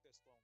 this long.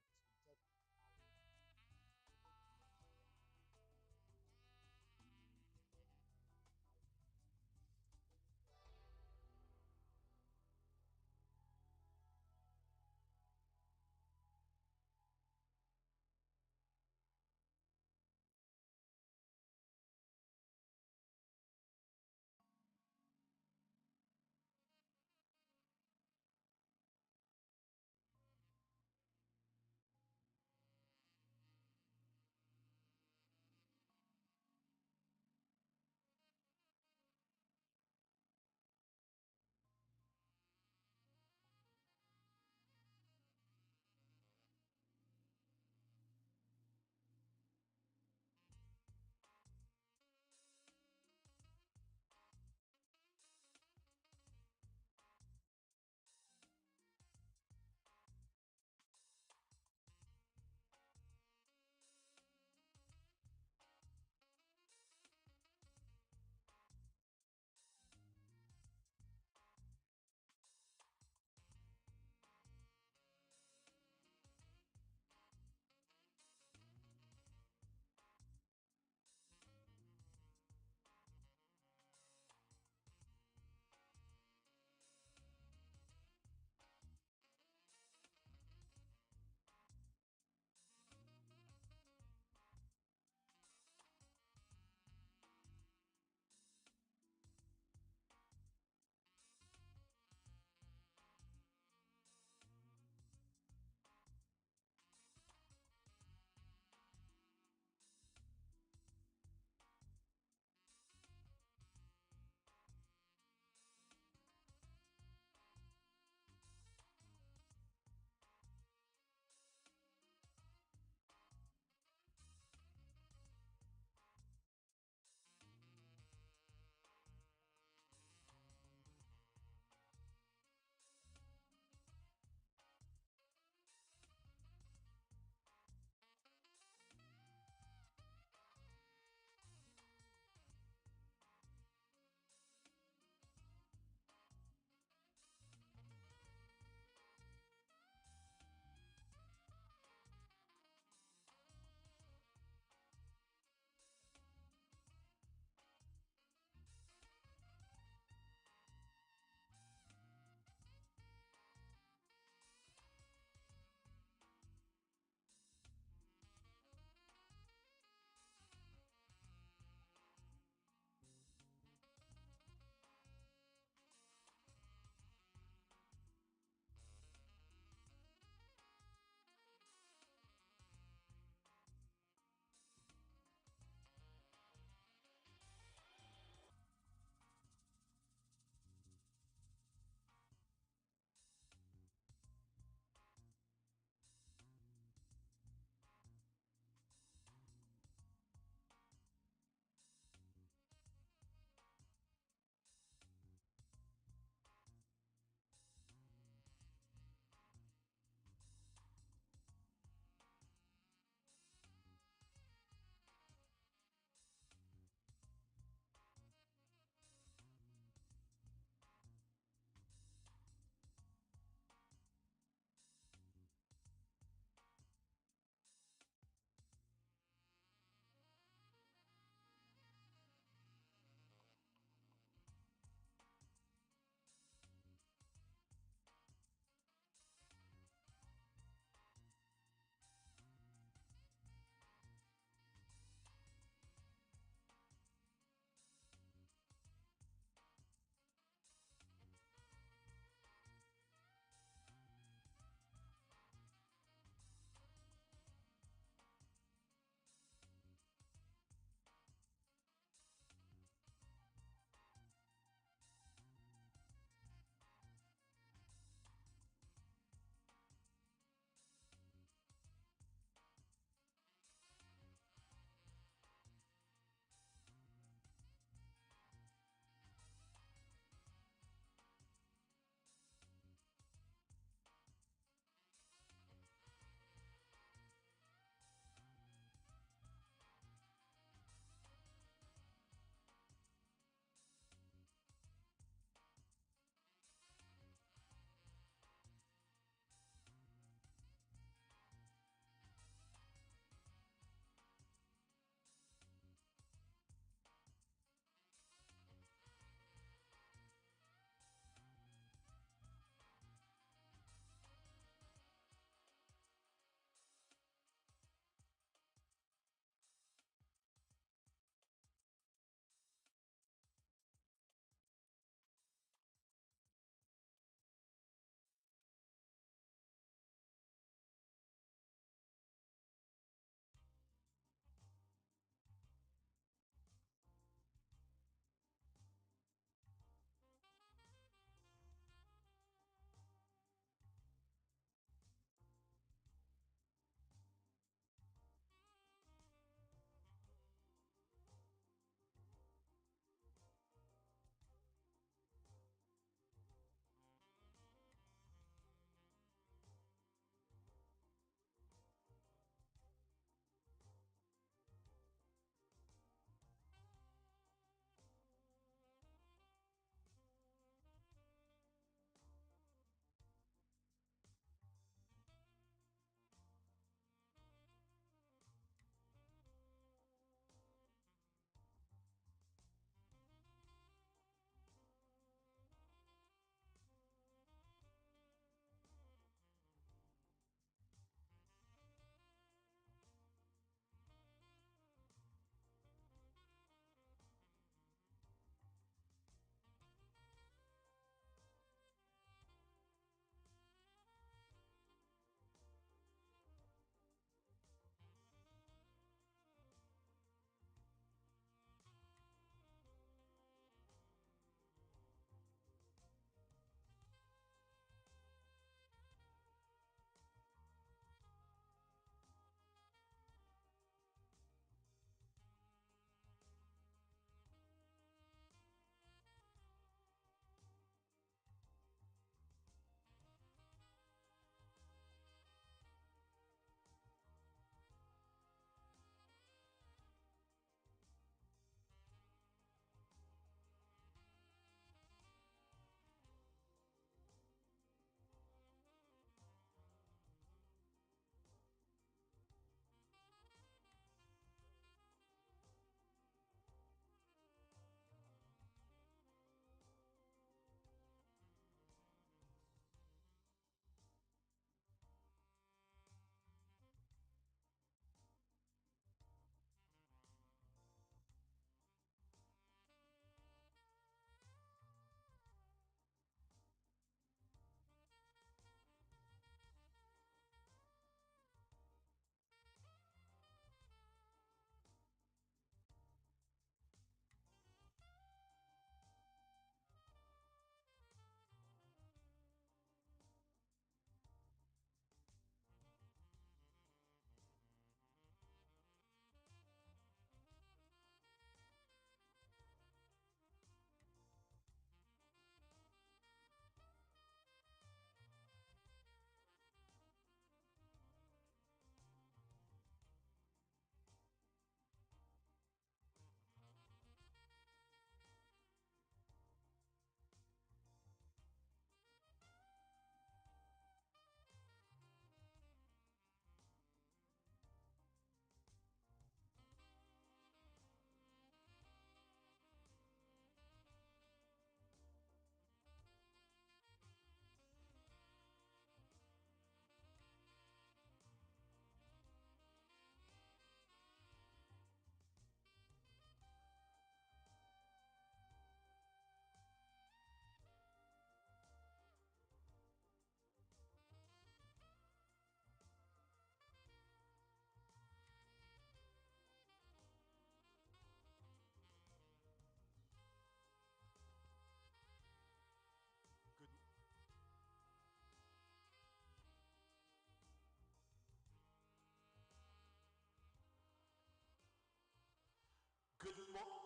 good morning.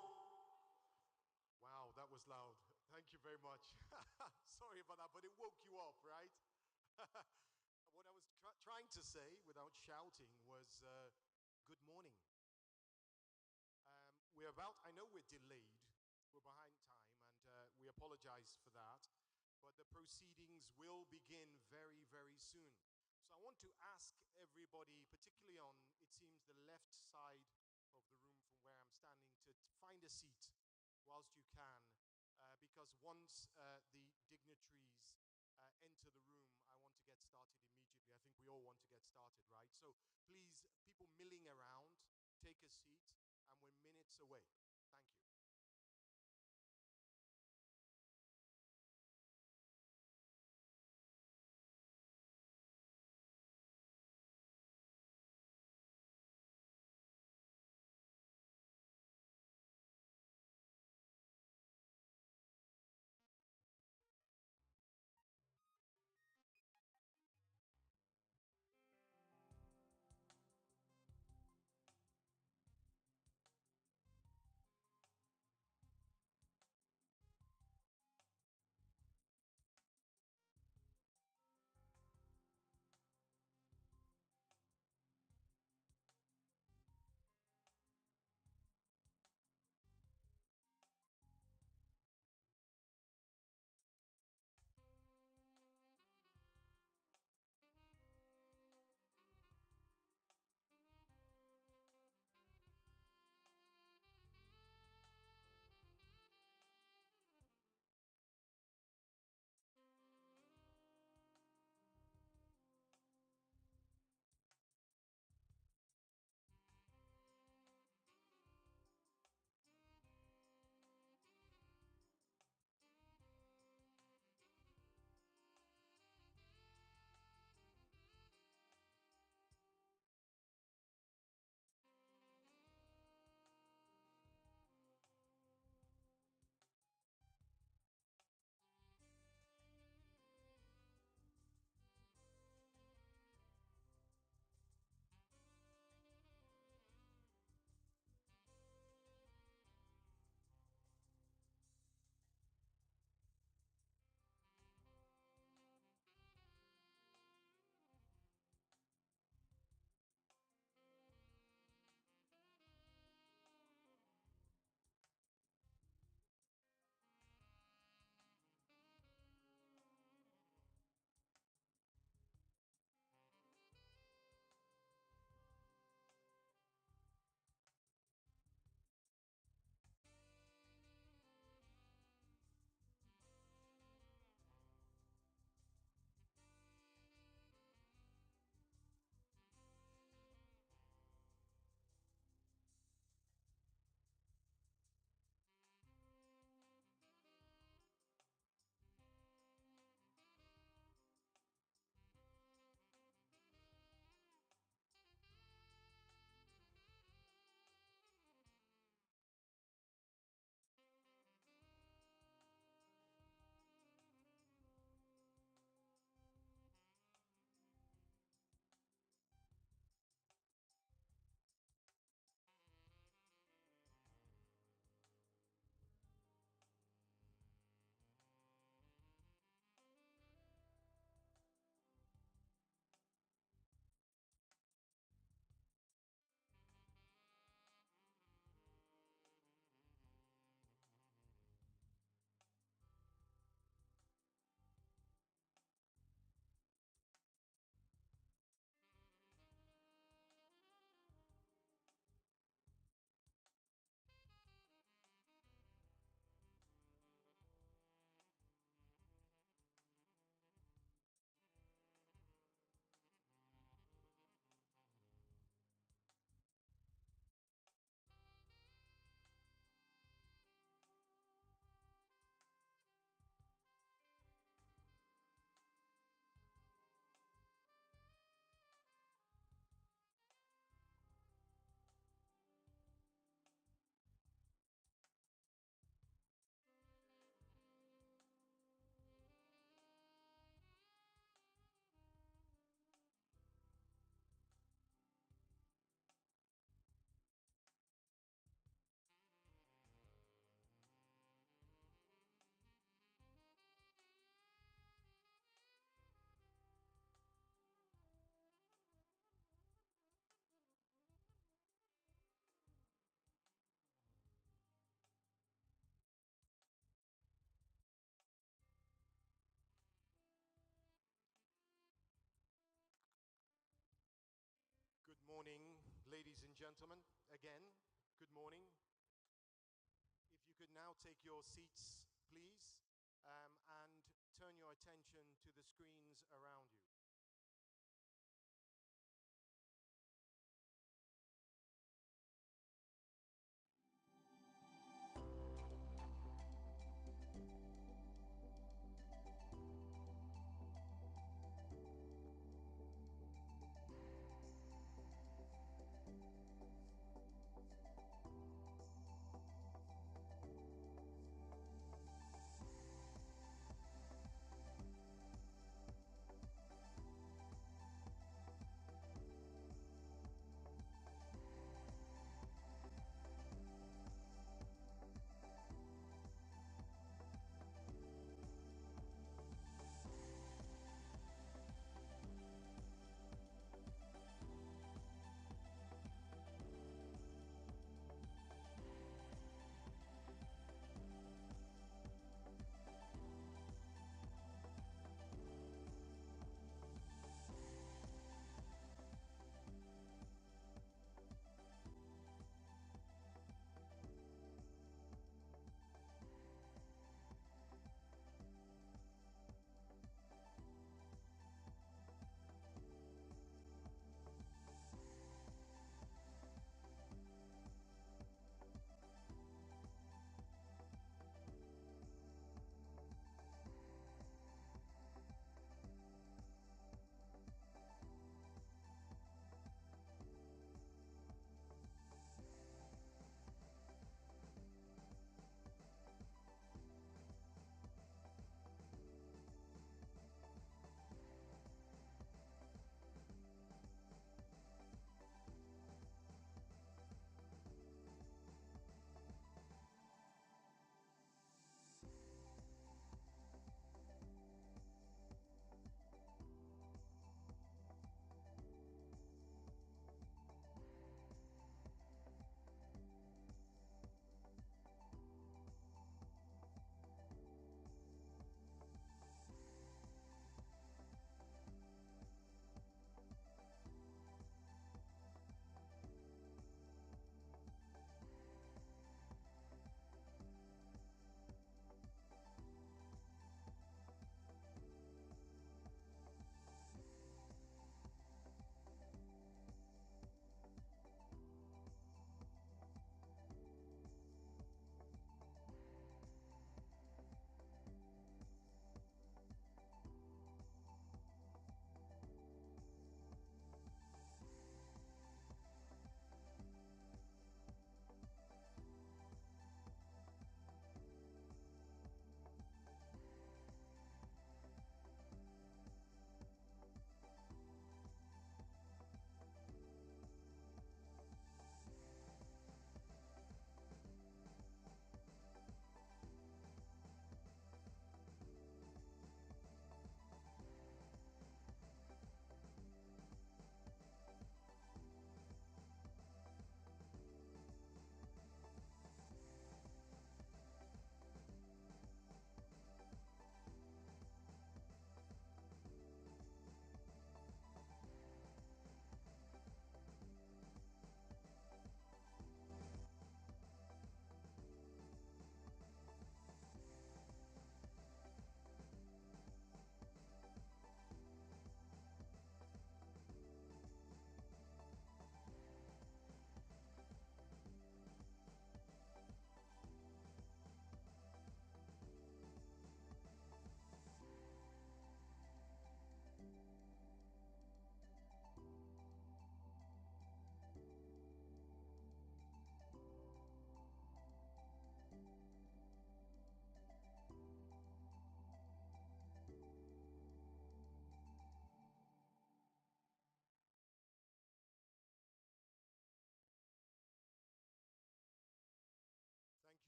Wow, that was loud. Thank you very much. Sorry about that, but it woke you up, right? What I was trying to say without shouting was good morning. I know we're delayed, we're behind time, and we apologize for that, but the proceedings will begin very, very soon. So I want to ask everybody, particularly on, it seems, the left side of the room from where I'm standing, to find a seat whilst you can, because once the dignitaries enter the room, I want to get started immediately. I think we all want to get started, right? So please, people milling around, take a seat, and we're minutes away. Thank you. gentlemen, again, good morning. If you could now take your seats, please, and turn your attention to the screens around you.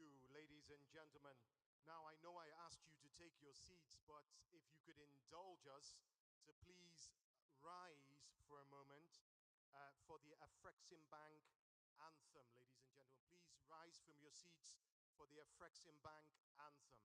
Thank you, ladies and gentlemen. Now, I know I asked you to take your seats, but if you could indulge us to please rise for a moment for the Afreximbank anthem, ladies and gentlemen. Please rise from your seats for the Afreximbank anthem.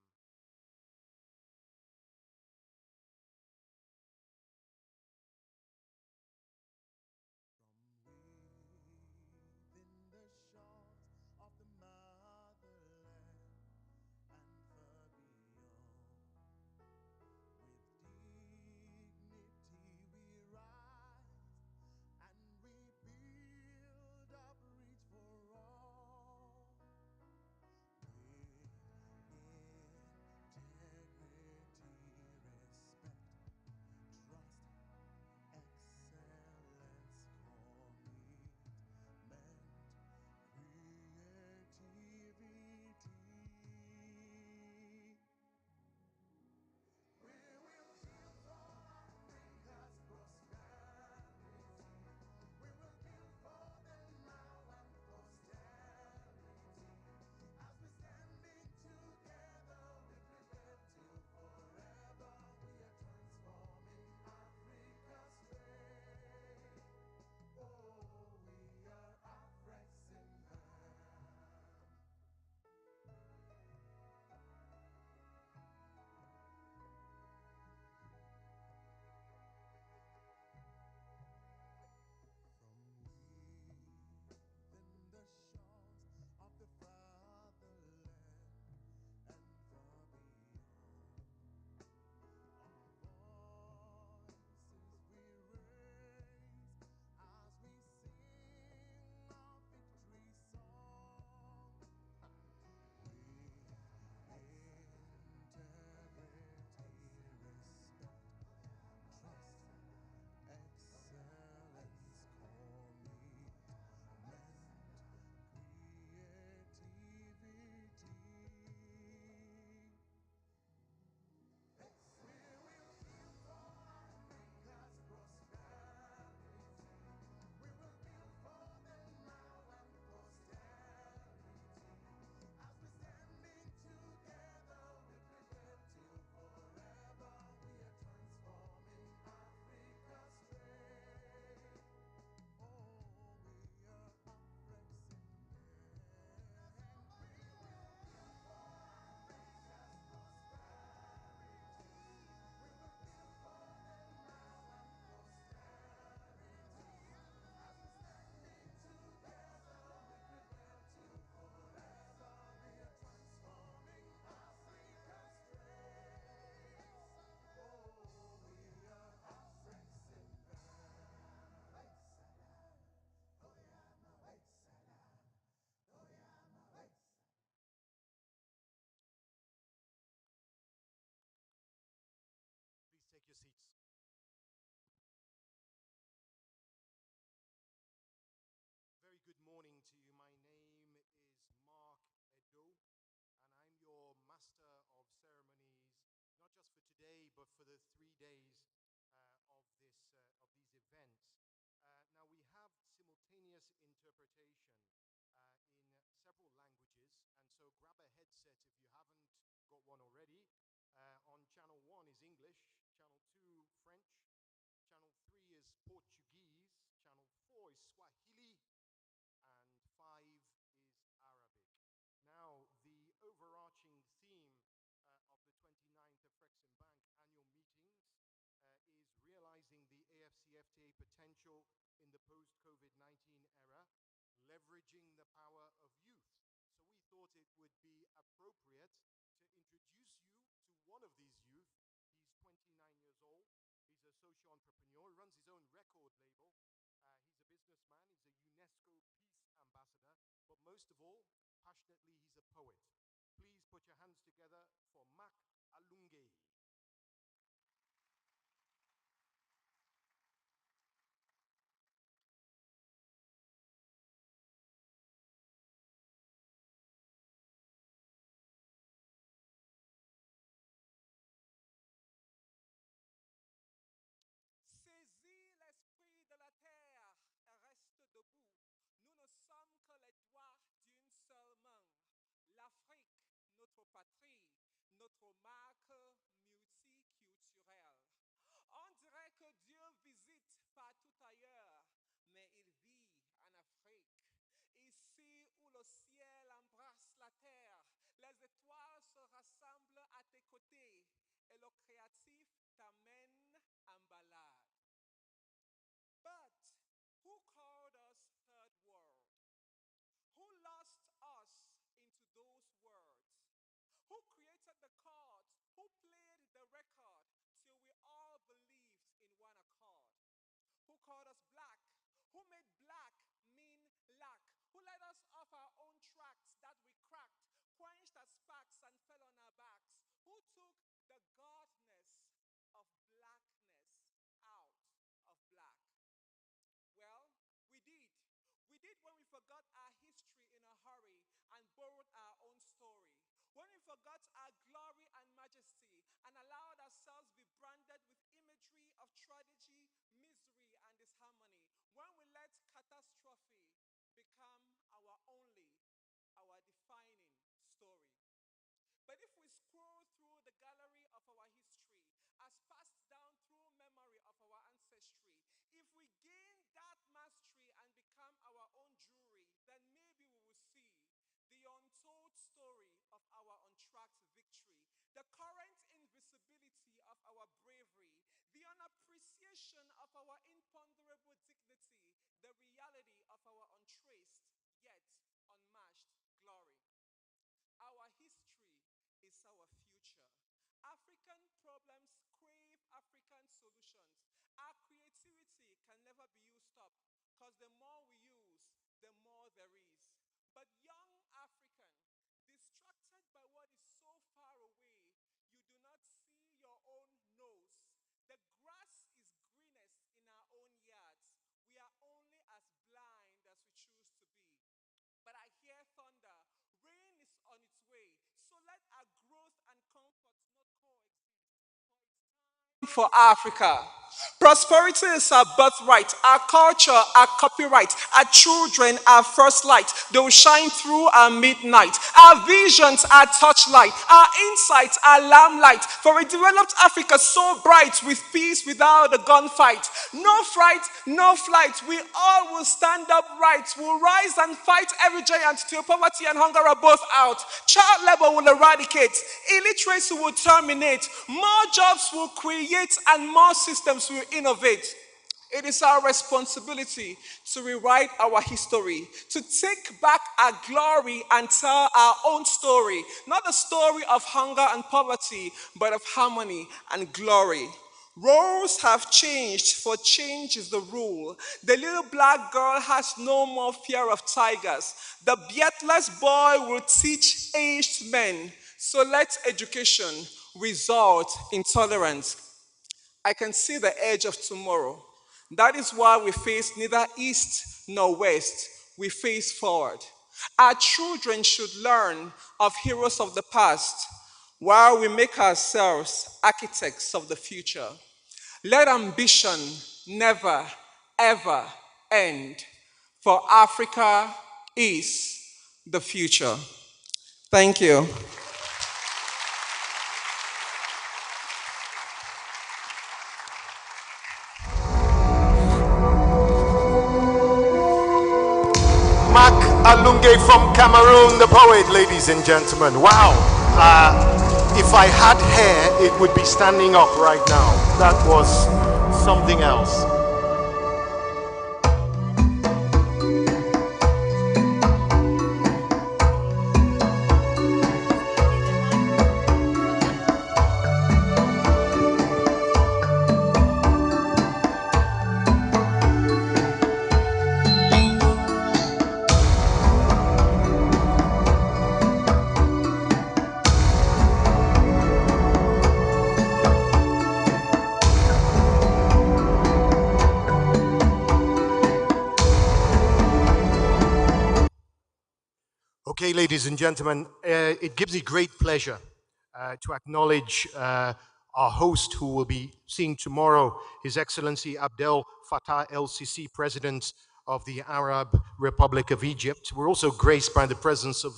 but for the 3 days of these events. Now we have simultaneous interpretation in several languages, and so grab a headset if you haven't got one already. On channel 1 is English, channel 2 French, channel 3 is Portuguese, channel 4 is Swahili, and 5 is Arabic. Now, the overarching theme of the 29th Afreximbank annual meetings is realizing the AFCFTA potential in the post-COVID-19 era, leveraging the power of youth. So we thought it would be appropriate to introduce you to one of these youth. He's 29 years old. He's a social entrepreneur. He runs his own record label. He's a businessman. He's a UNESCO Peace Ambassador. But most of all, passionately, he's a poet. Please put your hands together for Mac Alunge. Saisis l'esprit de la terre et reste debout. Nous ne sommes que les doigts d'une seule main. L'Afrique, notre patrie, notre marque multiculturelle. On dirait que Dieu visite partout ailleurs, mais il vit en Afrique. Ici où le ciel embrasse la terre, les étoiles se rassemblent à tes côtés et le créatif t'amène en balade. But who called us third world? Who lost us into those words? Who created the chords? Who played the record till we all believed in one accord? Who called us black? Who made black mean lack? Who led us off our own tracks that we cracked, quenched as sparks and fell on our backs? Who took the godness of blackness out of black? Well, we did. We did when we forgot our history in a hurry and borrowed our own story. When we forgot our glory and majesty and allowed ourselves be branded with imagery of tragedy, misery, and disharmony. When we let catastrophe become our only, our defining story. But if we scroll through the gallery of our history, as passed down through memory of our ancestry, if we gain that mastery and become our own jury, then maybe we will see the untold story of our untracked victory, the current invisibility of our bravery, the unappreciation of our imponderable dignity, the reality of our untraced yet unmatched glory. Our history is our future. African problems crave African solutions. Our creativity can never be used up because the more we use, the more there is. But young African, distracted by what is so far away, you do not see your own nose. The grass is greenest in our own yards. We are only as blind as we choose to be. But I hear thunder. Rain is on its way. So let our growth and comfort not coexist. For it's time for Africa. Prosperity is our birthright, our culture, our copyright, our children, our first light. They will shine through our midnight. Our visions, our torchlight, our insights, our lamplight. For a developed Africa so bright with peace without a gunfight. No fright, no flight. We all will stand up right. We'll rise and fight every giant till poverty and hunger are both out. Child labor will eradicate. Illiteracy will terminate. More jobs will create and more systems will innovate. It is our responsibility to rewrite our history, to take back our glory and tell our own story. Not the story of hunger and poverty, but of harmony and glory. Roles have changed, for change is the rule. The little black girl has no more fear of tigers. The beardless boy will teach aged men. So let education result in tolerance. I can see the edge of tomorrow. That is why we face neither east nor west. We face forward. Our children should learn of heroes of the past while we make ourselves architects of the future. Let ambition never, ever end, for Africa is the future. Thank you. Mac Alunge from Cameroon, the poet, ladies and gentlemen. Wow. If I had hair, it would be standing up right now. That was something else. Okay, ladies and gentlemen, it gives me great pleasure to acknowledge our host who will be seeing tomorrow, His Excellency Abdel Fattah el-Sisi, President of the Arab Republic of Egypt. We're also graced by the presence of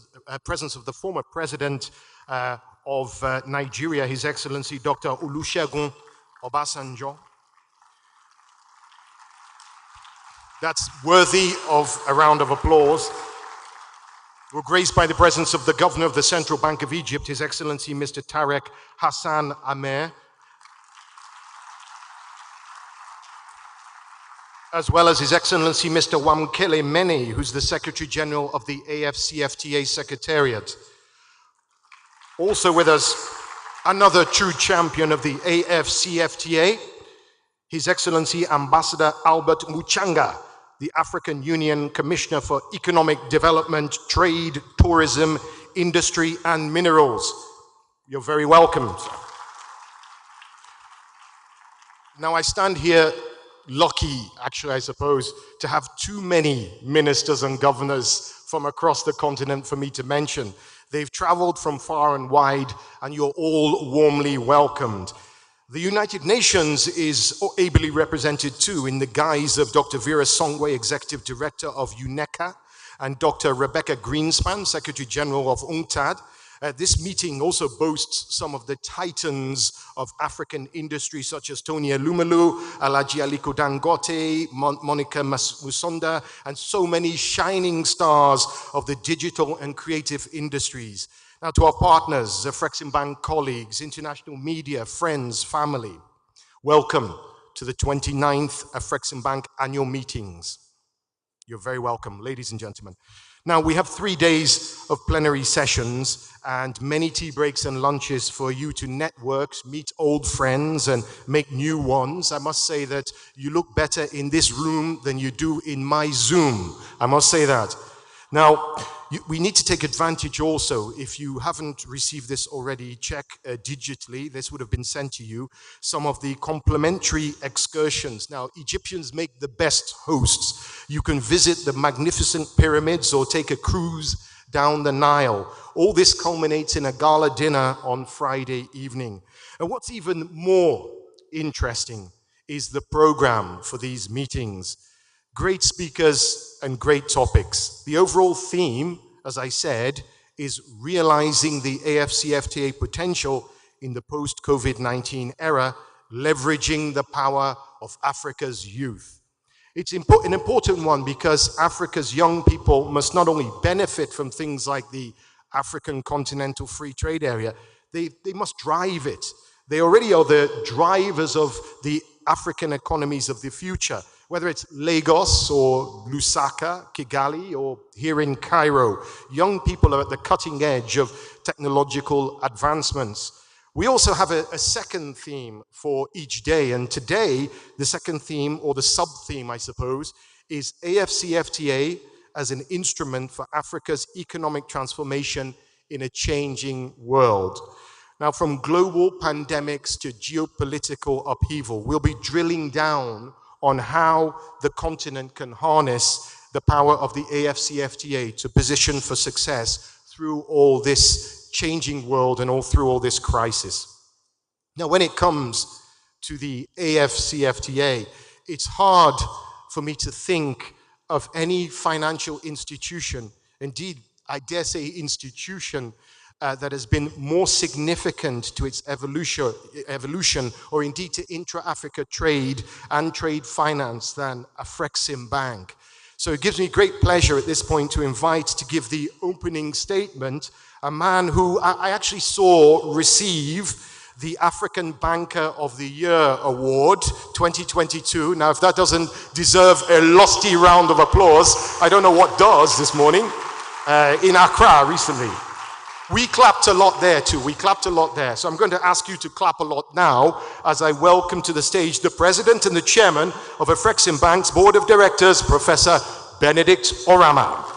the former President of Nigeria, His Excellency Dr. Olusegun Obasanjo. That's worthy of a round of applause. We're graced by the presence of the Governor of the Central Bank of Egypt, His Excellency Mr. Tarek Hassan Amer, as well as His Excellency Mr. Wamkele Mene, who's the Secretary General of the AFCFTA Secretariat. Also with us, another true champion of the AFCFTA, His Excellency Ambassador Albert Muchanga, the African Union Commissioner for Economic Development, Trade, Tourism, Industry, and Minerals. You're very welcome. Now, I stand here lucky, actually, I suppose, to have too many ministers and governors from across the continent for me to mention. They've traveled from far and wide, and you're all warmly welcomed. The United Nations is ably represented too in the guise of Dr. Vera Songwe, Executive Director of UNECA, and Dr. Rebecca Greenspan, Secretary General of UNCTAD. This meeting also boasts some of the titans of African industry, such as Tony Elumelu, Alhaji Aliko Dangote, Monica Musonda, and so many shining stars of the digital and creative industries. Now, to our partners, Afreximbank colleagues, international media, friends, family, welcome to the 29th Afreximbank annual meetings. You're very welcome, ladies and gentlemen. Now, we have 3 days of plenary sessions and many tea breaks and lunches for you to network, meet old friends, and make new ones. I must say that you look better in this room than you do in my Zoom. I must say that. Now, we need to take advantage also. If you haven't received this already, check digitally. This would have been sent to you. Some of the complimentary excursions. Now, Egyptians make the best hosts. You can visit the magnificent pyramids or take a cruise down the Nile. All this culminates in a gala dinner on Friday evening. And what's even more interesting is the program for these meetings. Great speakers and great topics. The overall theme, as I said, is realizing the AFCFTA potential in the post-COVID-19 era, leveraging the power of Africa's youth. It's an important one because Africa's young people must not only benefit from things like the African Continental Free Trade Area, they must drive it. They already are the drivers of the African economies of the future, whether it's Lagos or Lusaka, Kigali, or here in Cairo. Young people are at the cutting edge of technological advancements. We also have a second theme for each day, and today, the second theme, or the sub-theme, I suppose, is AFCFTA as an instrument for Africa's economic transformation in a changing world. Now, from global pandemics to geopolitical upheaval, we'll be drilling down on how the continent can harness the power of the AFCFTA to position for success through all this changing world and all through all this crisis. Now, when it comes to the AFCFTA, it's hard for me to think of any financial institution, indeed, I dare say institution, that has been more significant to its evolution, or indeed to intra-Africa trade and trade finance than Afreximbank. So it gives me great pleasure at this point to invite to give the opening statement a man who I actually saw receive the African Banker of the Year Award 2022. Now, if that doesn't deserve a lusty round of applause, I don't know what does this morning, in Accra recently. We clapped a lot there too. We clapped a lot there. So I'm going to ask you to clap a lot now as I welcome to the stage the president and the chairman of Afreximbank's board of directors, Professor Benedict Orama.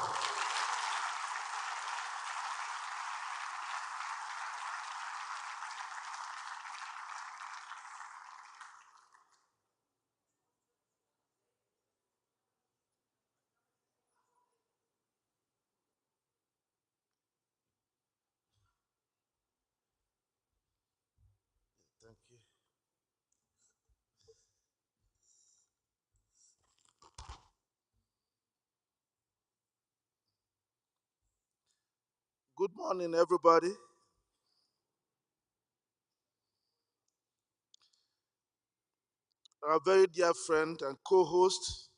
Thank you. Good morning, everybody. Our very dear friend and co-host,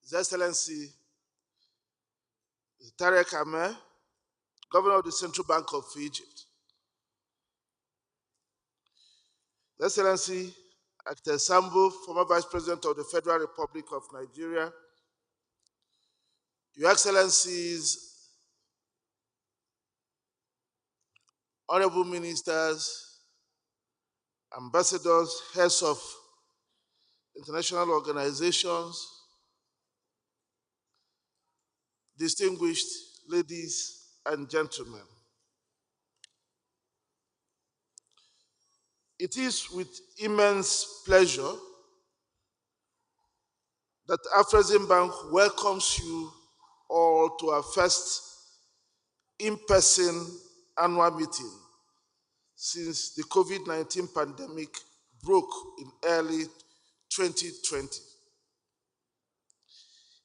His Excellency Tarek Ahmed, Governor of the Central Bank of Egypt. His Excellency Dr. Sambo, former Vice President of the Federal Republic of Nigeria. Your Excellencies, Honorable Ministers, Ambassadors, heads of international organizations, distinguished ladies and gentlemen. It is with immense pleasure that Afreximbank welcomes you all to our first in-person annual meeting since the COVID-19 pandemic broke in early 2020.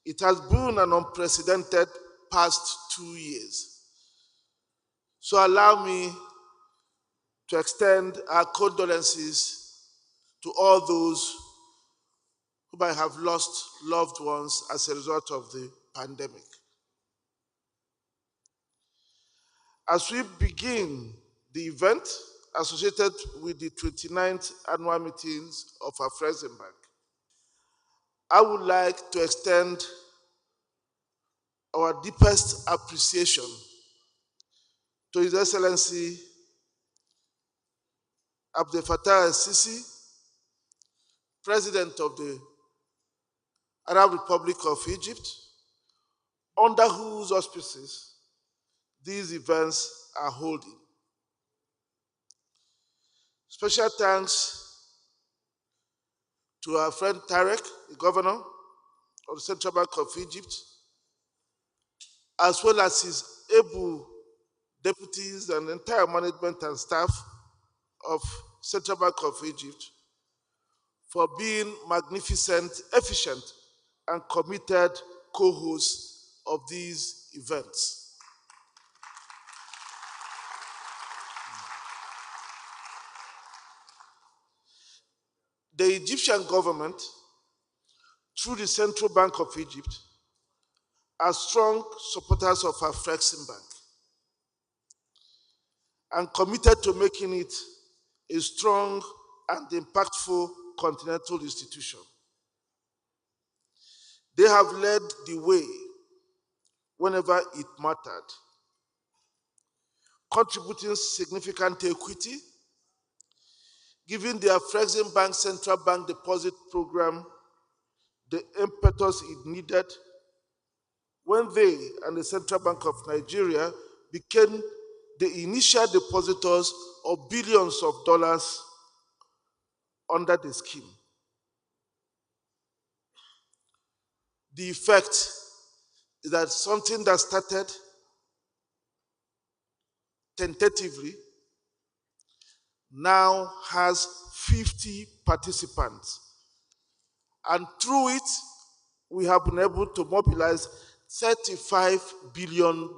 It has been an unprecedented past 2 years. So allow me to extend our condolences to all those who might have lost loved ones as a result of the pandemic. As we begin the event associated with the 29th annual meetings of Afreximbank, I would like to extend our deepest appreciation to His Excellency Abdel Fattah el-Sisi, President of the Arab Republic of Egypt, under whose auspices these events are holding. Special thanks to our friend Tarek, the Governor of the Central Bank of Egypt, as well as his able deputies and entire management and staff of Central Bank of Egypt for being magnificent, efficient, and committed co-hosts of these events. The Egyptian government, through the Central Bank of Egypt, are strong supporters of Afreximbank and committed to making it a strong and impactful continental institution. They have led the way whenever it mattered, contributing significant equity, giving the Afreximbank Central Bank Deposit Program the impetus it needed when they and the Central Bank of Nigeria became the initial depositors of billions of dollars under the scheme. The effect is that something that started tentatively, now has 50 participants. And through it, we have been able to mobilize $35 billion.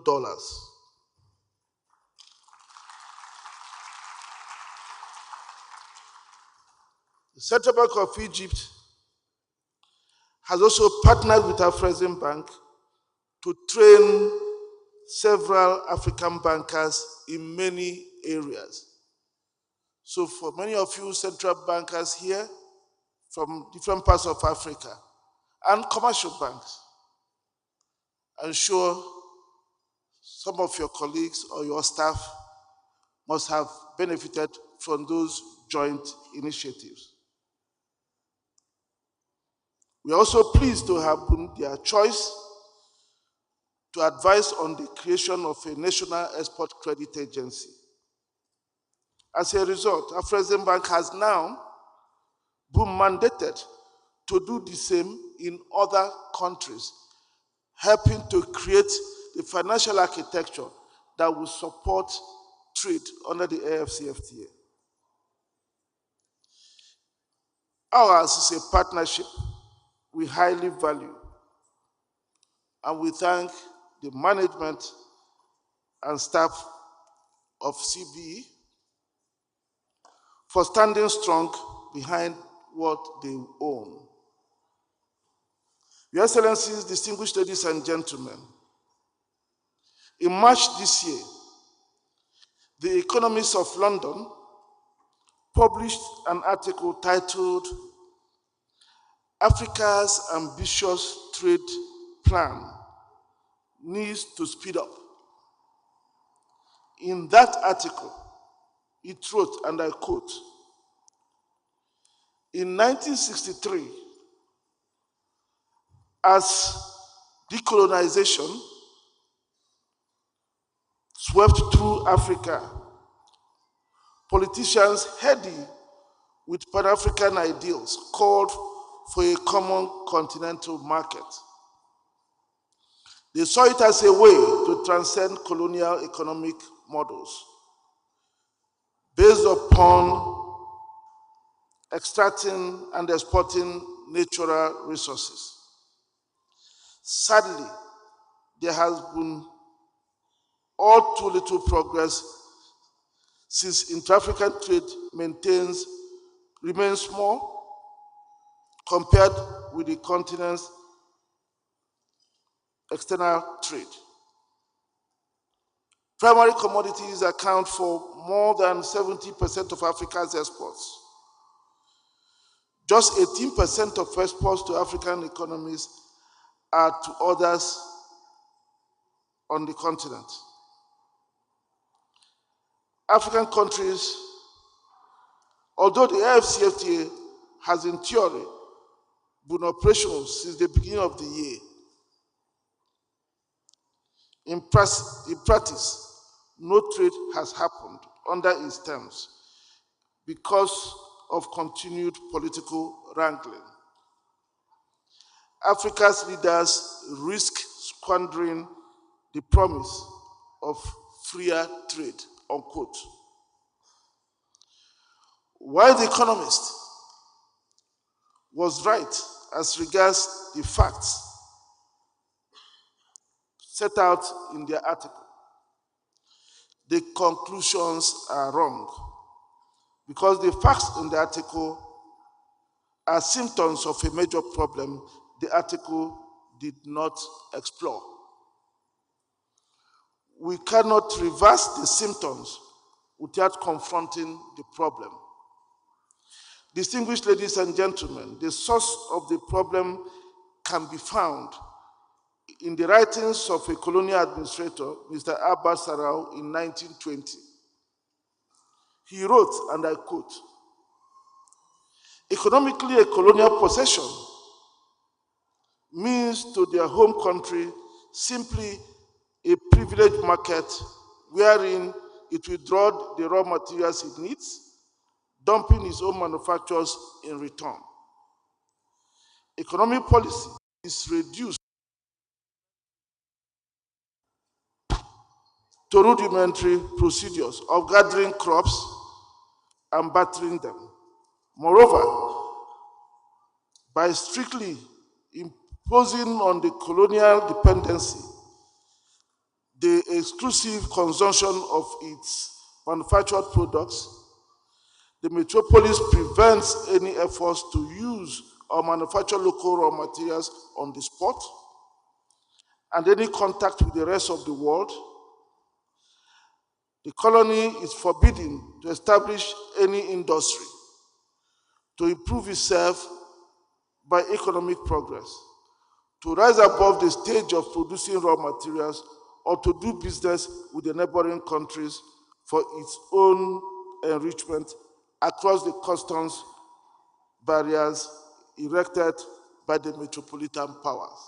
The Central Bank of Egypt has also partnered with Afreximbank to train several African bankers in many areas. So for many of you central bankers here from different parts of Africa and commercial banks, I'm sure some of your colleagues or your staff must have benefited from those joint initiatives. We are also pleased to have been their choice to advise on the creation of a national export credit agency. As a result, Afreximbank has now been mandated to do the same in other countries, helping to create the financial architecture that will support trade under the AFCFTA. Ours is a partnership we highly value, and we thank the management and staff of CBE for standing strong behind what they own. Your Excellencies, distinguished ladies and gentlemen, in March this year, The Economist of London published an article titled Africa's Ambitious Trade Plan Needs to Speed Up. In that article, it wrote, and I quote, in 1963, as decolonization swept through Africa, politicians heady with Pan-African ideals called for a common continental market. They saw it as a way to transcend colonial economic models based upon extracting and exporting natural resources. Sadly, there has been all too little progress since intra-African trade remains small compared with the continent's external trade. Primary commodities account for more than 70% of Africa's exports. Just 18% of exports to African economies are to others on the continent. African countries, although the AFCFTA has in theory been operational since the beginning of the year, in practice, no trade has happened under its terms because of continued political wrangling. Africa's leaders risk squandering the promise of freer trade, unquote. While The Economist was right as regards the facts set out in their article, the conclusions are wrong because the facts in the article are symptoms of a major problem the article did not explore. We cannot reverse the symptoms without confronting the problem. Distinguished ladies and gentlemen, the source of the problem can be found in the writings of a colonial administrator, Mr. Abbas Sarau, in 1920. He wrote, and I quote, economically a colonial possession means to their home country simply a privileged market wherein it will draw the raw materials it needs, dumping its own manufacturers in return. Economic policy is reduced to rudimentary procedures of gathering crops and battering them. Moreover, by strictly imposing on the colonial dependency the exclusive consumption of its manufactured products, the metropolis prevents any efforts to use or manufacture local raw materials on the spot, and any contact with the rest of the world. The colony is forbidden to establish any industry to improve itself by economic progress, to rise above the stage of producing raw materials, or to do business with the neighboring countries for its own enrichment across the customs barriers erected by the metropolitan powers.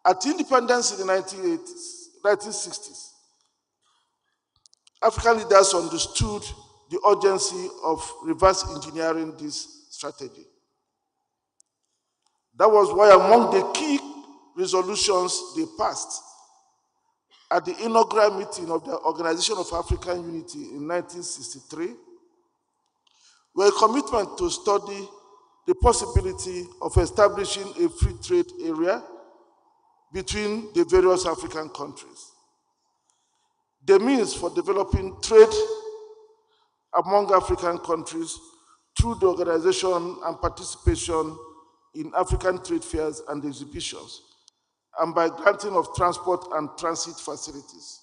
At independence in the 1960s, African leaders understood the urgency of reverse engineering this strategy. That was why among the key resolutions they passed at the inaugural meeting of the Organization of African Unity in 1963 were a commitment to study the possibility of establishing a free trade area between the various African countries. The means for developing trade among African countries through the organization and participation in African trade fairs and exhibitions, and by granting of transport and transit facilities.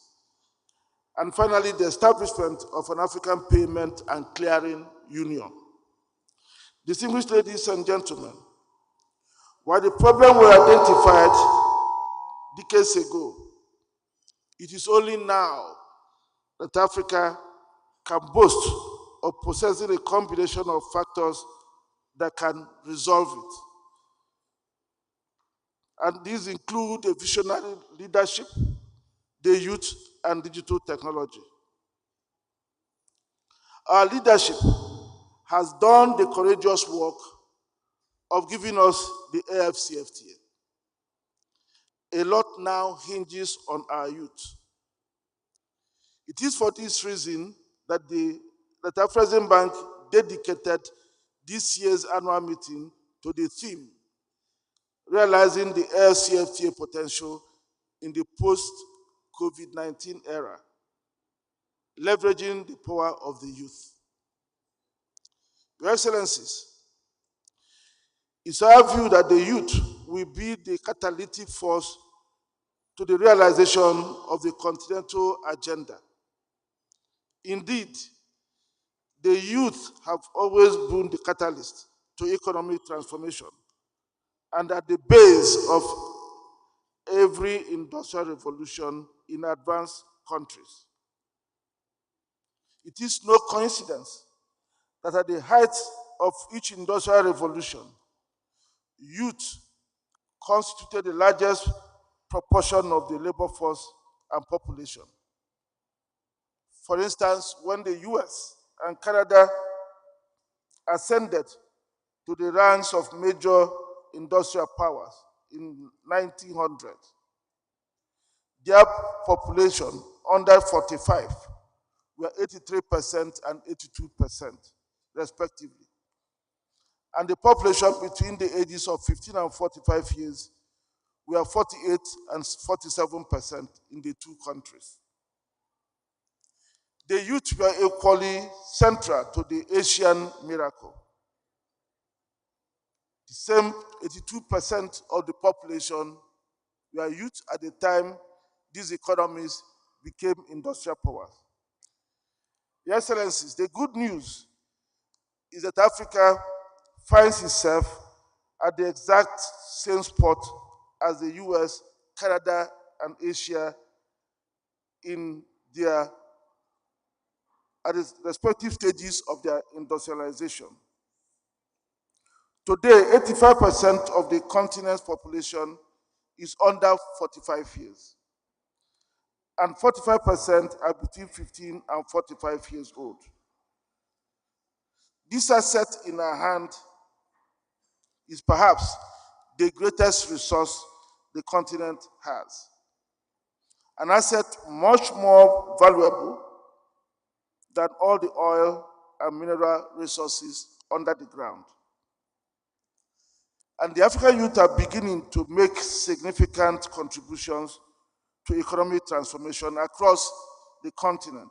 And finally, the establishment of an African Payment and Clearing Union. Distinguished ladies and gentlemen, while the problem were identified decades ago, it is only now that Africa can boast of possessing a combination of factors that can resolve it. And these include a visionary leadership, the youth, and digital technology. Our leadership has done the courageous work of giving us the AFCFTA. A lot now hinges on our youth. It is for this reason that Afreximbank dedicated this year's annual meeting to the theme, realizing the AFCFTA potential in the post-COVID-19 era, leveraging the power of the youth. Your Excellencies, it's our view that the youth will be the catalytic force to the realization of the continental agenda. Indeed, the youth have always been the catalyst to economic transformation and at the base of every industrial revolution in advanced countries. It is no coincidence that at the height of each industrial revolution, youth constituted the largest proportion of the labor force and population. For instance, when the US and Canada ascended to the ranks of major industrial powers in 1900, their population under 45 were 83% and 82%, respectively. And the population between the ages of 15 and 45 years were 48 and 47% in the two countries. The youth were equally central to the Asian miracle. The same 82% of the population were youth at the time these economies became industrial powers. Your Excellencies, the good news is that Africa finds itself at the exact same spot as the US, Canada, and Asia at the respective stages of their industrialization. Today, 85% of the continent's population is under 45 years, and 45% are between 15 and 45 years old. This asset in our hand is perhaps the greatest resource the continent has. an asset much more valuable than all the oil and mineral resources under the ground. And the African youth are beginning to make significant contributions to economic transformation across the continent.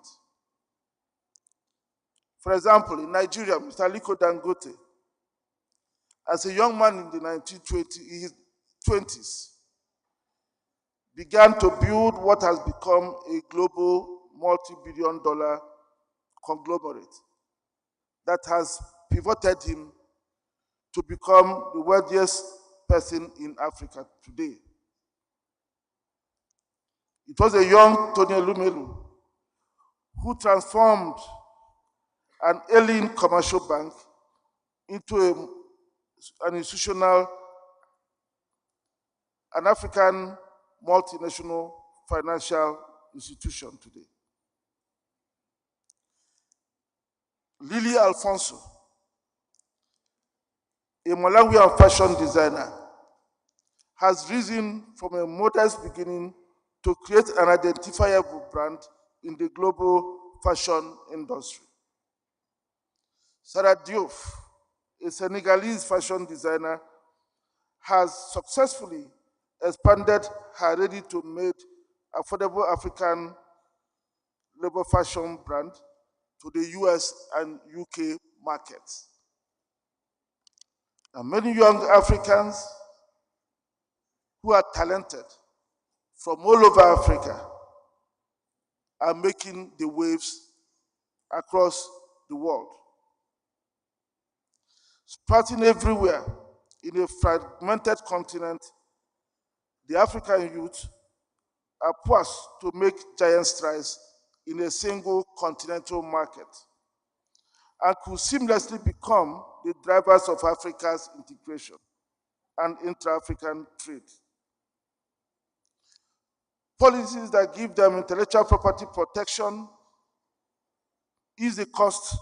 For example, in Nigeria, Mr. Aliko Dangote, as a young man in the 1920s, began to build what has become a global multi-billion-dollar conglomerate that has pivoted him to become the wealthiest person in Africa today. It was a young Tony Elumelu who transformed an ailing commercial bank into an institutional, an African multinational financial institution today. Lily Alfonso, a Malawian fashion designer, has risen from a modest beginning to create an identifiable brand in the global fashion industry. Sarah Diouf, a Senegalese fashion designer, has successfully expanded her ready-to-made affordable African labor fashion brand to the US and UK markets. And many young Africans who are talented from all over Africa are making the waves across the world. Sprouting everywhere in a fragmented continent, the African youth are poised to make giant strides in a single continental market and could seamlessly become the drivers of Africa's integration and intra-African trade. Policies that give them intellectual property protection, ease the cost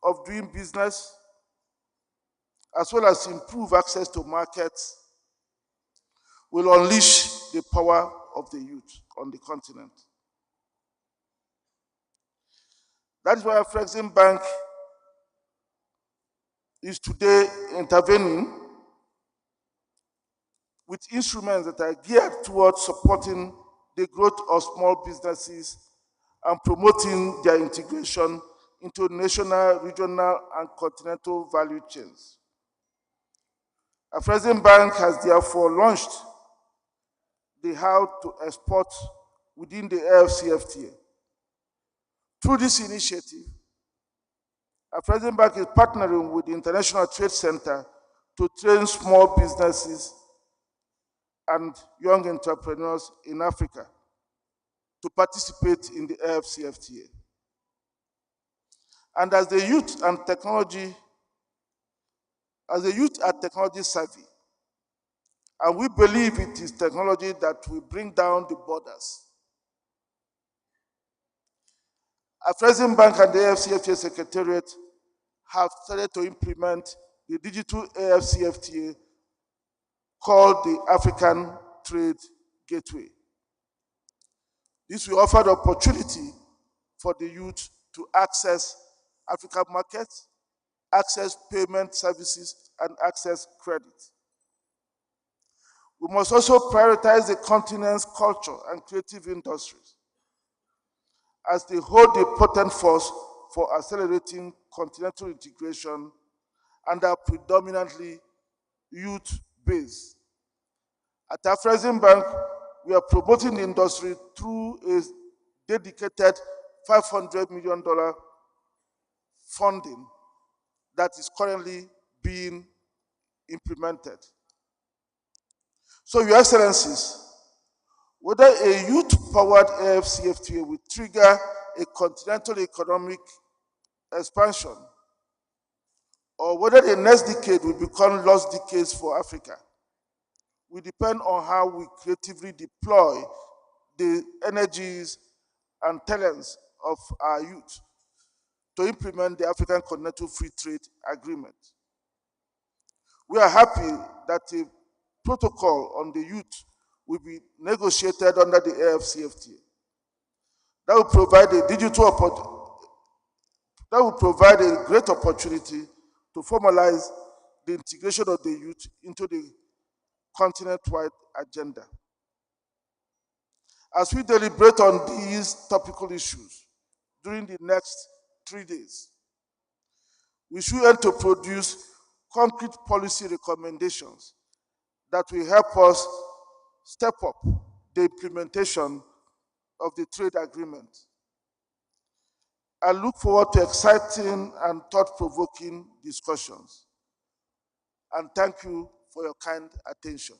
of doing business, as well as improve access to markets, will unleash the power of the youth on the continent. That is why Afreximbank is today intervening with instruments that are geared towards supporting the growth of small businesses and promoting their integration into national, regional, and continental value chains. Afreximbank has therefore launched the How to Export within the AFCFTA. Through this initiative, Afreximbank is partnering with the International Trade Center to train small businesses and young entrepreneurs in Africa to participate in the AFCFTA. And as the youth are technology savvy, and we believe it is technology that will bring down the borders. Afreximbank and the AFCFTA Secretariat have started to implement the digital AFCFTA called the African Trade Gateway. This will offer the opportunity for the youth to access African markets, access payment services, and access credit. We must also prioritize the continent's culture and creative industries, as they hold a potent force for accelerating continental integration and are predominantly youth-based. At Afreximbank, we are promoting the industry through a dedicated $500 million funding that is currently being implemented. So, Your Excellencies, whether a youth-powered AFCFTA will trigger a continental economic expansion, or whether the next decade will become lost decades for Africa, will depend on how we creatively deploy the energies and talents of our youth to implement the African Continental Free Trade Agreement. We are happy that a protocol on the youth will be negotiated under the AFCFTA. That will provide a that will provide a great opportunity to formalize the integration of the youth into the continent-wide agenda. As we deliberate on these topical issues during the next 3 days, we should aim to produce concrete policy recommendations that will help us step up the implementation of the trade agreement. I look forward to exciting and thought-provoking discussions. And thank you for your kind attention.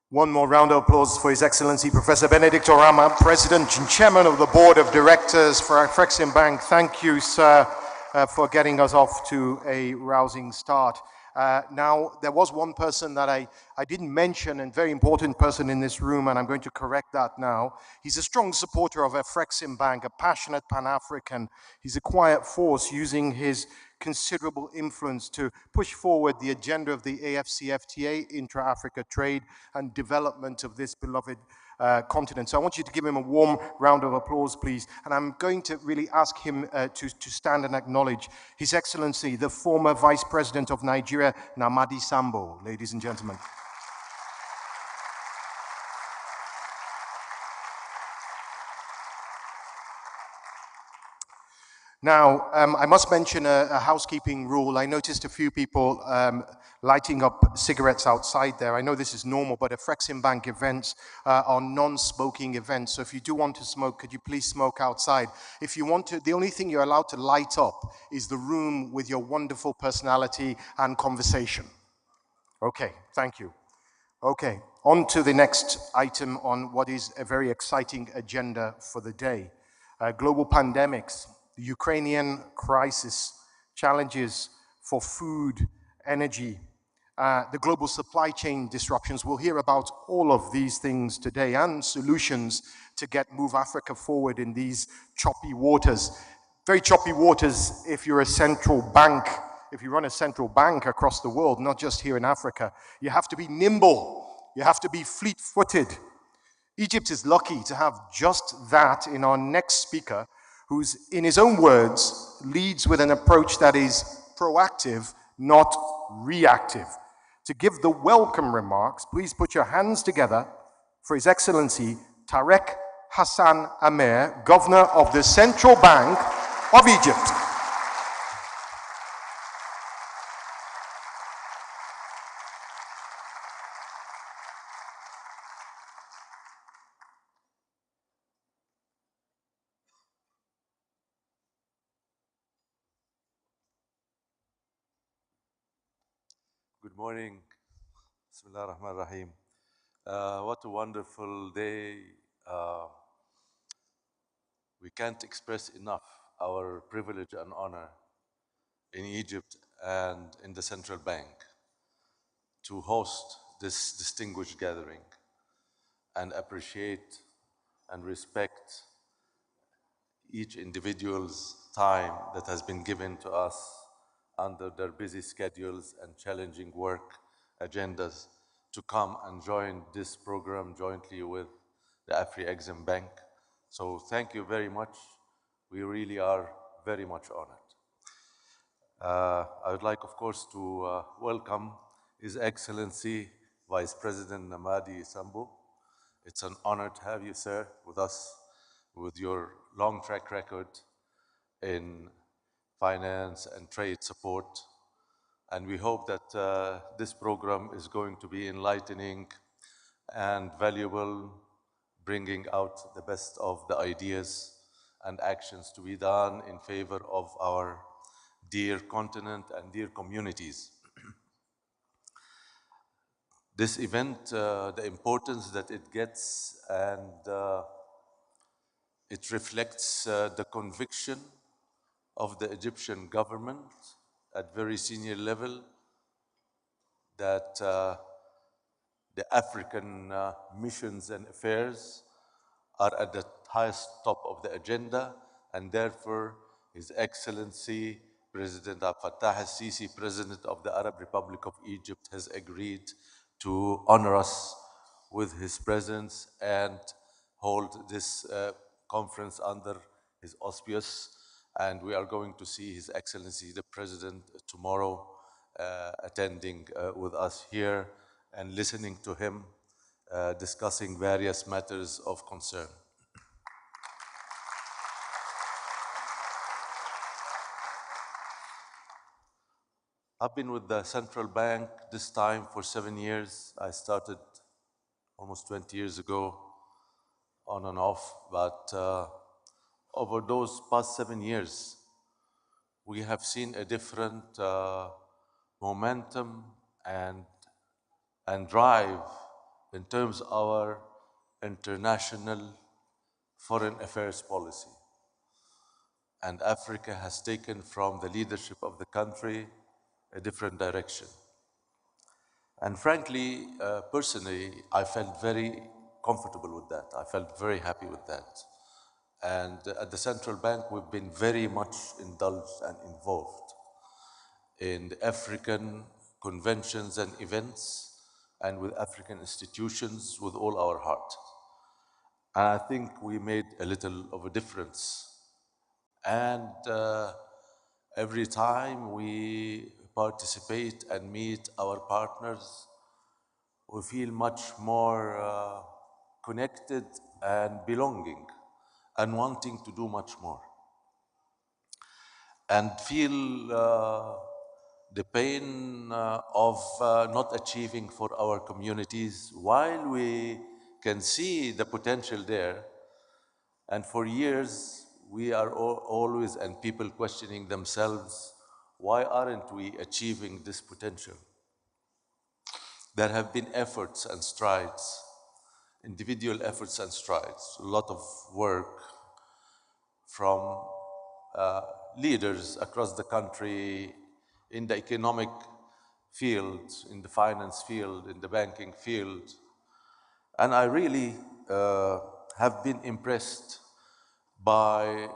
One more round of applause for His Excellency Professor Benedict Orama, President and Chairman of the Board of Directors for Afreximbank. Thank you, sir, for getting us off to a rousing start. Now, there was one person that I didn't mention, a very important person in this room, and I'm going to correct that now. He's a strong supporter of Afreximbank, a passionate Pan-African. He's a quiet force using his considerable influence to push forward the agenda of the AFCFTA, Intra-Africa trade and development of this beloved continent. So I want you to give him a warm round of applause, please. And I'm going to really ask him to stand and acknowledge His Excellency, the former Vice President of Nigeria, Namadi Sambo, ladies and gentlemen. Now, I must mention a housekeeping rule. I noticed a few people lighting up cigarettes outside there. I know this is normal, but Afreximbank events are non-smoking events. So if you do want to smoke, could you please smoke outside? If you want to, the only thing you're allowed to light up is the room with your wonderful personality and conversation. Okay, thank you. Okay, on to the next item on what is a very exciting agenda for the day. Global pandemics, the Ukrainian crisis, challenges for food, energy, the global supply chain disruptions. We'll hear about all of these things today and solutions to move Africa forward in these choppy waters. Very choppy waters if you're a central bank. If you run a central bank across the world, not just here in Africa, you have to be nimble. You have to be fleet-footed. Egypt is lucky to have just that in our next speaker, who's, in his own words, leads with an approach that is proactive, not reactive. To give the welcome remarks, please put your hands together for His Excellency Tarek Hassan Amer, Governor of the Central Bank of Egypt. Good morning. Bismillah ar-Rahman ar-Rahim. What a wonderful day. We can't express enough our privilege and honor in Egypt and in the Central Bank to host this distinguished gathering and appreciate and respect each individual's time that has been given to us under their busy schedules and challenging work agendas to come and join this program jointly with the Afreximbank. So thank you very much. We really are very much honored. I would like, of course, to welcome His Excellency Vice President Namadi Sambo. It's an honor to have you, sir, with us, with your long track record in finance and trade support. And we hope that this program is going to be enlightening and valuable, bringing out the best of the ideas and actions to be done in favor of our dear continent and dear communities. This event, the importance that it gets, and it reflects the conviction of the Egyptian government at very senior level that the African missions and affairs are at the highest top of the agenda, and therefore His Excellency President Abdel Fattah al-Sisi, President of the Arab Republic of Egypt, has agreed to honor us with his presence and hold this conference under his auspice. And we are going to see His Excellency the President tomorrow attending with us here and listening to him discussing various matters of concern. I've been with the central bank this time for 7 years. I started almost 20 years ago, on and off, but over those past 7 years, we have seen a different momentum and drive in terms of our international foreign affairs policy. And Africa has taken from the leadership of the country a different direction. And frankly, personally, I felt very comfortable with that. I felt very happy with that. And at the central bank, we've been very much indulged and involved in the African conventions and events and with African institutions with all our heart. And I think we made a little of a difference. And every time we participate and meet our partners, we feel much more connected and belonging and wanting to do much more. And feel the pain of not achieving for our communities while we can see the potential there. And for years, we are always, and people questioning themselves, why aren't we achieving this potential? There have been efforts and strides, individual efforts and strides, a lot of work from leaders across the country in the economic field, in the finance field, in the banking field. And I really have been impressed by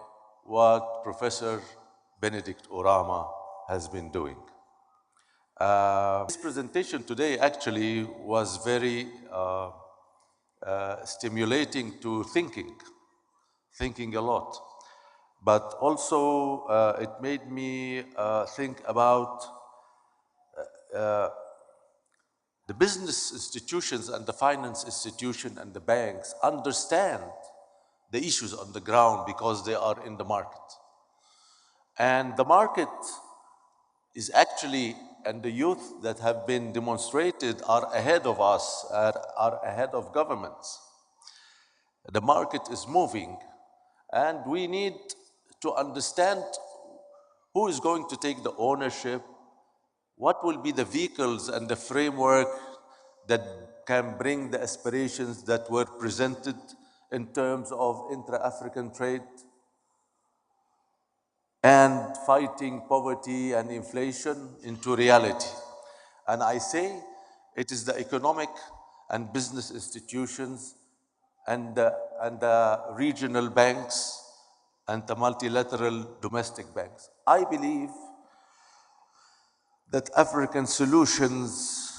what Professor Benedict Orama has been doing. This presentation today actually was very stimulating to thinking a lot. But also it made me think about the business institutions and the finance institution and the banks understand the issues on the ground because they are in the market. And the market is actually, and the youth that have been demonstrated are ahead of us, are ahead of governments. The market is moving, and we need to understand who is going to take the ownership, what will be the vehicles and the framework that can bring the aspirations that were presented in terms of intra-African trade and fighting poverty and inflation into reality. And I say it is the economic and business institutions and the regional banks and the multilateral domestic banks. I believe that African solutions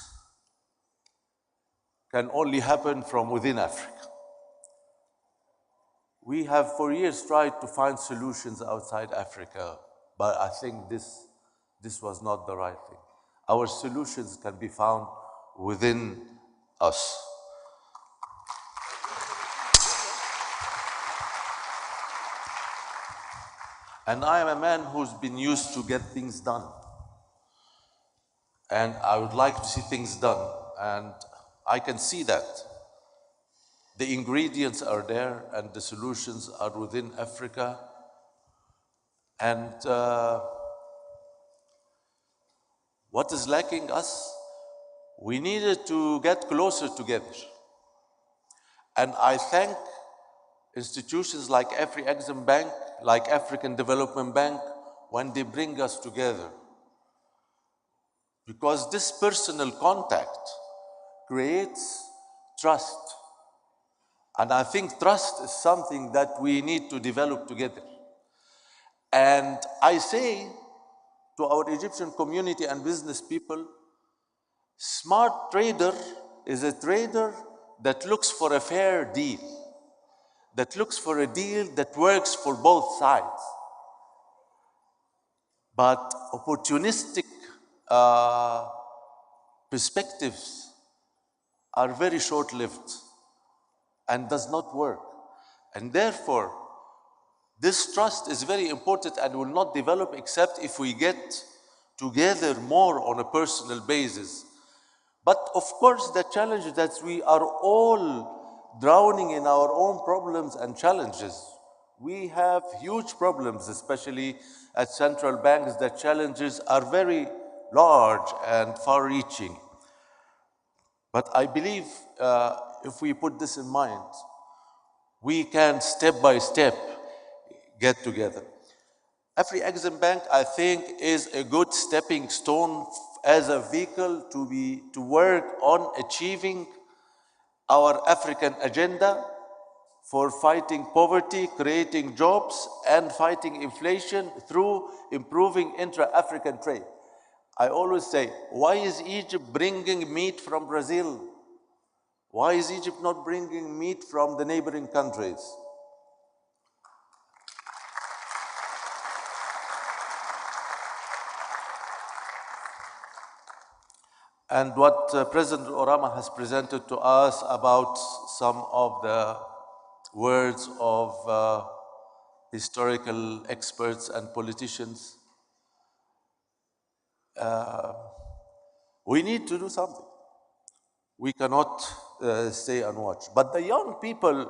can only happen from within Africa. We have for years tried to find solutions outside Africa, but I think this was not the right thing. Our solutions can be found within us. And I am a man who's been used to get things done. And I would like to see things done, and I can see that. The ingredients are there and the solutions are within Africa. And what is lacking us? We needed to get closer together. And I thank institutions like Afreximbank, like African Development Bank, when they bring us together. Because this personal contact creates trust. And I think trust is something that we need to develop together. And I say to our Egyptian community and business people, smart trader is a trader that looks for a fair deal, that looks for a deal that works for both sides. But opportunistic uh, perspectives are very short-lived and does not work. And therefore, this trust is very important and will not develop except if we get together more on a personal basis. But of course, the challenge is that we are all drowning in our own problems and challenges. We have huge problems, especially at central banks. The challenges are very large and far-reaching. But I believe if we put this in mind, we can step by step get together. Afreximbank, I think, is a good stepping stone as a vehicle to work on achieving our African agenda for fighting poverty, creating jobs, and fighting inflation through improving intra-African trade. I always say, why is Egypt bringing meat from Brazil? Why is Egypt not bringing meat from the neighboring countries? And what President Orama has presented to us about some of the words of historical experts and politicians, we need to do something. We cannot stay unwatched. But the young people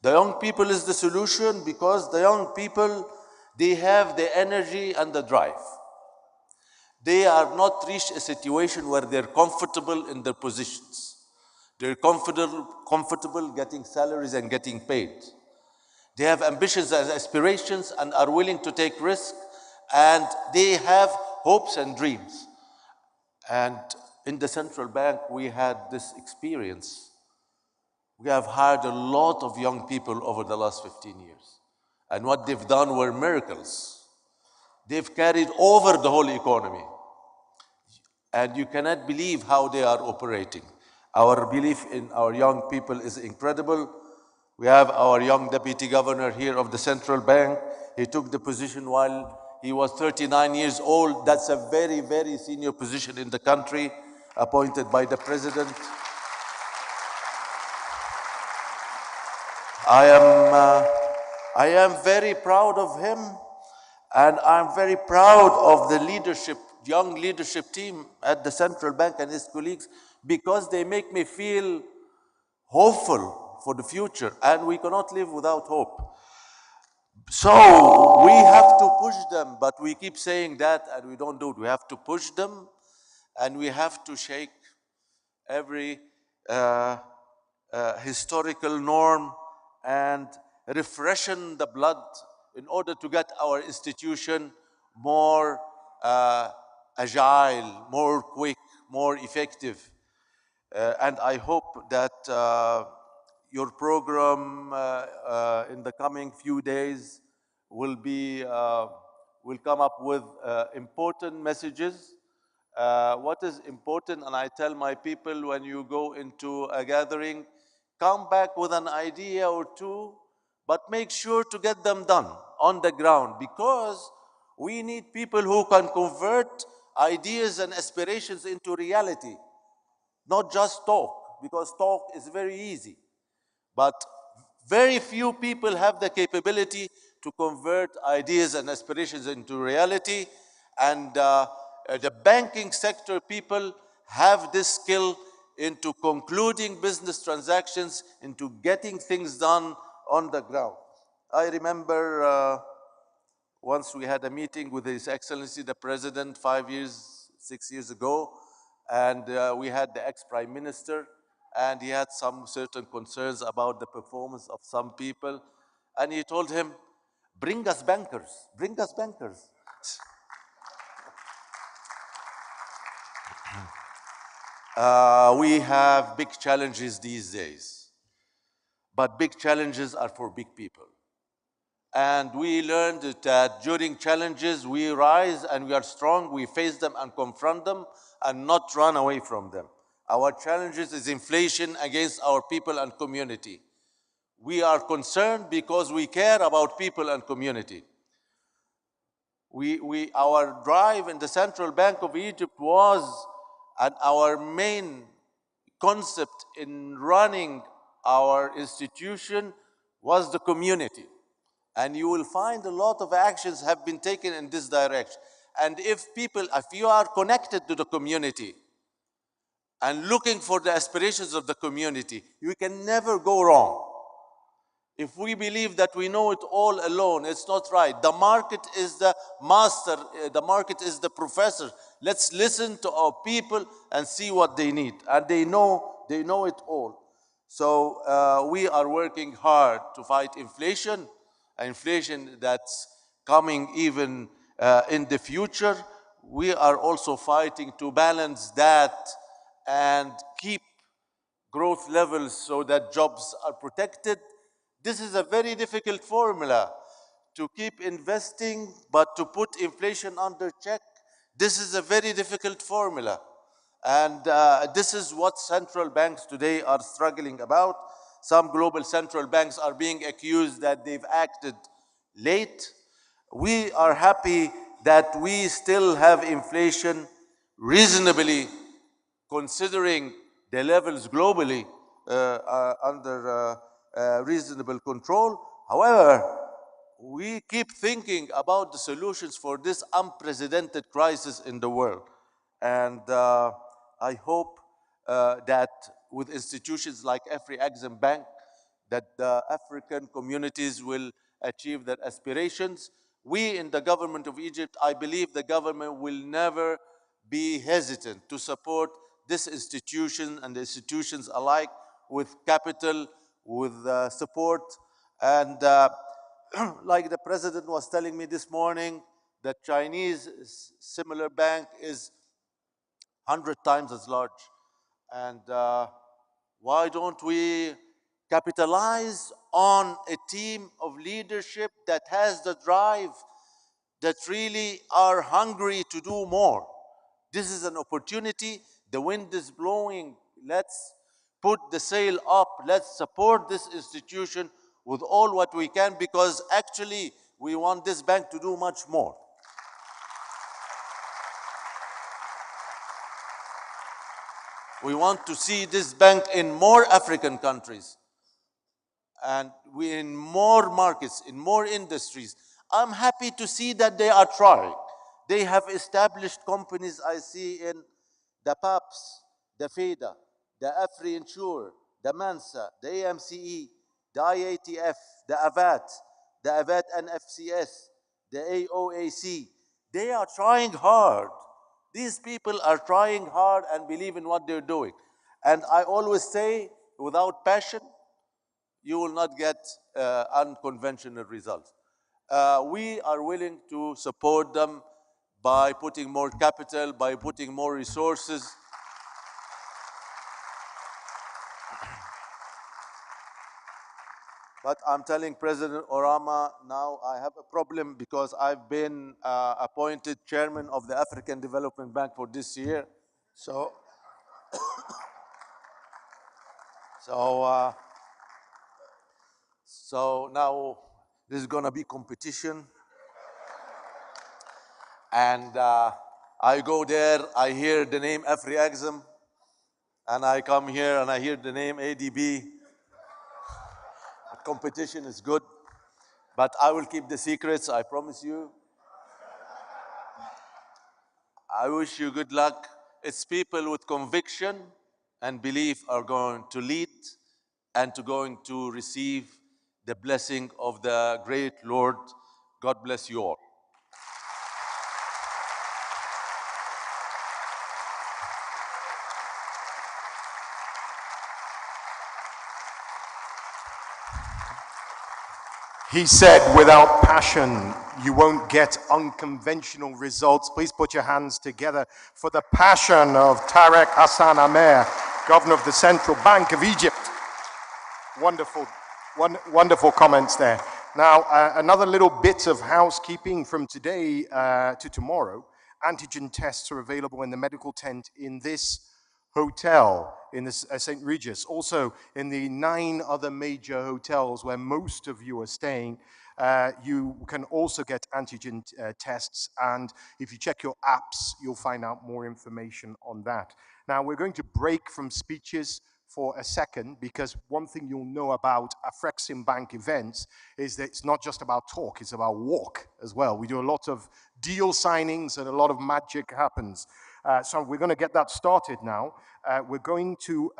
is the solution, because the young people, they have the energy and the drive. They are not reached a situation where they're comfortable in their positions. They're comfortable getting salaries and getting paid. They have ambitions and aspirations and are willing to take risks, and they have hopes and dreams. And in the central bank, we had this experience. We have hired a lot of young people over the last 15 years. And what they've done were miracles. They've carried over the whole economy. And you cannot believe how they are operating. Our belief in our young people is incredible. We have our young deputy governor here of the central bank. He took the position while he was 39 years old. That's a very, very senior position in the country, appointed by the president. I am very proud of him, and I'm very proud of the leadership, young leadership team at the central bank and his colleagues, because they make me feel hopeful for the future, and we cannot live without hope. So we have to push them, but we keep saying that and we don't do it. We have to push them, and we have to shake every historical norm and refreshen the blood in order to get our institution more agile, more quick, more effective. And I hope that your program in the coming few days will come up with important messages. What is important, and I tell my people when you go into a gathering, come back with an idea or two, but make sure to get them done on the ground, because we need people who can convert ideas and aspirations into reality, not just talk, because talk is very easy. But very few people have the capability to convert ideas and aspirations into reality. And the banking sector people have this skill into concluding business transactions, into getting things done on the ground. I remember once we had a meeting with His Excellency the President 6 years ago, and we had the ex-Prime Minister, and he had some certain concerns about the performance of some people, and he told him, bring us bankers, bring us bankers. We have big challenges these days, but big challenges are for big people. And we learned that during challenges, we rise and we are strong, we face them and confront them and not run away from them. Our challenges is inflation against our people and community. We are concerned because we care about people and community. Our drive in the Central Bank of Egypt was, and our main concept in running our institution was the community. And you will find a lot of actions have been taken in this direction. And if you are connected to the community and looking for the aspirations of the community, you can never go wrong. If we believe that we know it all alone, it's not right. The market is the master, the market is the professor. Let's listen to our people and see what they need. And they know it all. So we are working hard to fight inflation that's coming even in the future. We are also fighting to balance that and keep growth levels so that jobs are protected. This is a very difficult formula to keep investing, but to put inflation under check. This is a very difficult formula. And this is what central banks today are struggling about. Some global central banks are being accused that they've acted late. We are happy that we still have inflation reasonably, considering the levels globally, under reasonable control. However, we keep thinking about the solutions for this unprecedented crisis in the world. And I hope that with institutions like Afreximbank, that the African communities will achieve their aspirations. We in the government of Egypt, I believe the government will never be hesitant to support this institution and the institutions alike with capital, with support. And like the president was telling me this morning, the Chinese similar bank is 100 times as large. And why don't we capitalize on a team of leadership that has the drive, that really are hungry to do more? This is an opportunity. The wind is blowing. Let's put the sail up. Let's support this institution with all what we can, because actually we want this bank to do much more. We want to see this bank in more African countries, and we in more markets, in more industries. I'm happy to see that they are trying. They have established companies I see in the PAPS, the FEDA, the Afri-Insure, the MANSA, the AMCE, the IATF, the AVAT NFCS, the AOAC. They are trying hard. These people are trying hard and believe in what they're doing. And I always say, without passion, you will not get unconventional results. We are willing to support them by putting more capital, by putting more resources. But I'm telling President Orama, now I have a problem because I've been appointed chairman of the African Development Bank for this year. So now there's gonna be competition. And I go there, I hear the name Afrexim, and I come here and I hear the name ADB. Competition is good, but I will keep the secrets, I promise you. I wish you good luck. It's people with conviction and belief are going to lead and going to receive the blessing of the great Lord. God bless you all. He said, without passion, you won't get unconventional results. Please put your hands together for the passion of Tarek Hassan Amer, Governor of the Central Bank of Egypt. Wonderful, wonderful comments there. Now, another little bit of housekeeping from today to tomorrow. Antigen tests are available in the medical tent in this hotel in this St. Regis. Also, in the 9 other major hotels where most of you are staying, you can also get antigen tests. And if you check your apps, you'll find out more information on that. Now, we're going to break from speeches for a second, because one thing you'll know about Afreximbank events is that it's not just about talk, it's about walk as well. We do a lot of deal signings and a lot of magic happens. So we're going to get that started now. We're going to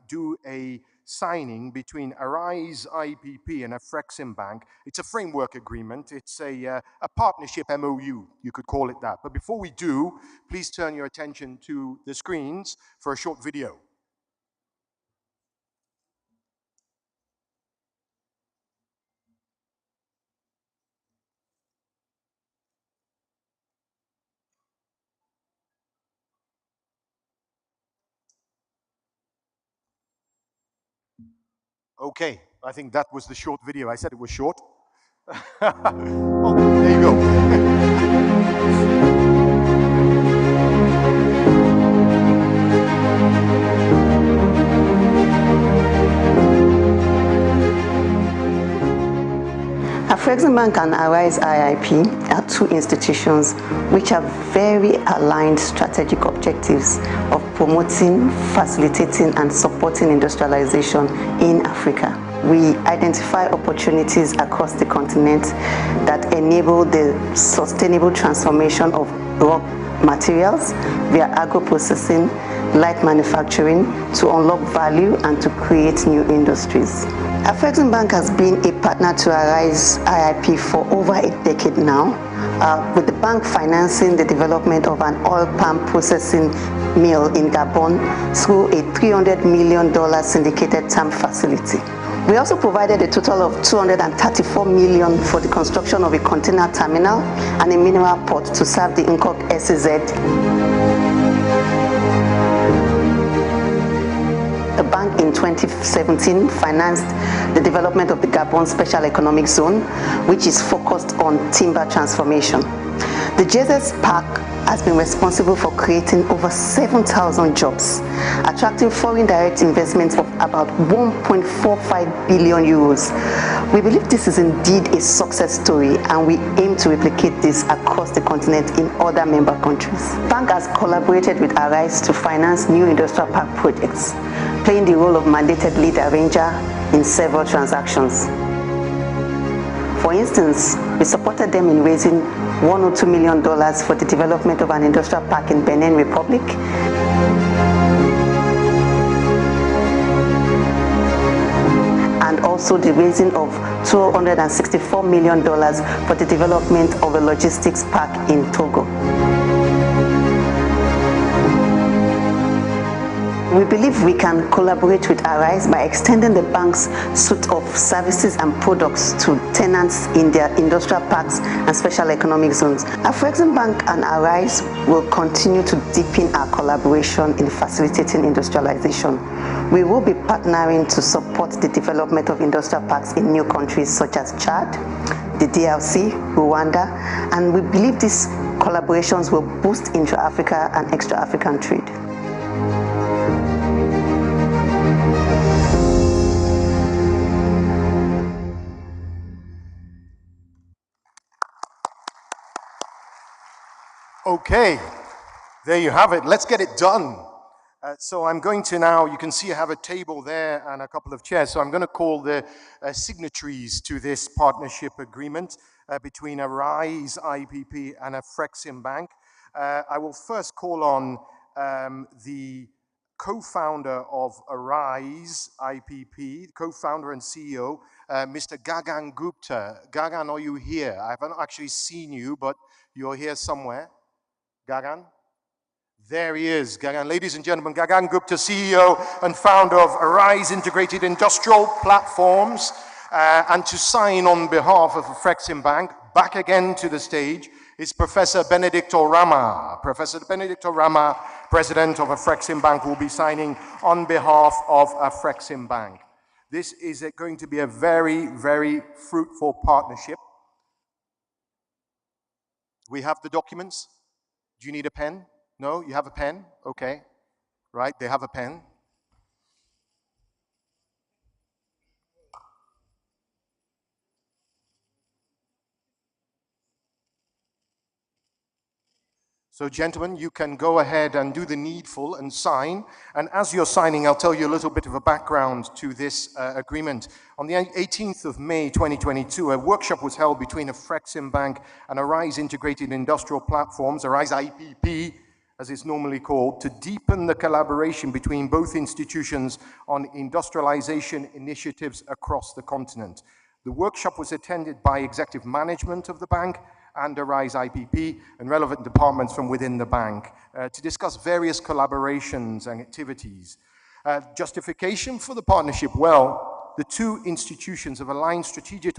do a signing between Arise IPP and Afreximbank. It's a framework agreement. It's a partnership MOU, you could call it that. But before we do, please turn your attention to the screens for a short video. Okay, I think that was the short video. I said it was short. Oh, there you go. Afreximbank and Arise IIP are 2 institutions which have very aligned strategic objectives of promoting, facilitating, and supporting industrialization in Africa. We identify opportunities across the continent that enable the sustainable transformation of raw materials via agro-processing, light manufacturing, to unlock value and to create new industries. Afreximbank has been a partner to Arise IIP for over a decade now, with the bank financing the development of an oil palm processing mill in Gabon through a $300 million syndicated term facility. We also provided a total of $234 million for the construction of a container terminal and a mineral port to serve the Nkok SEZ. The bank in 2017 financed the development of the Gabon Special Economic Zone, which is focused on timber transformation. The GSS Park has been responsible for creating over 7,000 jobs, attracting foreign direct investments of about 1.45 billion euros. We believe this is indeed a success story, and we aim to replicate this across the continent in other member countries. The bank has collaborated with Arise to finance new industrial park projects, playing the role of mandated lead arranger in several transactions. For instance, we supported them in raising $102 million for the development of an industrial park in Benin Republic, and also the raising of $264 million for the development of a logistics park in Togo. We believe we can collaborate with Arise by extending the bank's suite of services and products to tenants in their industrial parks and special economic zones. Afreximbank and Arise will continue to deepen our collaboration in facilitating industrialization. We will be partnering to support the development of industrial parks in new countries such as Chad, the DRC, Rwanda, and we believe these collaborations will boost intra-Africa and extra-African trade. Okay, there you have it. Let's get it done. So I'm going to now, you can see I have a table there and a couple of chairs. So I'm going to call the signatories to this partnership agreement between Arise IPP and Afreximbank. I will first call on the co-founder of Arise IPP, co-founder and CEO, Mr. Gagan Gupta. Gagan, are you here? I haven't actually seen you, but you're here somewhere. Gagan? There he is, Gagan. Ladies and gentlemen, Gagan Gupta, CEO and founder of Arise Integrated Industrial Platforms, and to sign on behalf of Afreximbank, back again to the stage, is Professor Benedicto Rama. Professor Benedicto Rama, President of Afreximbank, will be signing on behalf of Afreximbank. This is going to be a very, very fruitful partnership. We have the documents. Do you need a pen? No? You have a pen? Okay. Right, they have a pen. So gentlemen, you can go ahead and do the needful and sign. And as you're signing, I'll tell you a little bit of a background to this agreement. On the 18th of May 2022, a workshop was held between Afreximbank and Arise Integrated Industrial Platforms, Arise IPP, as it's normally called, to deepen the collaboration between both institutions on industrialization initiatives across the continent. The workshop was attended by executive management of the bank and Arise IPP and relevant departments from within the bank to discuss various collaborations and activities. Justification for the partnership, well, the two institutions have aligned strategic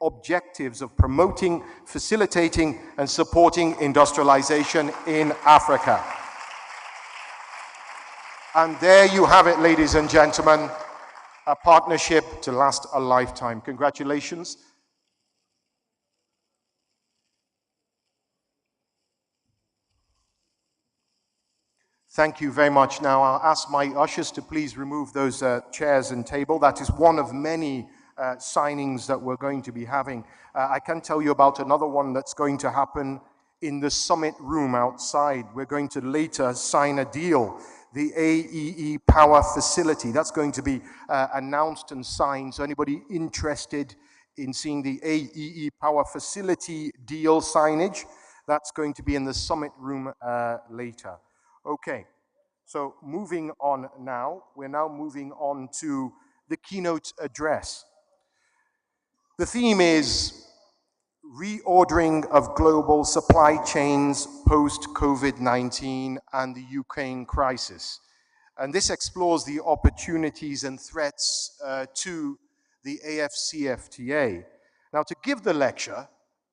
objectives of promoting, facilitating, and supporting industrialization in Africa. And there you have it, ladies and gentlemen, a partnership to last a lifetime. Congratulations. Thank you very much. Now I'll ask my ushers to please remove those chairs and table. That is one of many signings that we're going to be having. I can tell you about another one that's going to happen in the summit room outside. We're going to later sign a deal. The AEE Power Facility, that's going to be announced and signed. So anybody interested in seeing the AEE Power Facility deal signage, that's going to be in the summit room later. Okay, so moving on now, we're now moving on to the keynote address. The theme is reordering of global supply chains post-COVID-19 and the Ukraine crisis. And this explores the opportunities and threats to the AFCFTA. Now, to give the lecture,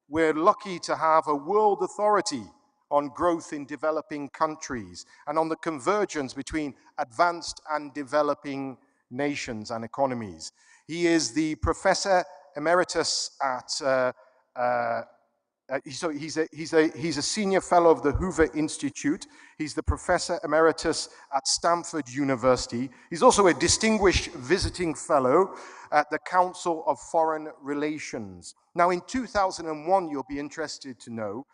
we're lucky to have a world authority on growth in developing countries and on the convergence between advanced and developing nations and economies. He is the Professor Emeritus at, he's a senior fellow of the Hoover Institute. He's the Professor Emeritus at Stanford University. He's also a distinguished visiting fellow at the Council of Foreign Relations. Now in 2001, you'll be interested to know,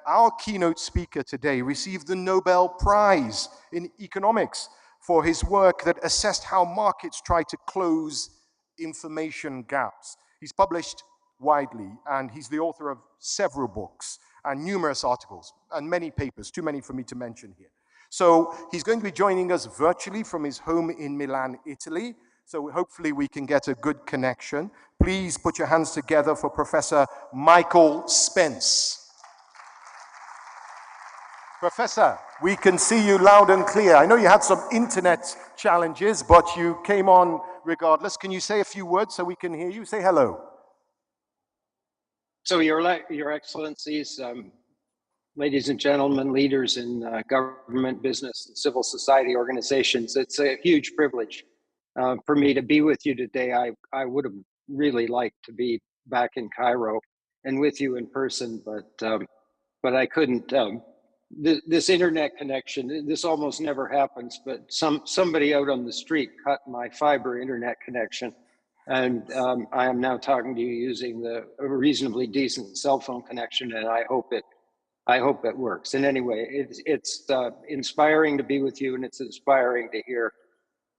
our keynote speaker today received the Nobel Prize in Economics for his work that assessed how markets try to close information gaps. He's published widely, and he's the author of several books and numerous articles and many papers, too many for me to mention here. So he's going to be joining us virtually from his home in Milan, Italy. So hopefully we can get a good connection. Please put your hands together for Professor Michael Spence. Professor, we can see you loud and clear. I know you had some internet challenges, but you came on regardless. Can you say a few words so we can hear you? Say hello. So Your Excellencies, ladies and gentlemen, leaders in government, business, and civil society organizations, it's a huge privilege for me to be with you today. I would have really liked to be back in Cairo and with you in person, but I couldn't. This internet connection, this almost never happens, but somebody out on the street cut my fiber internet connection. And I am now talking to you using a reasonably decent cell phone connection, and I hope it works. And anyway, it's inspiring to be with you, and it's inspiring to hear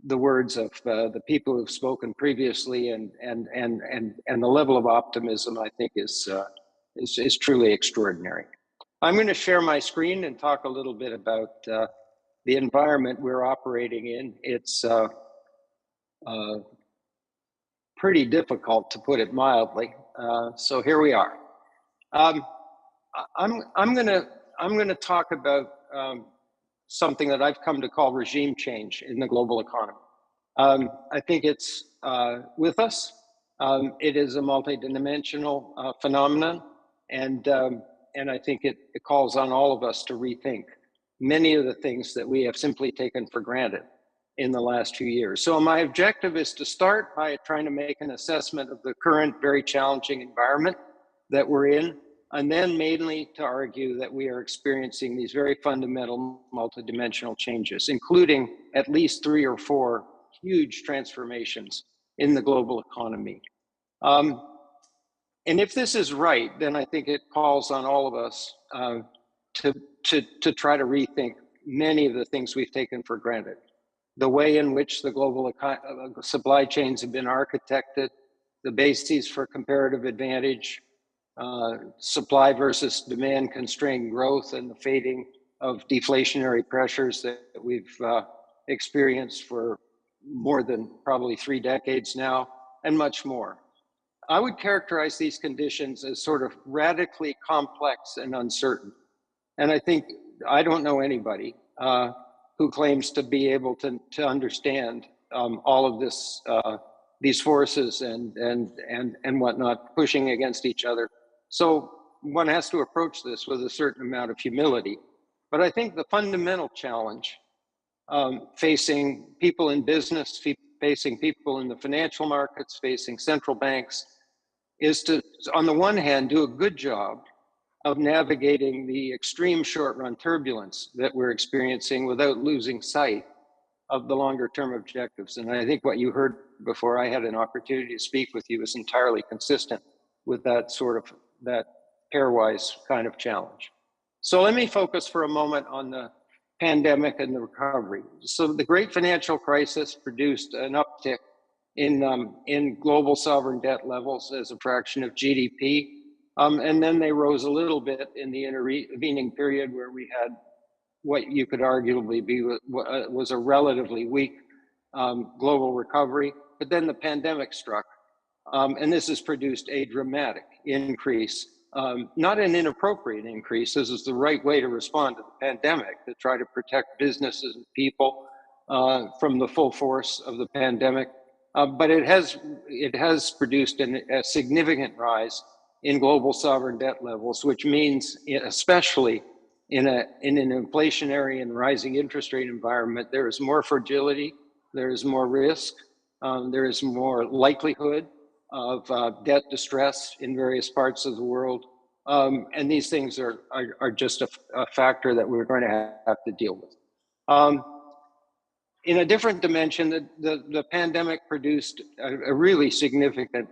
the words of the people who've spoken previously, and the level of optimism I think is truly extraordinary. I'm going to share my screen and talk a little bit about the environment we're operating in. It's pretty difficult, to put it mildly. So here we are. I'm going to talk about something that I've come to call regime change in the global economy. I think it's with us. It is a multidimensional phenomenon, and I think it calls on all of us to rethink many of the things that we have simply taken for granted. in the last few years. So my objective is to start by trying to make an assessment of the current very challenging environment that we're in, and then mainly to argue that we are experiencing these very fundamental multidimensional changes, including at least 3 or 4 huge transformations in the global economy. And if this is right, then I think it calls on all of us to try to rethink many of the things we've taken for granted. The way in which the global supply chains have been architected, the bases for comparative advantage, supply versus demand constrained growth, and the fading of deflationary pressures that we've experienced for more than probably 3 decades now, and much more. I would characterize these conditions as sort of radically complex and uncertain. And I think, I don't know anybody who claims to be able to understand all of this, these forces and whatnot pushing against each other. So one has to approach this with a certain amount of humility. But I think the fundamental challenge facing people in business, facing people in the financial markets, facing central banks, is to, on the one hand, do a good job of navigating the extreme short-run turbulence that we're experiencing without losing sight of the longer-term objectives. And I think what you heard before I had an opportunity to speak with you is entirely consistent with that sort of, that pairwise kind of challenge. So let me focus for a moment on the pandemic and the recovery. So the great financial crisis produced an uptick in global sovereign debt levels as a fraction of GDP. And then they rose a little bit in the intervening period where we had what you could arguably be was a relatively weak global recovery. But then the pandemic struck, and this has produced a dramatic increase, not an inappropriate increase. This is the right way to respond to the pandemic, to try to protect businesses and people from the full force of the pandemic. But it has produced a significant rise in global sovereign debt levels, which means, especially in an inflationary and rising interest rate environment, there is more fragility, there is more risk, there is more likelihood of debt distress in various parts of the world. And these things are just a factor that we're going to have to deal with. In a different dimension, the pandemic produced a really significant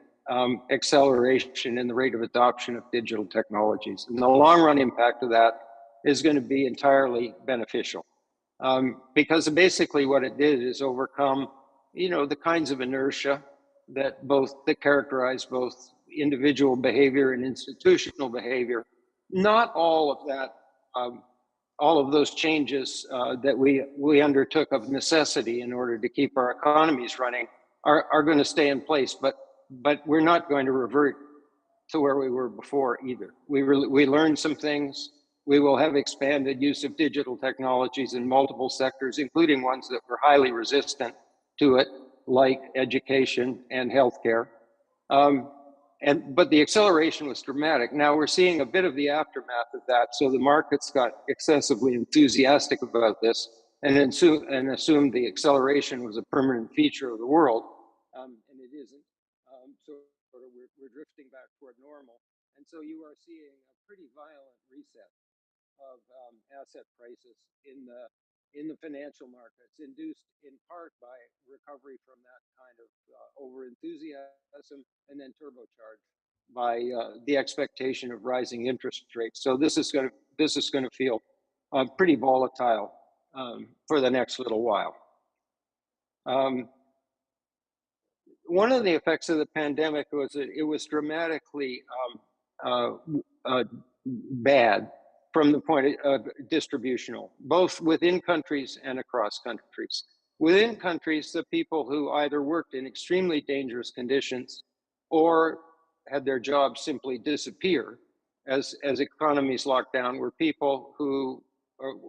acceleration in the rate of adoption of digital technologies. And the long run impact of that is going to be entirely beneficial. Because basically what it did is overcome, the kinds of inertia that characterize both individual behavior and institutional behavior. Not all of that, all of those changes that we undertook of necessity in order to keep our economies running are going to stay in place, but we're not going to revert to where we were before either. We learned some things. We will have expanded use of digital technologies in multiple sectors, including ones that were highly resistant to it, like education and healthcare. But the acceleration was dramatic. Now we're seeing a bit of the aftermath of that. So the markets got excessively enthusiastic about this and assumed the acceleration was a permanent feature of the world, and it isn't. So we're drifting back toward normal. And so you are seeing a pretty violent reset of asset prices in the financial markets, induced in part by recovery from that kind of over-enthusiasm, and then turbocharged by the expectation of rising interest rates. So this is going to feel pretty volatile for the next little while. One of the effects of the pandemic was that it was dramatically bad from the point of distributional, both within countries and across countries. Within countries, the people who either worked in extremely dangerous conditions or had their jobs simply disappear as economies locked down were people who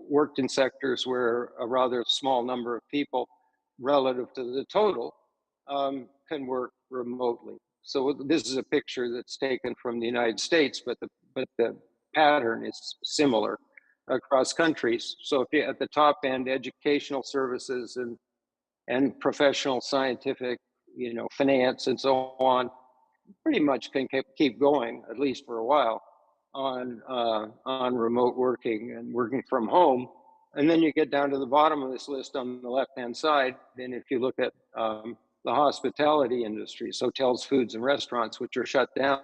worked in sectors where a rather small number of people relative to the total can work remotely. So this is a picture that's taken from the United States, but the pattern is similar across countries. So if you at the top end, educational services and and professional scientific, finance and so on, pretty much can keep going, at least for a while, on remote working and working from home. And then you get down to the bottom of this list on the left-hand side, and if you look at the hospitality industries, hotels, foods, and restaurants, which are shut down,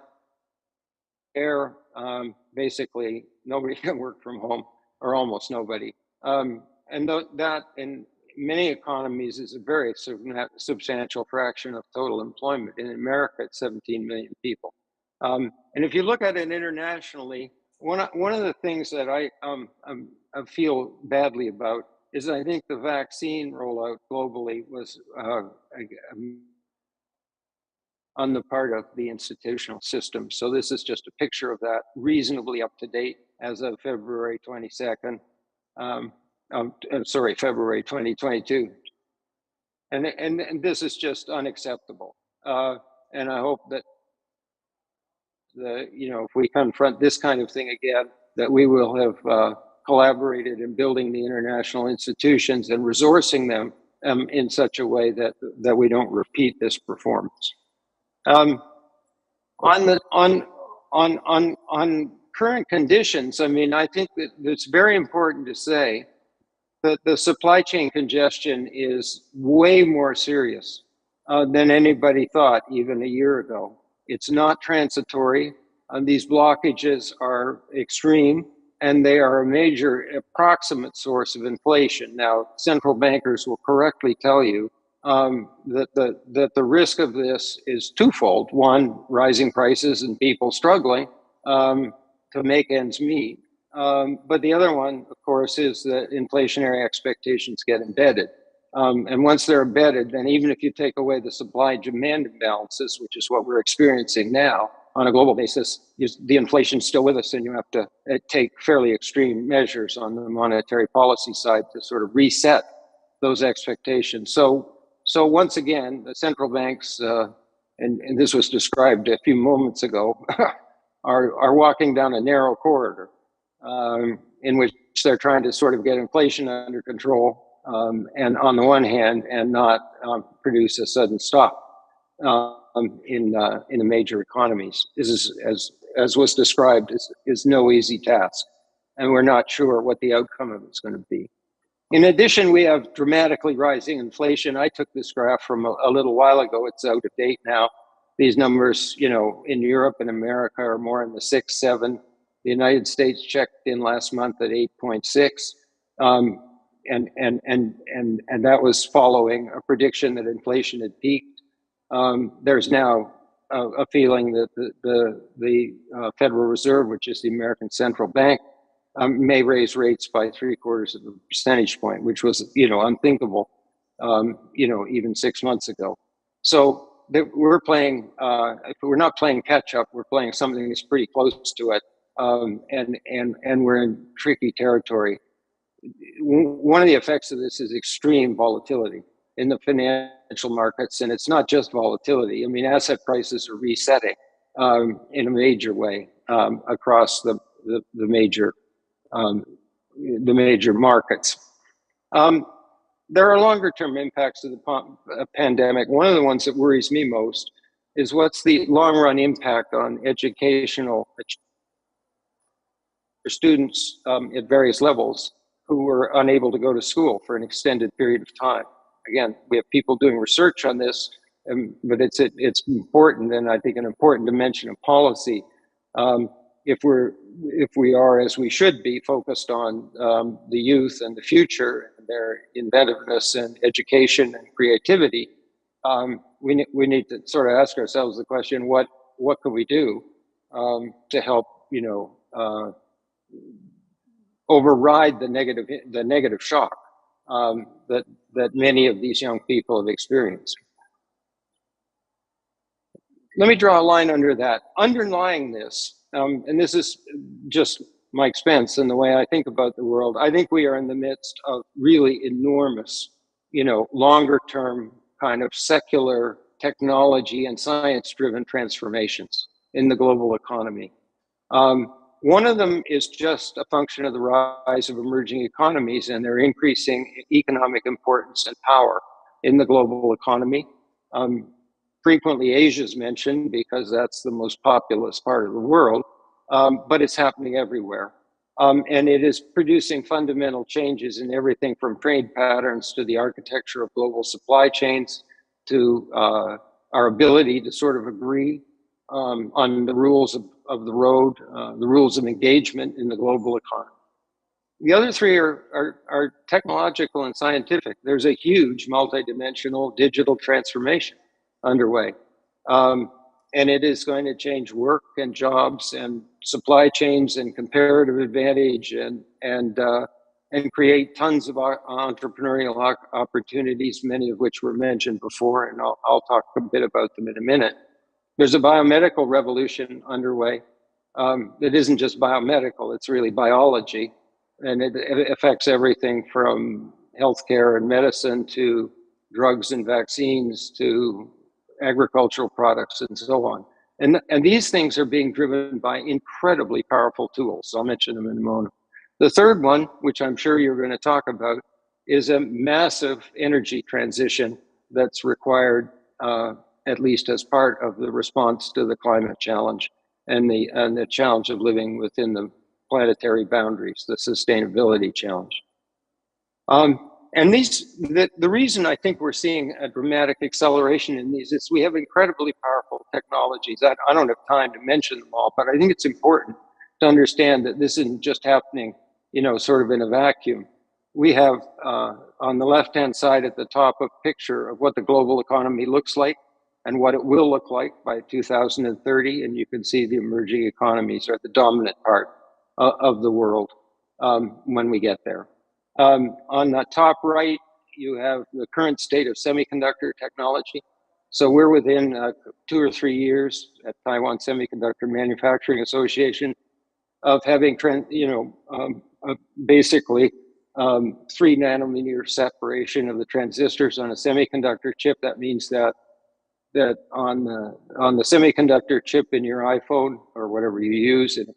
there basically nobody can work from home, or almost nobody. And that in many economies is a very substantial fraction of total employment. In America, it's 17 million people. And if you look at it internationally, one of the things that I feel badly about is I think the vaccine rollout globally was on the part of the institutional system. So this is just a picture of that, reasonably up to date as of February 22nd. February 2022. And this is just unacceptable. And I hope that if we confront this kind of thing again, that we will have collaborated in building the international institutions and resourcing them in such a way that we don't repeat this performance. On current conditions, I mean, I think that it's very important to say that the supply chain congestion is way more serious than anybody thought even a year ago. It's not transitory. These blockages are extreme, and they are a major approximate source of inflation. Now, central bankers will correctly tell you that the risk of this is twofold. One, rising prices and people struggling to make ends meet. But the other one, of course, is that inflationary expectations get embedded. And once they're embedded, then even if you take away the supply-demand imbalances, which is what we're experiencing now on a global basis, the inflation's still with us, and you have to take fairly extreme measures on the monetary policy side to sort of reset those expectations. So once again, the central banks, and this was described a few moments ago, are walking down a narrow corridor in which they're trying to sort of get inflation under control, and on the one hand, and not produce a sudden stop in the major economies. This is, as was described, is no easy task, and we're not sure what the outcome of it's going to be. In addition, we have dramatically rising inflation. I took this graph from a little while ago. It's out of date now. These numbers, in Europe and America are more in the 6, 7. The United States checked in last month at 8.6. And that was following a prediction that inflation had peaked. There's now a feeling that the Federal Reserve, which is the American Central Bank, may raise rates by 0.75 of a percentage point, which was, unthinkable, even 6 months ago. So we're playing, if we're not playing catch up, we're playing something that's pretty close to it, and we're in tricky territory. One of the effects of this is extreme volatility in the financial markets, and it's not just volatility. I mean, asset prices are resetting in a major way across the major markets. There are longer term impacts of the pandemic. One of the ones that worries me most is what's the long run impact on educational students at various levels who were unable to go to school for an extended period of time. Again, we have people doing research on this, but it's important, and I think an important dimension of policy. If we are, as we should be, focused on the youth and the future, and their inventiveness and education and creativity, we need to sort of ask ourselves the question: what can we do to help override the negative shock that many of these young people have experienced? Let me draw a line under that. Underlying this, and this is just Mike Spence and the way I think about the world, I think we are in the midst of really enormous, longer term kind of secular technology and science-driven transformations in the global economy. One of them is just a function of the rise of emerging economies and their increasing economic importance and power. in the global economy. Frequently Asia is mentioned because that's the most populous part of the world, but it's happening everywhere. And it is producing fundamental changes in everything from trade patterns to the architecture of global supply chains to our ability to sort of agree on the rules of the road, the rules of engagement in the global economy. The other three are technological and scientific. There's a huge multidimensional digital transformation underway. And it is going to change work and jobs and supply chains and comparative advantage and create tons of entrepreneurial opportunities, many of which were mentioned before, and I'll talk a bit about them in a minute. There's a biomedical revolution underway. It isn't just biomedical, it's really biology. And it affects everything from healthcare and medicine to drugs and vaccines to agricultural products and so on. And these things are being driven by incredibly powerful tools. I'll mention them in a moment. The third one, which I'm sure you're going to talk about, is a massive energy transition that's required, at least as part of the response to the climate challenge and the challenge of living within the planetary boundaries, the sustainability challenge. And the reason I think we're seeing a dramatic acceleration in these is we have incredibly powerful technologies. I don't have time to mention them all, but I think it's important to understand that this isn't just happening, sort of in a vacuum. We have on the left-hand side at the top a picture of what the global economy looks like and what it will look like by 2030. And you can see the emerging economies are the dominant part of the world when we get there. On the top right, you have the current state of semiconductor technology. So we're within 2 or 3 years at Taiwan Semiconductor Manufacturing Association of having, basically 3 nanometer separation of the transistors on a semiconductor chip. That means that on the semiconductor chip in your iPhone or whatever you use in a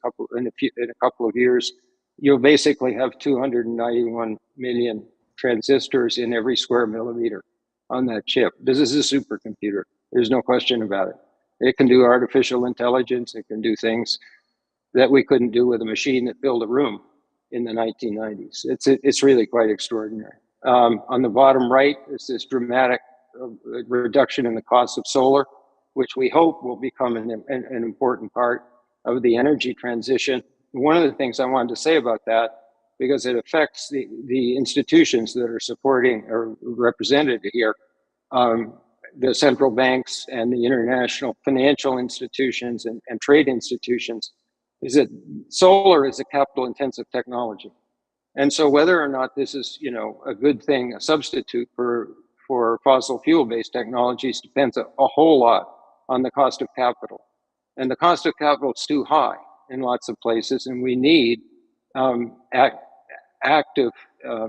couple of years, you'll basically have 291 million transistors in every square millimeter on that chip. This is a supercomputer. There's no question about it. It can do artificial intelligence. It can do things that we couldn't do with a machine that filled a room in the 1990s. It's really quite extraordinary. On the bottom right is this dramatic reduction in the cost of solar, which we hope will become an important part of the energy transition. One of the things I wanted to say about that, because it affects the institutions that are supporting or represented here, the central banks and the international financial institutions and trade institutions, is that solar is a capital intensive technology. And so whether or not this is, a good thing, a substitute for fossil fuel based technologies depends a whole lot on the cost of capital. And the cost of capital is too high in lots of places, and we need active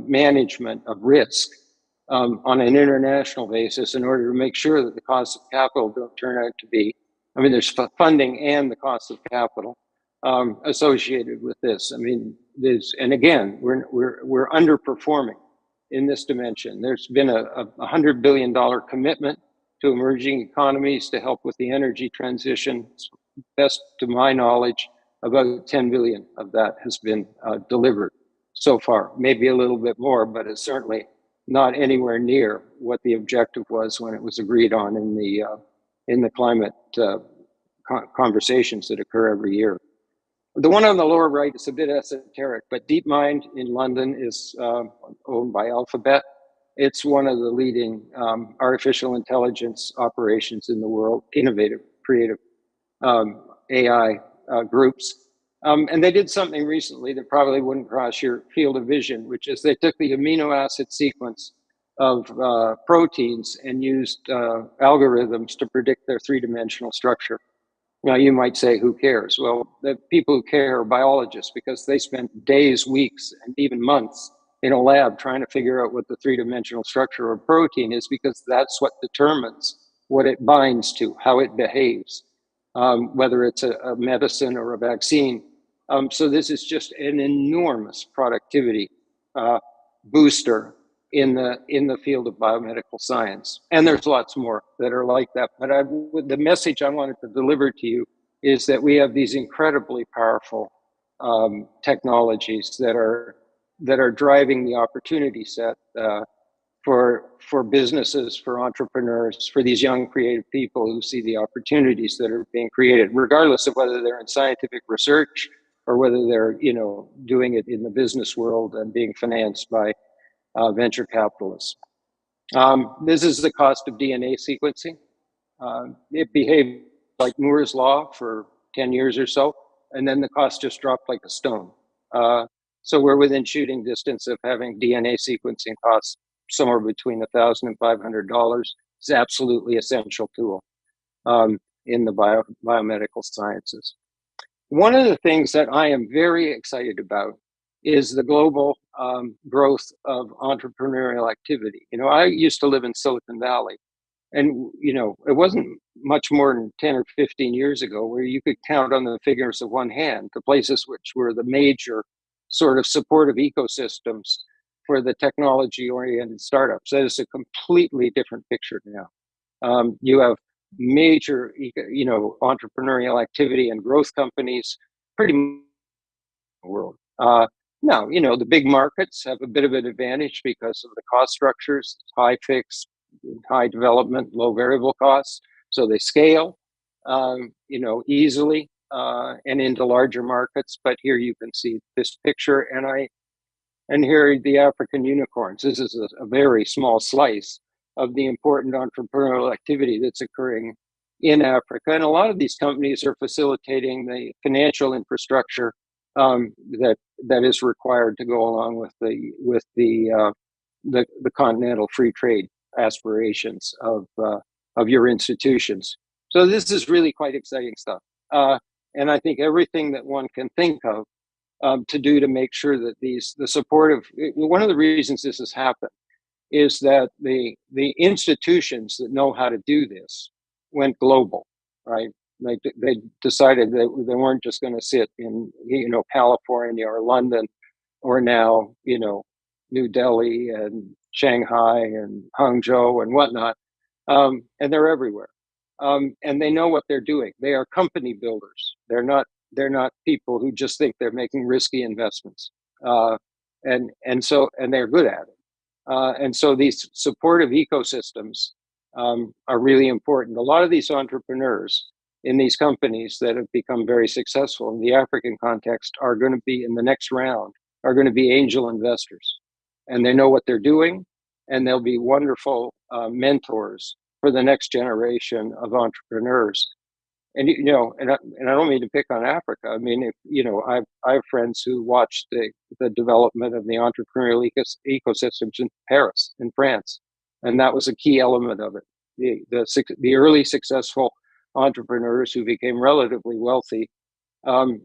management of risk on an international basis in order to make sure that the costs of capital don't turn out to be, there's funding and the cost of capital associated with this. And again, we're underperforming in this dimension. There's been a $100 billion commitment to emerging economies to help with the energy transition. Best to my knowledge, about 10 billion of that has been delivered so far. Maybe a little bit more, but it's certainly not anywhere near what the objective was when it was agreed on in the climate conversations that occur every year. The one on the lower right is a bit esoteric, but DeepMind in London is owned by Alphabet. It's one of the leading artificial intelligence operations in the world, innovative, creative AI groups. And they did something recently that probably wouldn't cross your field of vision, which is they took the amino acid sequence of proteins and used algorithms to predict their 3-dimensional structure. Now, you might say, who cares? Well, the people who care are biologists, because they spent days, weeks, and even months in a lab trying to figure out what the 3-dimensional structure of a protein is, because that's what determines what it binds to, how it behaves, whether it's a medicine or a vaccine. So this is just an enormous productivity booster in the field of biomedical science. And there's lots more that are like that. But the message I wanted to deliver to you is that we have these incredibly powerful technologies that are driving the opportunity set for businesses, for entrepreneurs, for these young creative people who see the opportunities that are being created, regardless of whether they're in scientific research or whether they're doing it in the business world and being financed by venture capitalists. This is the cost of DNA sequencing. It behaved like Moore's law for 10 years or so, and then the cost just dropped like a stone. So we're within shooting distance of having DNA sequencing costs somewhere between $1,000 and $500. It's absolutely essential tool in the biomedical sciences. One of the things that I am very excited about is the global growth of entrepreneurial activity. I used to live in Silicon Valley, and it wasn't much more than 10 or 15 years ago where you could count on the fingers of one hand the places which were the major sort of supportive ecosystems for the technology-oriented startups. That is a completely different picture now. You have major, entrepreneurial activity and growth companies pretty much in the world. Now, the big markets have a bit of an advantage because of the cost structures, high fixed, high development, low variable costs. So they scale, easily and into larger markets. But here you can see this picture, and here are the African unicorns. This is a very small slice of the important entrepreneurial activity that's occurring in Africa. And a lot of these companies are facilitating the financial infrastructure that is required to go along with the continental free trade aspirations of your institutions. So this is really quite exciting stuff. And I think everything that one can think of to do to make sure that the supportive, one of the reasons this has happened is that the institutions that know how to do this went global, right? They decided that they weren't just going to sit in California or London or now New Delhi and Shanghai and Hangzhou and whatnot, and they're everywhere, and they know what they're doing. They are company builders. They're not people who just think they're making risky investments, and they're good at it. And so these supportive ecosystems are really important. A lot of these entrepreneurs in these companies that have become very successful in the African context are going to be in the next round, are going to be angel investors. And they know what they're doing, and they'll be wonderful mentors for the next generation of entrepreneurs. And and I don't mean to pick on Africa. I mean, I have friends who watched the development of the entrepreneurial ecosystems in Paris, in France, and that was a key element of it. The early successful entrepreneurs who became relatively wealthy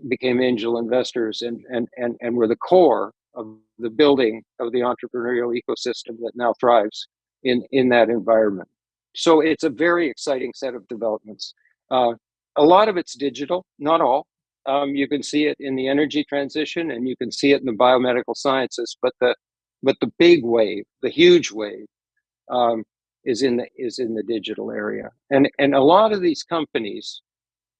became angel investors and were the core of the building of the entrepreneurial ecosystem that now thrives in that environment. So it's a very exciting set of developments. A lot of it's digital, not all. You can see it in the energy transition, and you can see it in the biomedical sciences. But the big wave, the huge wave, is in the digital area. And a lot of these companies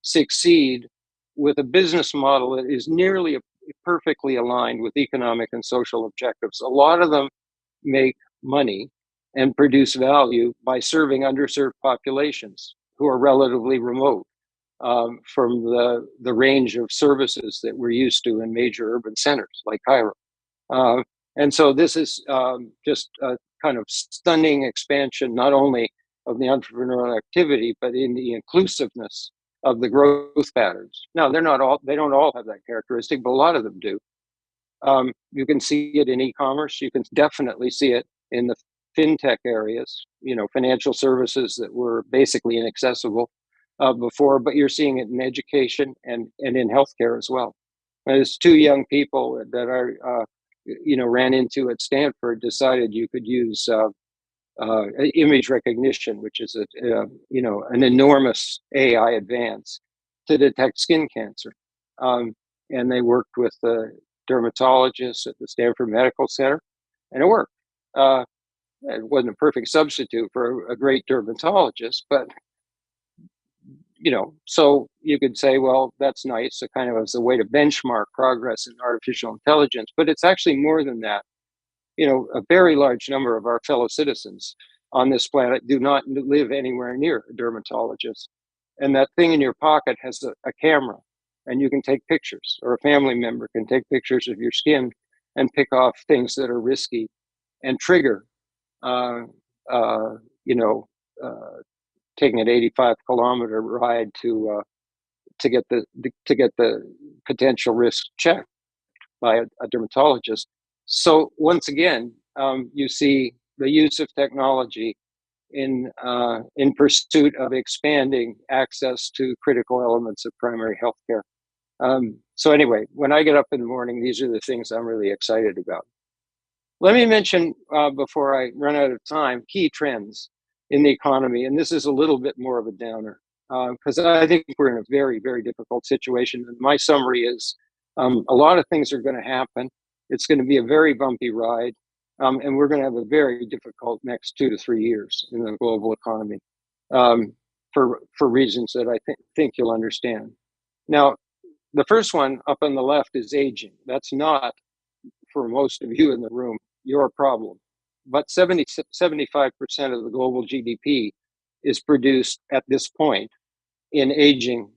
succeed with a business model that is nearly perfectly aligned with economic and social objectives. A lot of them make money and produce value by serving underserved populations who are relatively remote from the range of services that we're used to in major urban centers like Cairo. And so this is just a kind of stunning expansion, not only of the entrepreneurial activity, but in the inclusiveness of the growth patterns. Now, they don't all have that characteristic, but a lot of them do. You can see it in e-commerce. You can definitely see it in the fintech areas, financial services that were basically inaccessible before, but you're seeing it in education and in healthcare as well. There's two young people that I ran into at Stanford, decided you could use image recognition, which is an enormous AI advance to detect skin cancer. And they worked with the dermatologists at the Stanford Medical Center, and it worked. It wasn't a perfect substitute for a great dermatologist, but so you could say, well, that's nice. So kind of as a way to benchmark progress in artificial intelligence, but it's actually more than that. A very large number of our fellow citizens on this planet do not live anywhere near a dermatologist. And that thing in your pocket has a camera, and you can take pictures, or a family member can take pictures of your skin and pick off things that are risky and trigger, uh, uh, you know, uh, taking an 85-kilometer ride to get the potential risk checked by a dermatologist. So once again, you see the use of technology in pursuit of expanding access to critical elements of primary healthcare. So anyway, when I get up in the morning, these are the things I'm really excited about. Let me mention, before I run out of time, key trends in the economy. And this is a little bit more of a downer, because I think we're in a very, very difficult situation. And my summary is a lot of things are going to happen. It's going to be a very bumpy ride. And we're going to have a very difficult next 2 to 3 years in the global economy, for reasons that I think you'll understand. Now, the first one up on the left is aging. That's not, for most of you in the room, your problem. But 75% of the global GDP is produced at this point in aging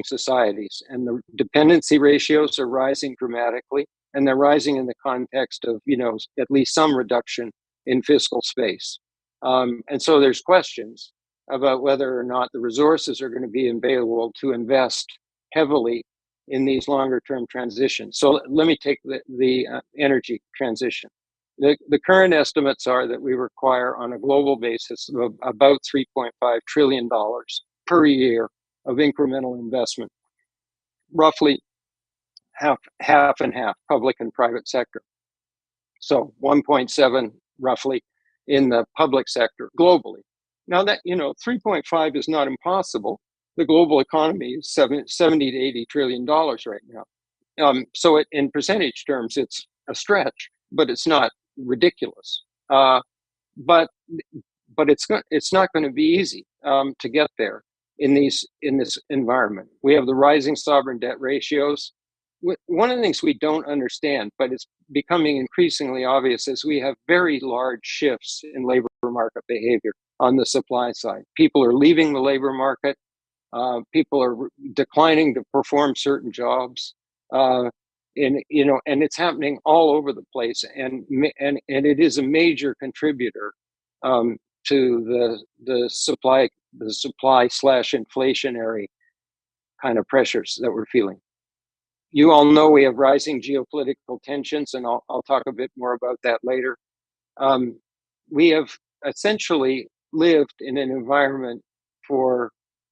societies, and the dependency ratios are rising dramatically, and they're rising in the context of at least some reduction in fiscal space. And so there's questions about whether or not the resources are going to be available to invest heavily in these longer term transitions. So let me take the energy transition. The current estimates are that we require on a global basis about $3.5 trillion per year of incremental investment, roughly half and half, public and private sector. So 1.7 roughly in the public sector globally. Now that 3.5 is not impossible. The global economy is 70 to 80 trillion dollars right now. So in percentage terms, it's a stretch, but it's not ridiculous. But it's not going to be easy to get there in this environment. We have the rising sovereign debt ratios. One of the things we don't understand, but it's becoming increasingly obvious, is we have very large shifts in labor market behavior on the supply side. People are leaving the labor market. People are declining to perform certain jobs. And it's happening all over the place, and it is a major contributor to the supply slash inflationary kind of pressures that we're feeling. You all know we have rising geopolitical tensions, and I'll talk a bit more about that later. We have essentially lived in an environment for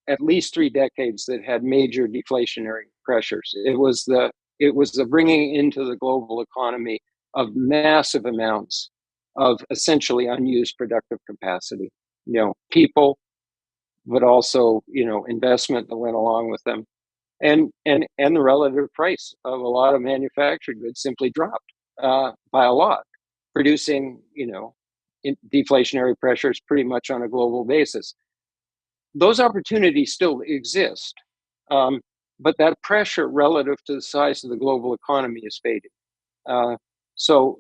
at least 3 decades that had major deflationary pressures. It was the bringing into the global economy of massive amounts of essentially unused productive capacity. People, but also investment that went along with them. And the relative price of a lot of manufactured goods simply dropped by a lot, producing deflationary pressures pretty much on a global basis. Those opportunities still exist, but that pressure relative to the size of the global economy is fading. So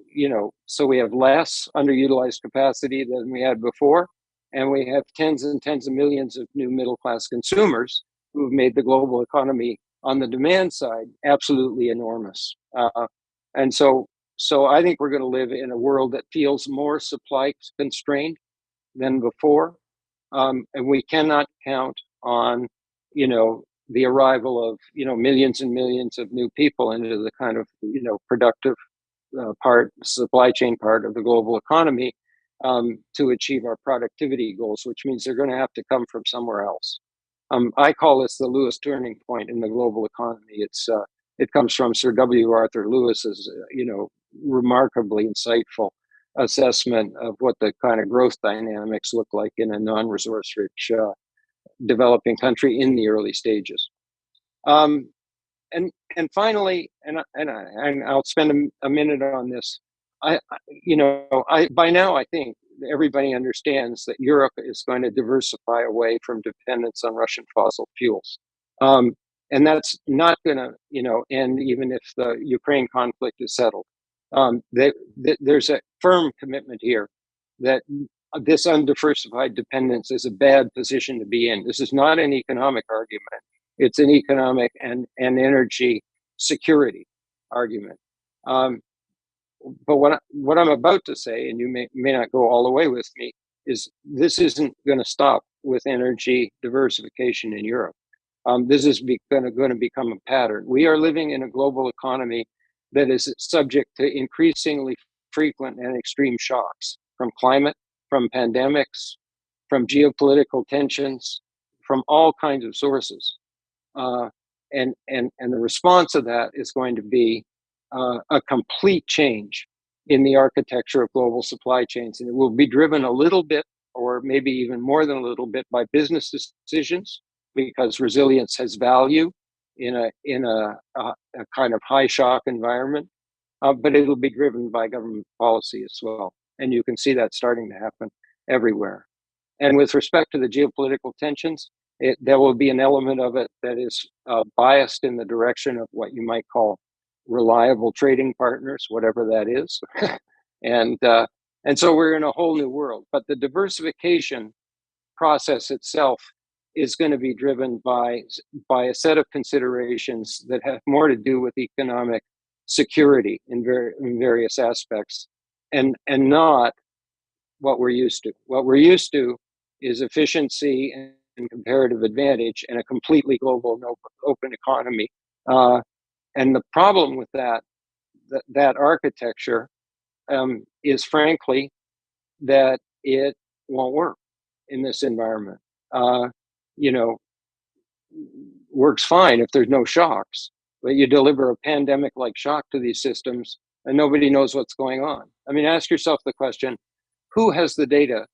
we have less underutilized capacity than we had before, and we have tens and tens of millions of new middle-class consumers who have made the global economy on the demand side absolutely enormous. And so I think we're going to live in a world that feels more supply constrained than before. And we cannot count on, the arrival of, millions and millions of new people into the kind of, productive supply chain part of the global economy to achieve our productivity goals, which means they're going to have to come from somewhere else. I call this the Lewis turning point in the global economy. It comes from Sir W. Arthur Lewis's, remarkably insightful assessment of what the kind of growth dynamics look like in a non-resource rich developing country in the early stages. And finally, and I'll spend a minute on this. By now I think everybody understands that Europe is going to diversify away from dependence on Russian fossil fuels. And that's not going to, end even if the Ukraine conflict is settled. There's a firm commitment here that this undiversified dependence is a bad position to be in. This is not an economic argument. It's an economic and energy security argument. But what I'm about to say, and you may not go all the way with me, is this isn't going to stop with energy diversification in Europe. This is going to become a pattern. We are living in a global economy that is subject to increasingly frequent and extreme shocks from climate, from pandemics, from geopolitical tensions, from all kinds of sources. And the response of that is going to be a complete change in the architecture of global supply chains. And it will be driven a little bit, or maybe even more than a little bit, by business decisions, because resilience has value in a kind of high shock environment. But it'll be driven by government policy as well. And you can see that starting to happen everywhere. And with respect to the geopolitical tensions, there will be an element of it that is biased in the direction of what you might call reliable trading partners, whatever that is. and so we're in a whole new world. But the diversification process itself is going to be driven by a set of considerations that have more to do with economic security in various aspects, and not what we're used to. What we're used to is efficiency and comparative advantage and a completely global and open economy. And the problem with that architecture is, frankly, that it won't work in this environment. Works fine if there's no shocks, but you deliver a pandemic-like shock to these systems and nobody knows what's going on. I mean, ask yourself the question, who has the data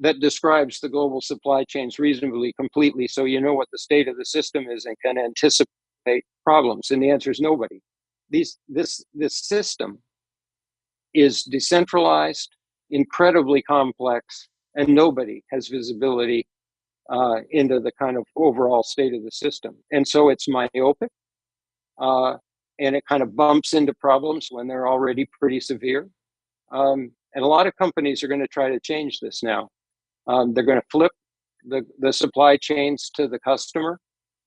that describes the global supply chains reasonably completely, so you know what the state of the system is and can anticipate problems? And the answer is nobody. This system is decentralized, incredibly complex, and nobody has visibility into the kind of overall state of the system. And so it's myopic, and it kind of bumps into problems when they're already pretty severe. And a lot of companies are going to try to change this now. They're going to flip the supply chains to the customer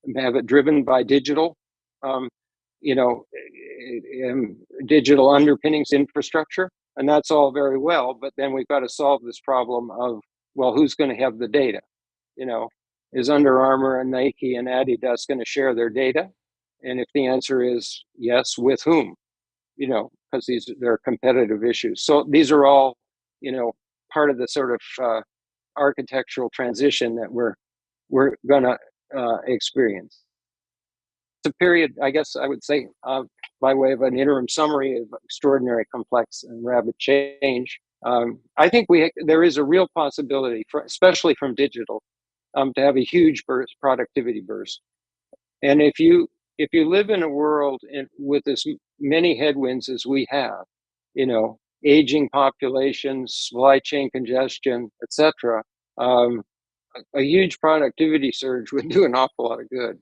and have it driven by digital, digital underpinnings infrastructure. And that's all very well, but then we've got to solve this problem of, well, who's going to have the data? Is Under Armour and Nike and Adidas going to share their data? And if the answer is yes, with whom? Because they're competitive issues. So these are all, part of the sort of architectural transition that we're going to experience. It's a period, I guess I would say, by way of an interim summary, of extraordinary, complex, and rapid change. I think there is a real possibility, especially from digital, to have a huge productivity burst. And if you live in a world with as many headwinds as we have, aging populations, supply chain congestion, etc., a huge productivity surge would do an awful lot of good.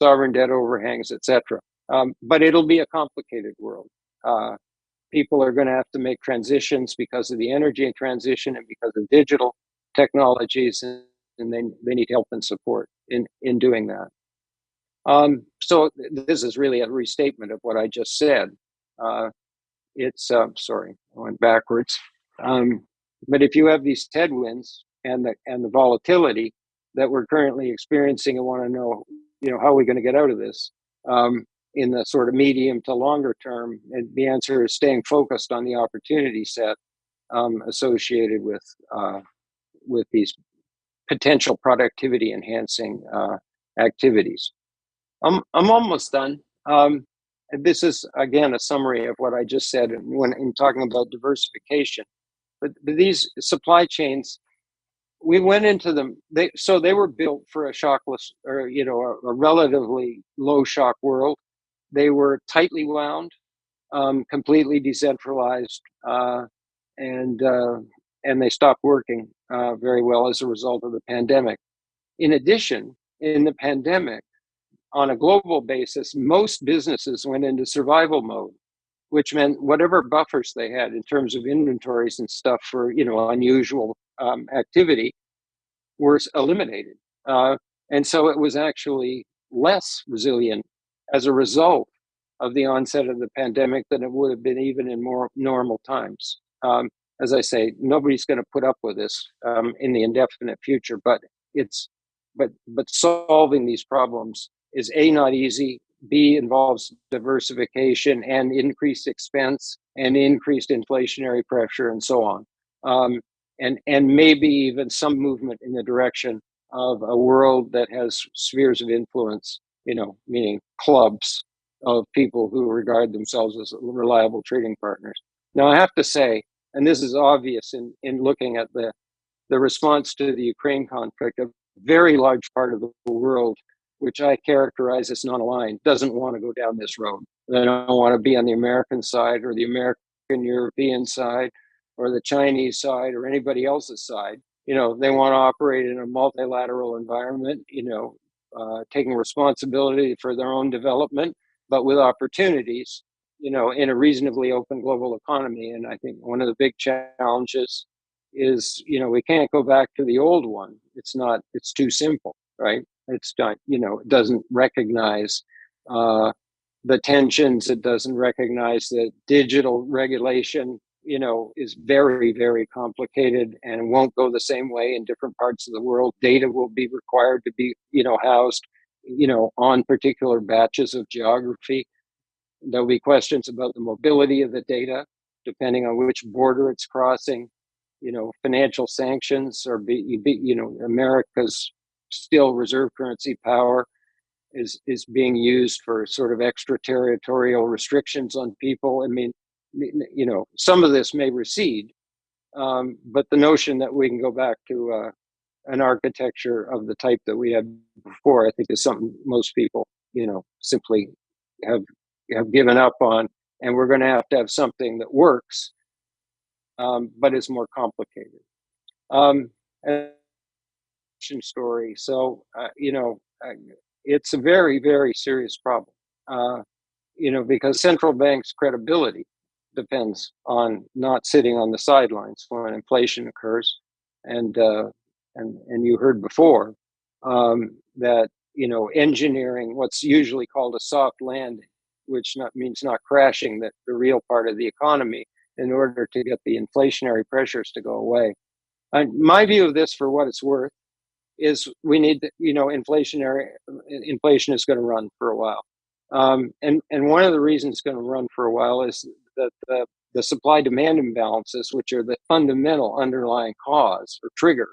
Sovereign debt overhangs, etc. But it'll be a complicated world. People are going to have to make transitions because of the energy transition and because of digital technologies, and they need help and support in doing that. So this is really a restatement of what I just said. Sorry, I went backwards. But if you have these headwinds and the volatility that we're currently experiencing and want to know, how are we going to get out of this in the sort of medium to longer term? And the answer is staying focused on the opportunity set associated with these potential productivity enhancing activities. I'm almost done. This is, again, a summary of what I just said when in talking about diversification. But these supply chains, we went into them. They were built for a shockless, or a relatively low shock world. They were tightly wound. completely decentralized, and they stopped working very well as a result of the pandemic. In addition, in the pandemic, on a global basis, most businesses went into survival mode, which meant whatever buffers they had in terms of inventories and stuff for unusual activity were eliminated. And so it was actually less resilient as a result of the onset of the pandemic than it would have been even in more normal times. As I say, nobody's going to put up with this in the indefinite future, but it's but solving these problems is A, not easy, B, involves diversification and increased expense and increased inflationary pressure and so on. And maybe even some movement in the direction of a world that has spheres of influence, meaning clubs of people who regard themselves as reliable trading partners. Now, I have to say, and this is obvious in looking at the response to the Ukraine conflict, a very large part of the world, which I characterize as non-aligned, doesn't want to go down this road. They don't want to be on the American side or the American European side or the Chinese side or anybody else's side. They want to operate in a multilateral environment, taking responsibility for their own development, but with opportunities, in a reasonably open global economy. And I think one of the big challenges is, we can't go back to the old one. It's too simple, right? It's not, it doesn't recognize the tensions. It doesn't recognize that digital regulation, is very, very complicated and won't go the same way in different parts of the world. Data will be required to be, housed, on particular batches of geography. There'll be questions about the mobility of the data, depending on which border it's crossing. Financial sanctions or America's still reserve currency power is being used for sort of extraterritorial restrictions on people. I mean, some of this may recede, but the notion that we can go back to an architecture of the type that we had before, I think, is something most people, simply have given up on. And we're going to have something that works, but is more complicated. Story. So, it's a very, very serious problem, because central banks' credibility depends on not sitting on the sidelines when inflation occurs. And you heard before that, engineering what's usually called a soft landing, which means not crashing the real part of the economy in order to get the inflationary pressures to go away. And my view of this, for what it's worth, is we need, inflation is going to run for a while. And one of the reasons it's going to run for a while is that the supply-demand imbalances, which are the fundamental underlying cause or trigger,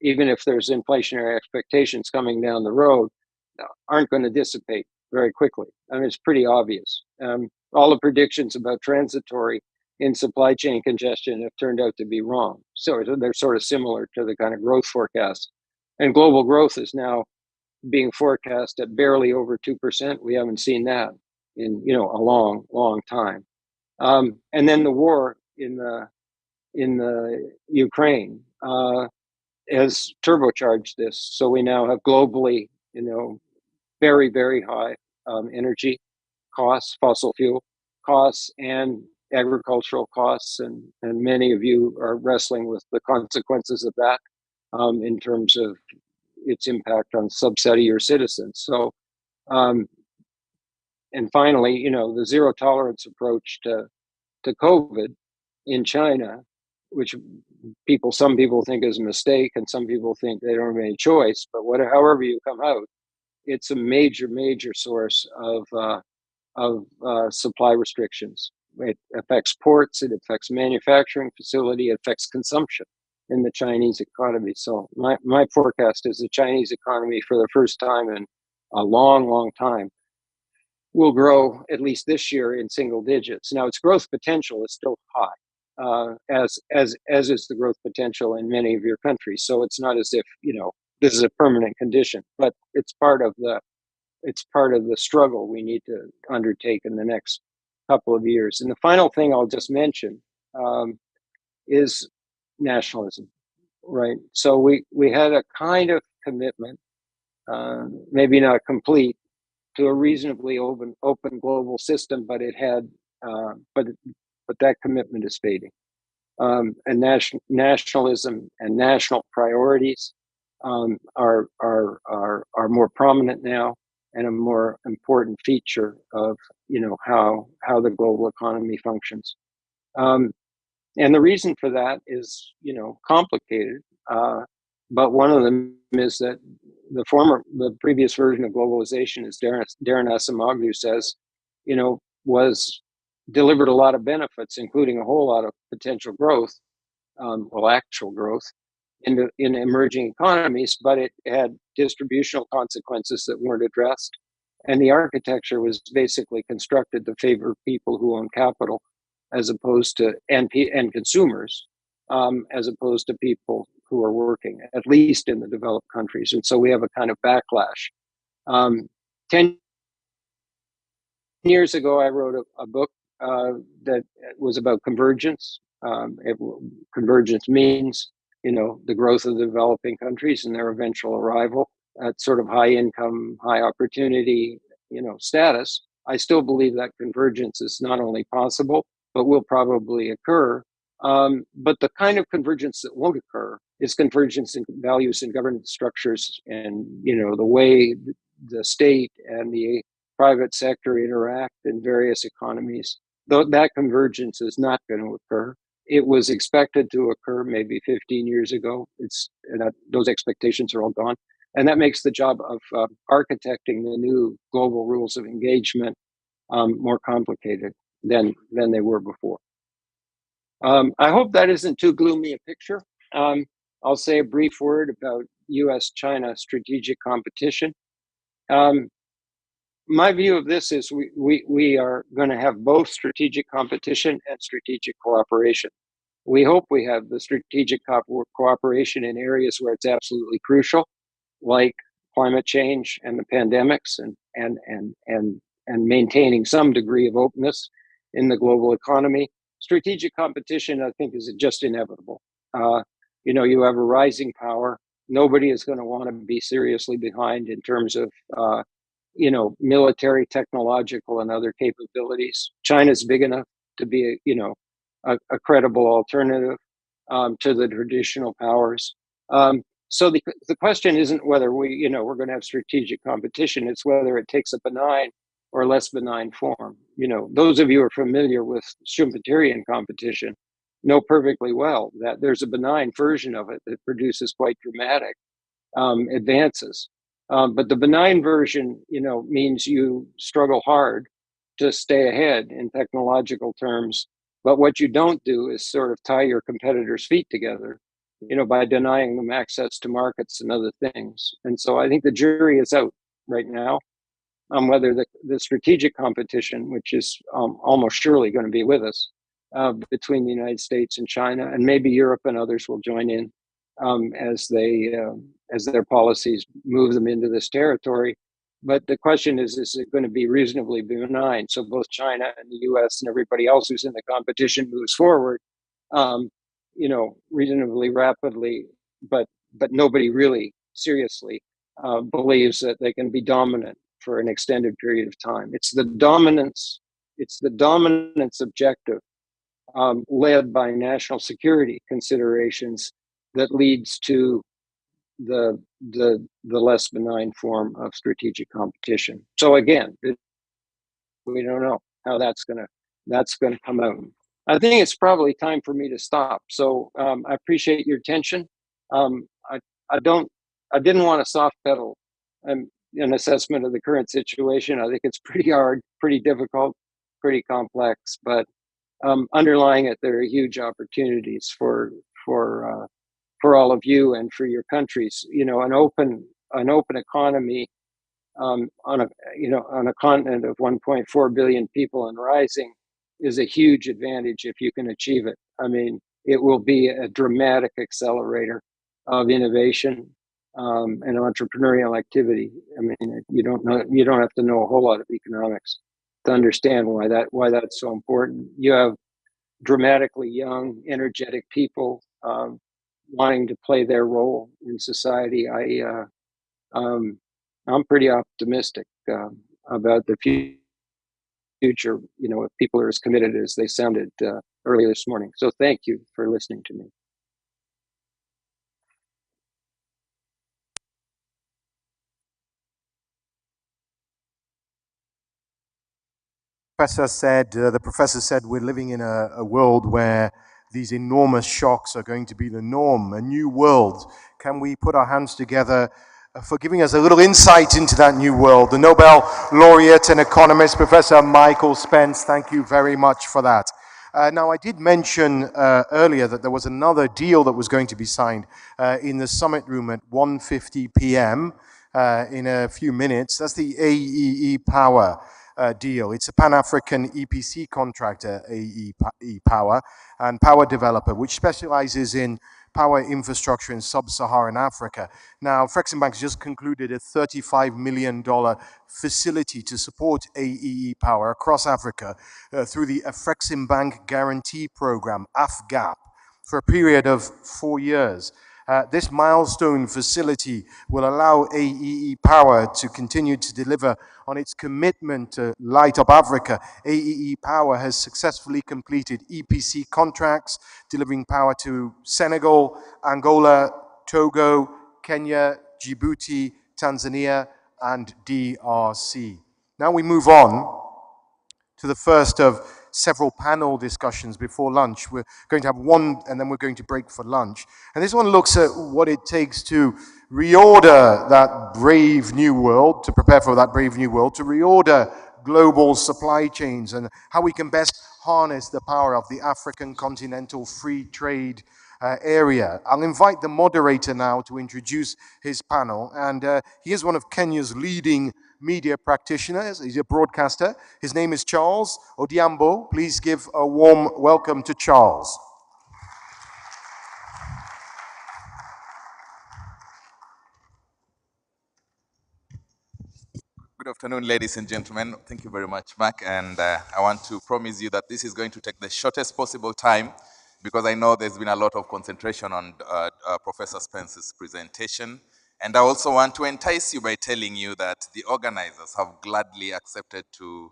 even if there's inflationary expectations coming down the road, aren't going to dissipate very quickly. I mean, it's pretty obvious. All the predictions about transitory in supply chain congestion have turned out to be wrong. So they're sort of similar to the kind of growth forecasts. And global growth is now being forecast at barely over 2%. We haven't seen that in a long, long time. And then the war in the Ukraine has turbocharged this. So we now have globally, very, very high energy costs, fossil fuel costs, and agricultural costs, and many of you are wrestling with the consequences of that in terms of its impact on a subset of your citizens. So, and finally, the zero tolerance approach to COVID in China, which some people think is a mistake, and some people think they don't have any choice. But however you come out, it's a major, major source of supply restrictions. It affects ports, it affects manufacturing facility, it affects consumption in the Chinese economy. So my forecast is the Chinese economy, for the first time in a long, long time, will grow at least this year in single digits. Now, its growth potential is still high, as is the growth potential in many of your countries. So it's not as if this is a permanent condition, but it's part of the struggle we need to undertake in the next couple of years. And the final thing I'll just mention is nationalism, right? So we had a kind of commitment, maybe not complete, to a reasonably open global system, but it had, but that commitment is fading. And nationalism and national priorities are more prominent now, and a more important feature of how the global economy functions. And the reason for that is complicated, but one of them is that the previous version of globalization, as Darren Asimoglu says, was delivered a lot of benefits, including a whole lot of potential growth, actual growth in emerging economies, but it had distributional consequences that weren't addressed. And the architecture was basically constructed to favor people who own capital, as opposed to and consumers, as opposed to people who are working, at least in the developed countries. And so we have a kind of backlash. 10 years ago, I wrote a book that was about convergence. Convergence means, the growth of the developing countries and their eventual arrival at sort of high income, high opportunity, status. I still believe that convergence is not only possible, but will probably occur. But the kind of convergence that won't occur is convergence in values and governance structures, and the way the state and the private sector interact in various economies. Though that convergence is not going to occur. It was expected to occur maybe 15 years ago. Those expectations are all gone. And that makes the job of architecting the new global rules of engagement more complicated than they were before. I hope that isn't too gloomy a picture. I'll say a brief word about US-China strategic competition. My view of this is we are going to have both strategic competition and strategic cooperation. We hope we have the strategic cooperation in areas where it's absolutely crucial, like climate change and the pandemics, and maintaining some degree of openness in the global economy. Strategic competition, I think, is just inevitable. You have a rising power. Nobody is going to want to be seriously behind in terms of military, technological, and other capabilities. China's big enough to be a credible alternative to the traditional powers. So the question isn't whether we're going to have strategic competition. It's whether it takes a benign or less benign form. Those of you who are familiar with Schumpeterian competition know perfectly well that there's a benign version of it that produces quite dramatic advances. But the benign version, means you struggle hard to stay ahead in technological terms. But what you don't do is sort of tie your competitors' feet together, by denying them access to markets and other things. And so I think the jury is out right now on whether the strategic competition, which is almost surely going to be with us, between the United States and China, and maybe Europe and others will join in as their policies move them into this territory. But the question is it going to be reasonably benign? So both China and the US and everybody else who's in the competition moves forward, reasonably rapidly, but nobody really seriously believes that they can be dominant for an extended period of time. It's the dominance objective led by national security considerations that leads to the less benign form of strategic competition. So again, we don't know how that's gonna come out. I think it's probably time for me to stop. So I appreciate your attention. I didn't want to soft pedal an assessment of the current situation. I think it's pretty hard, pretty difficult, pretty complex, but underlying it, there are huge opportunities for all of you and for your countries. An open economy on a continent of 1.4 billion people and rising is a huge advantage if you can achieve it. I mean, it will be a dramatic accelerator of innovation and entrepreneurial activity. I mean, you don't have to know a whole lot of economics. to understand why that's so important. You have dramatically young, energetic people wanting to play their role in society. I'm pretty optimistic about the future. You know, if people are as committed as they sounded earlier this morning. So thank you for listening to me. The professor said we're living in a world where these enormous shocks are going to be the norm, a new world. Can we put our hands together for giving us a little insight into that new world? The Nobel laureate and economist, Professor Michael Spence, thank you very much for that. Now, I did mention earlier that there was another deal that was going to be signed in the summit room at 1:50 p.m. In a few minutes. That's the AEE Power deal. It's a Pan-African EPC contractor, AEE Power, and power developer, which specializes in power infrastructure in sub-Saharan Africa. Now, Afreximbank has just concluded a $35 million facility to support AEE Power across Africa through the Afreximbank Guarantee Program, AFGAP, for a period of 4 years. This milestone facility will allow AEE Power to continue to deliver on its commitment to light up Africa. AEE Power has successfully completed EPC contracts, delivering power to Senegal, Angola, Togo, Kenya, Djibouti, Tanzania, and DRC. Now we move on to the first of several panel discussions before lunch. We're going to have one, and then we're going to break for lunch. And this one looks at what it takes to reorder that brave new world, to prepare for that brave new world, to reorder global supply chains, and how we can best harness the power of the African continental free trade area. I'll invite the moderator now to introduce his panel, and he is one of Kenya's leading media practitioners. He's a broadcaster. His name is Charles Odiambo. Please give a warm welcome to Charles. Good afternoon, ladies and gentlemen. Thank you very much, Mark. And I want to promise you that this is going to take the shortest possible time because I know there's been a lot of concentration on Professor Spence's presentation. And I also want to entice you by telling you that the organizers have gladly accepted to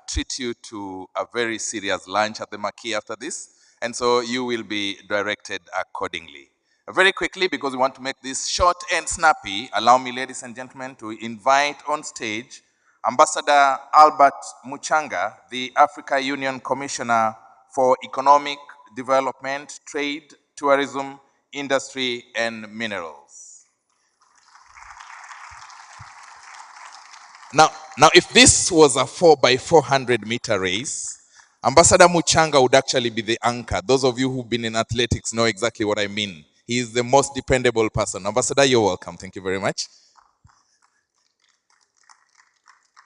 treat you to a very serious lunch at the Marquee after this. And so you will be directed accordingly. Very quickly, because we want to make this short and snappy, allow me, ladies and gentlemen, to invite on stage Ambassador Albert Muchanga, the Africa Union Commissioner for Economic Development, Trade, Tourism, Industry, and Minerals. Now, if this was a 4x400 meter race, Ambassador Muchanga would actually be the anchor. Those of you who've been in athletics know exactly what I mean. He is the most dependable person. Ambassador, you're welcome. Thank you very much.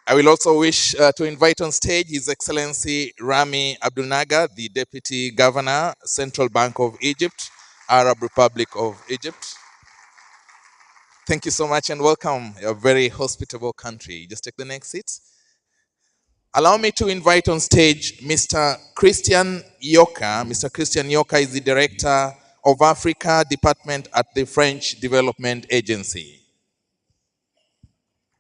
I will also wish to invite on stage His Excellency Rami Abdulnaga, the Deputy Governor, Central Bank of Egypt, Arab Republic of Egypt. Thank you so much and welcome. You're a very hospitable country. Just take the next seat. Allow me to invite on stage Mr. Christian Yoka. Mr. Christian Yoka is the Director of Africa Department at the French Development Agency.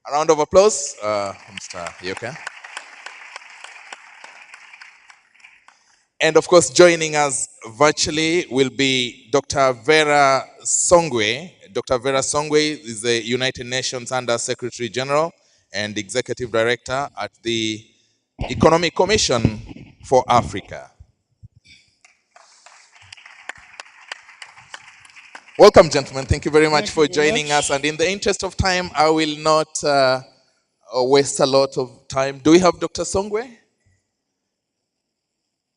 A round of applause, Mr. Yoka. And of course, joining us virtually will be Dr. Vera Songwe. Dr. Vera Songwe is the United Nations Under Secretary General and Executive Director at the Economic Commission for Africa. Welcome, gentlemen. Thank you very much for joining us. And in the interest of time, I will not waste a lot of time. Do we have Dr. Songwe?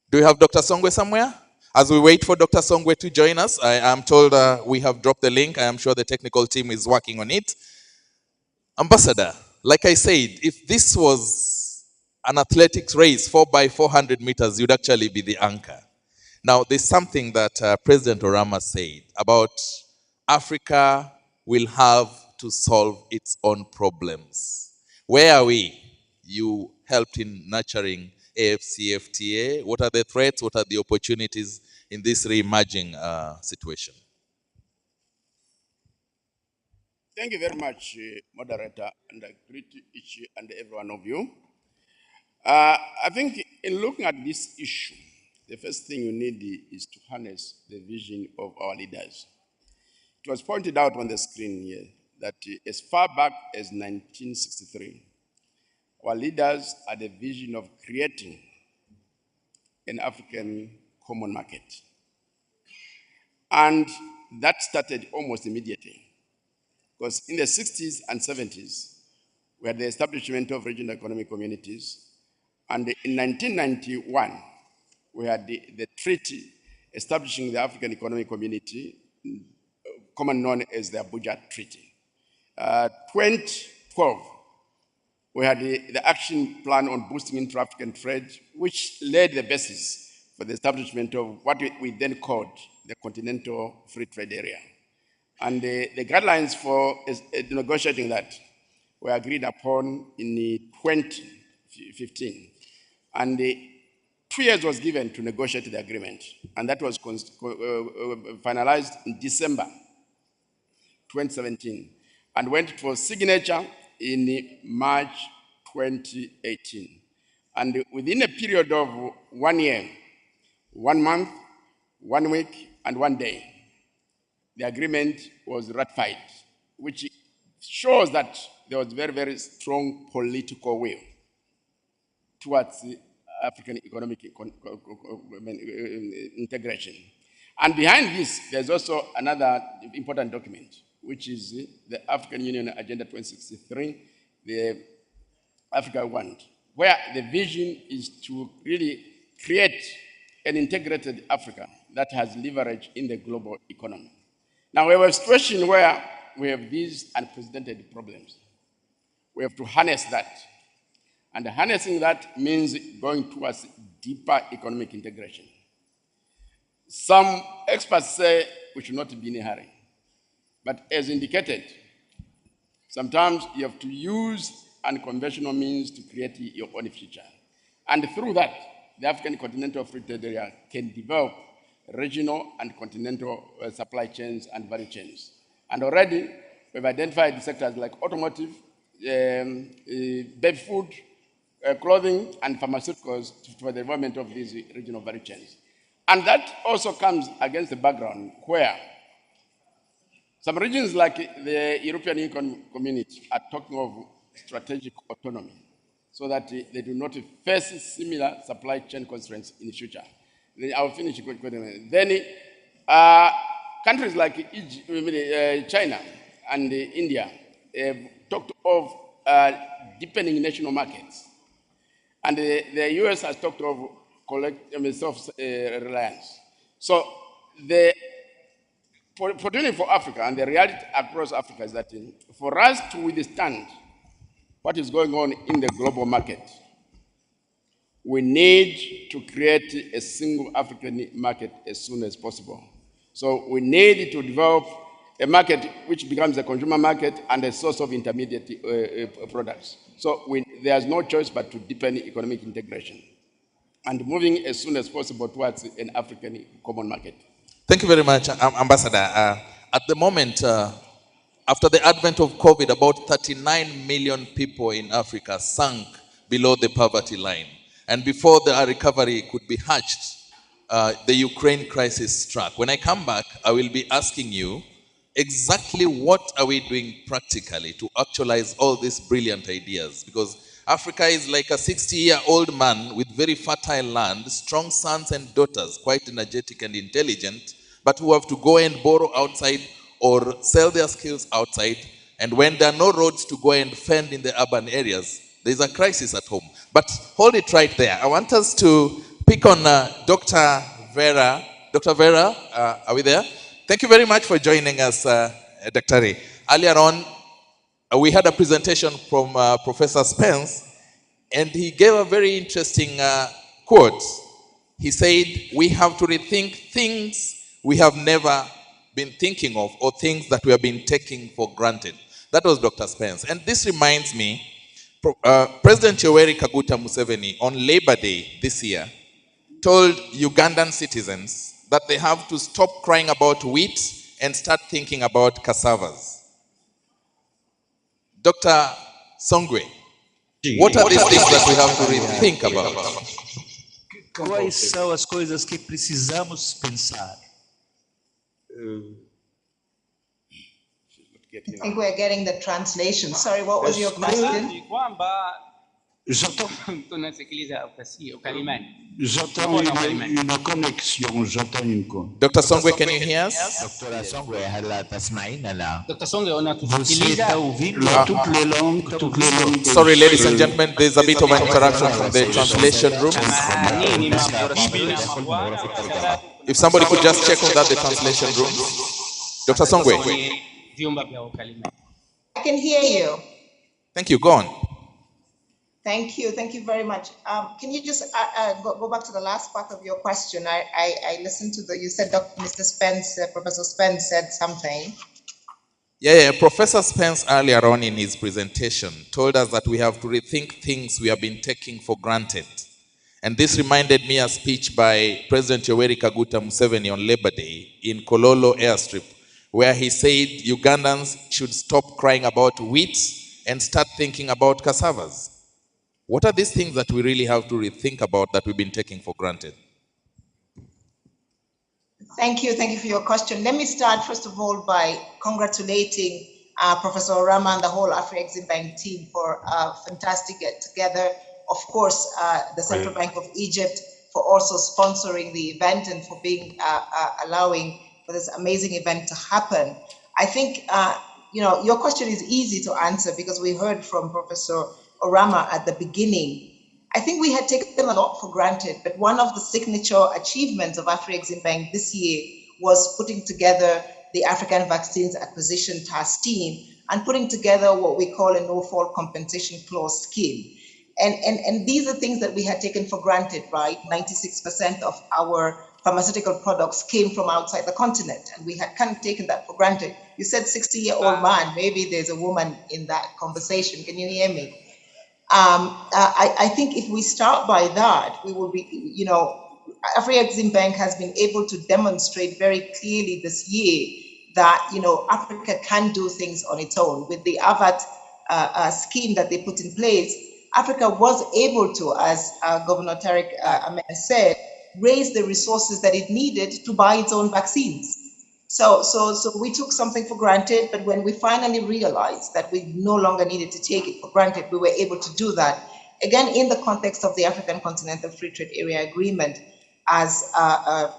Do we have Dr. Songwe somewhere? As we wait for Dr. Songwe to join us, I am told we have dropped the link. I am sure the technical team is working on it. Ambassador, like I said, if this was an athletics race, 4x400 meters, you'd actually be the anchor. Now, there's something that President Orama said about Africa will have to solve its own problems. Where are we? You helped in nurturing AFCFTA? What are the threats? What are the opportunities in this re-emerging situation? Thank you very much, moderator, and I greet each and every one of you. I think in looking at this issue, the first thing you need is to harness the vision of our leaders. It was pointed out on the screen here that as far back as 1963, our leaders had a vision of creating an African common market. And that started almost immediately. Because in the 60s and 70s, we had the establishment of regional economic communities. And in 1991, we had the treaty establishing the African Economic Community, commonly known as the Abuja Treaty. 2012, we had the action plan on boosting intra-African trade, which laid the basis for the establishment of what we then called the Continental Free Trade Area. And the guidelines for negotiating that were agreed upon in 2015. And 2 years was given to negotiate the agreement. And that was finalized in December 2017 and went for signature in March 2018. And within a period of 1 year, 1 month, 1 week, and 1 day, the agreement was ratified, which shows that there was very, very strong political will towards African economic integration. And behind this, there's also another important document, which is the African Union Agenda 2063, the Africa Want, where the vision is to really create an integrated Africa that has leverage in the global economy. Now, we have a situation where we have these unprecedented problems. We have to harness that. And harnessing that means going towards deeper economic integration. Some experts say we should not be in a hurry. But as indicated, sometimes you have to use unconventional means to create your own future. And through that, the African Continental Free Trade Area can develop regional and continental supply chains and value chains. And already, we've identified sectors like automotive, baby food, clothing, and pharmaceuticals for the development of these regional value chains. And that also comes against the background where some regions like the European Union Community are talking of strategic autonomy so that they do not face similar supply chain constraints in the future. I'll finish. Then countries like Egypt, China and India have talked of deepening national markets. And the US has talked of self-reliance. So the opportunity for Africa and the reality across Africa is that for us to withstand what is going on in the global market, we need to create a single African market as soon as possible. So we need to develop a market which becomes a consumer market and a source of intermediate products. So there's no choice but to deepen economic integration and moving as soon as possible towards an African common market. Thank you very much, Ambassador. At the moment, after the advent of COVID, about 39 million people in Africa sunk below the poverty line. And before the recovery could be hatched, the Ukraine crisis struck. When I come back, I will be asking you exactly what are we doing practically to actualize all these brilliant ideas, because Africa is like a 60-year-old man with very fertile land, strong sons and daughters, quite energetic and intelligent, but who have to go and borrow outside or sell their skills outside. And when there are no roads to go and fend in the urban areas, there's a crisis at home. But hold it right there. I want us to pick on Dr. Vera. Dr. Vera, are we there? Thank you very much for joining us, Dr. Ray. Earlier on, we had a presentation from Professor Spence, and he gave a very interesting quote. He said, we have to rethink things we have never been thinking of, or things that we have been taking for granted. That was Dr. Spence. And this reminds me President Yoweri Kaguta Museveni on Labor Day this year told Ugandan citizens that they have to stop crying about wheat and start thinking about cassavas. Dr. Songwe, what are these things that we have to rethink about? Quais são as coisas que precisamos pensar? I think we're getting the translation. Sorry, what was your question? J'entends une connexion, j'entends une connexion. Dr. Songwe, can you hear us? Dr. Songwe, você está ouvindo toutes les langues. Sorry, ladies and gentlemen, there's a bit of an interaction from the translation room. If somebody could just check on that, the translation room. Dr. Songwe. I can hear you. Thank you. Go on. Thank you. Thank you very much. Can you just go back to the last part of your question? I listened to you said Mr. Spence, Professor Spence said something. Yeah, Professor Spence earlier on in his presentation told us that we have to rethink things we have been taking for granted. And this reminded me a speech by President Yoweri Kaguta Museveni on Labor Day in Kololo airstrip, where he said Ugandans should stop crying about wheat and start thinking about cassavas. What are these things that we really have to rethink about that we've been taking for granted? Thank you. Thank you for your question. Let me start, first of all, by congratulating Professor Orama and the whole Afreximbank team for a fantastic get-together. Of course, the Central Bank of Egypt for also sponsoring the event and for being allowing for this amazing event to happen. I think, your question is easy to answer because we heard from Professor Orama at the beginning. I think we had taken a lot for granted, but one of the signature achievements of Afreximbank this year was putting together the African Vaccines Acquisition Task Team and putting together what we call a no-fault compensation clause scheme. And these are things that we had taken for granted, right? 96% of our pharmaceutical products came from outside the continent, and we had kind of taken that for granted. You said 60-year-old man, maybe there's a woman in that conversation. Can you hear me? I think if we start by that, we will be, Afreximbank has been able to demonstrate very clearly this year that, Africa can do things on its own. With the AVAT scheme that they put in place, Africa was able to, as Governor Tariq Ahmed said, raise the resources that it needed to buy its own vaccines. So we took something for granted, but when we finally realized that we no longer needed to take it for granted, we were able to do that. Again, in the context of the African Continental Free Trade Area Agreement, as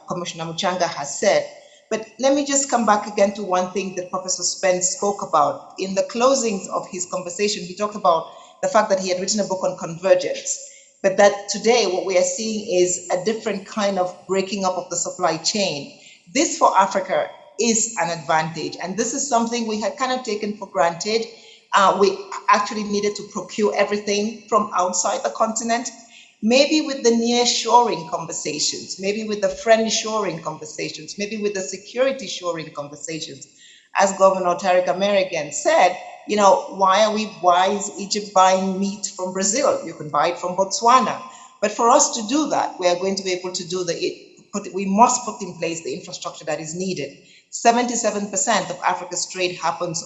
Commissioner Muchanga has said. But let me just come back again to one thing that Professor Spence spoke about. In the closings of his conversation, he talked about the fact that he had written a book on convergence, but that today what we are seeing is a different kind of breaking up of the supply chain. This for Africa is an advantage, and this is something we had kind of taken for granted. We actually needed to procure everything from outside the continent. Maybe with the near-shoring conversations, maybe with the friend-shoring conversations, maybe with the security-shoring conversations. As Governor Tariq Ahmed again said, why is Egypt buying meat from Brazil? You can buy it from Botswana. But for us to do that, we are going to be able to do we must put in place the infrastructure that is needed. 77% of Africa's trade happens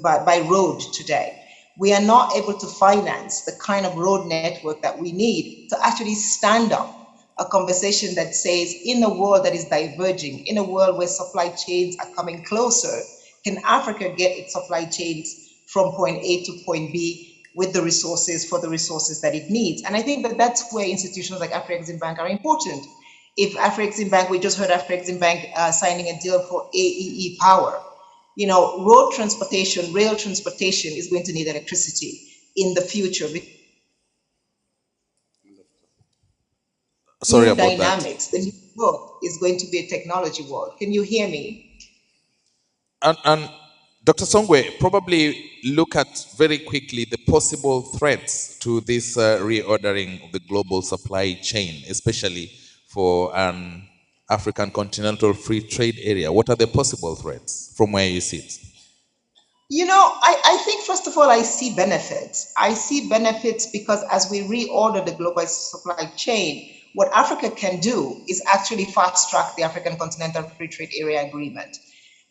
by road today. We are not able to finance the kind of road network that we need to actually stand up a conversation that says, in a world that is diverging, in a world where supply chains are coming closer, can Africa get its supply chains from point A to point B with the resources that it needs? And I think that that's where institutions like Afreximbank are important. If Afreximbank, we just heard Afreximbank signing a deal for AEE power. Road transportation, rail transportation is going to need electricity in the future. Sorry about dynamics. The new world is going to be a technology world. Can you hear me? And Dr. Songwe, probably look at very quickly the possible threats to this reordering of the global supply chain, especially for an African Continental Free Trade Area. What are the possible threats from where you sit? I think, first of all, I see benefits. I see benefits because as we reorder the global supply chain, what Africa can do is actually fast track the African Continental Free Trade Area Agreement.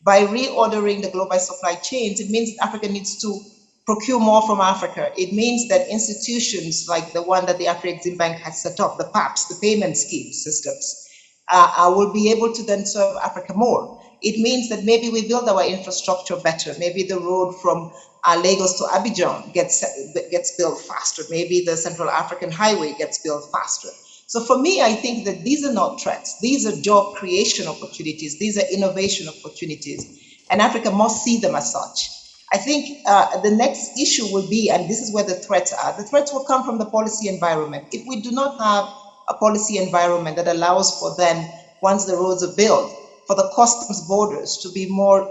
By reordering the global supply chains, it means that Africa needs to procure more from Africa. It means that institutions like the one that the Afreximbank has set up, the PAPs, the payment scheme systems, will be able to then serve Africa more. It means that maybe we build our infrastructure better. Maybe the road from Lagos to Abidjan gets built faster. Maybe the Central African Highway gets built faster. So for me, I think that these are not threats. These are job creation opportunities. These are innovation opportunities. And Africa must see them as such. I think the next issue will be, and this is where the threats are, the threats will come from the policy environment. If we do not have a policy environment that allows for then, once the roads are built, for the customs borders to be more,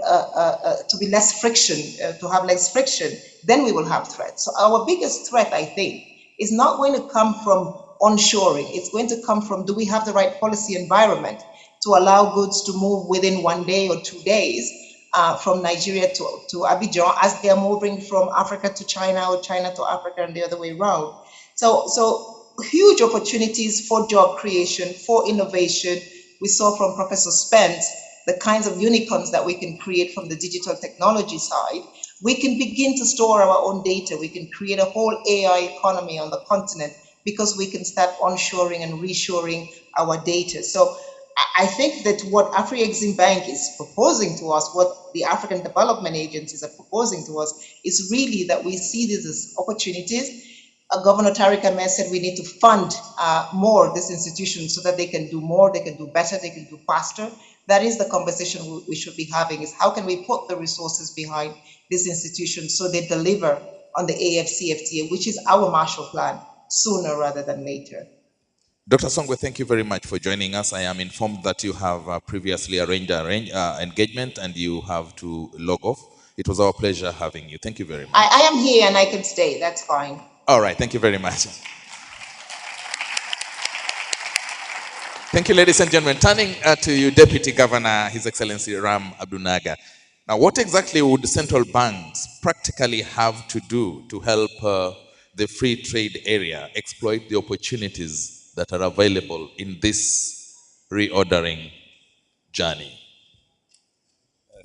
to be less friction, to have less friction, then we will have threats. So our biggest threat, I think, is not going to come from onshoring. It's going to come from, do we have the right policy environment to allow goods to move within 1 day or 2 days from Nigeria to Abidjan, as they are moving from Africa to China or China to Africa and the other way around. So huge opportunities for job creation, for innovation. We saw from Professor Spence the kinds of unicorns that we can create from the digital technology side. We can begin to store our own data. We can create a whole AI economy on the continent because we can start onshoring and reshoring our data. So I think that what Afreximbank is proposing to us, what the African development agencies are proposing to us, is really that we see these as opportunities. Governor Tariq Ahmed said we need to fund more these institutions so that they can do more, they can do better, they can do faster. That is the conversation we should be having, is how can we put the resources behind these institutions so they deliver on the AFCFTA, which is our Marshall Plan, sooner rather than later. Dr. Songwe, thank you very much for joining us. I am informed that you have previously arranged engagement and you have to log off. It was our pleasure having you. Thank you very much. I am here and I can stay. That's fine. All right. Thank you very much. Thank you, ladies and gentlemen. Turning to you, Deputy Governor, His Excellency Ram Abdunaga. Now, what exactly would central banks practically have to do to help the free trade area exploit the opportunities that are available in this reordering journey?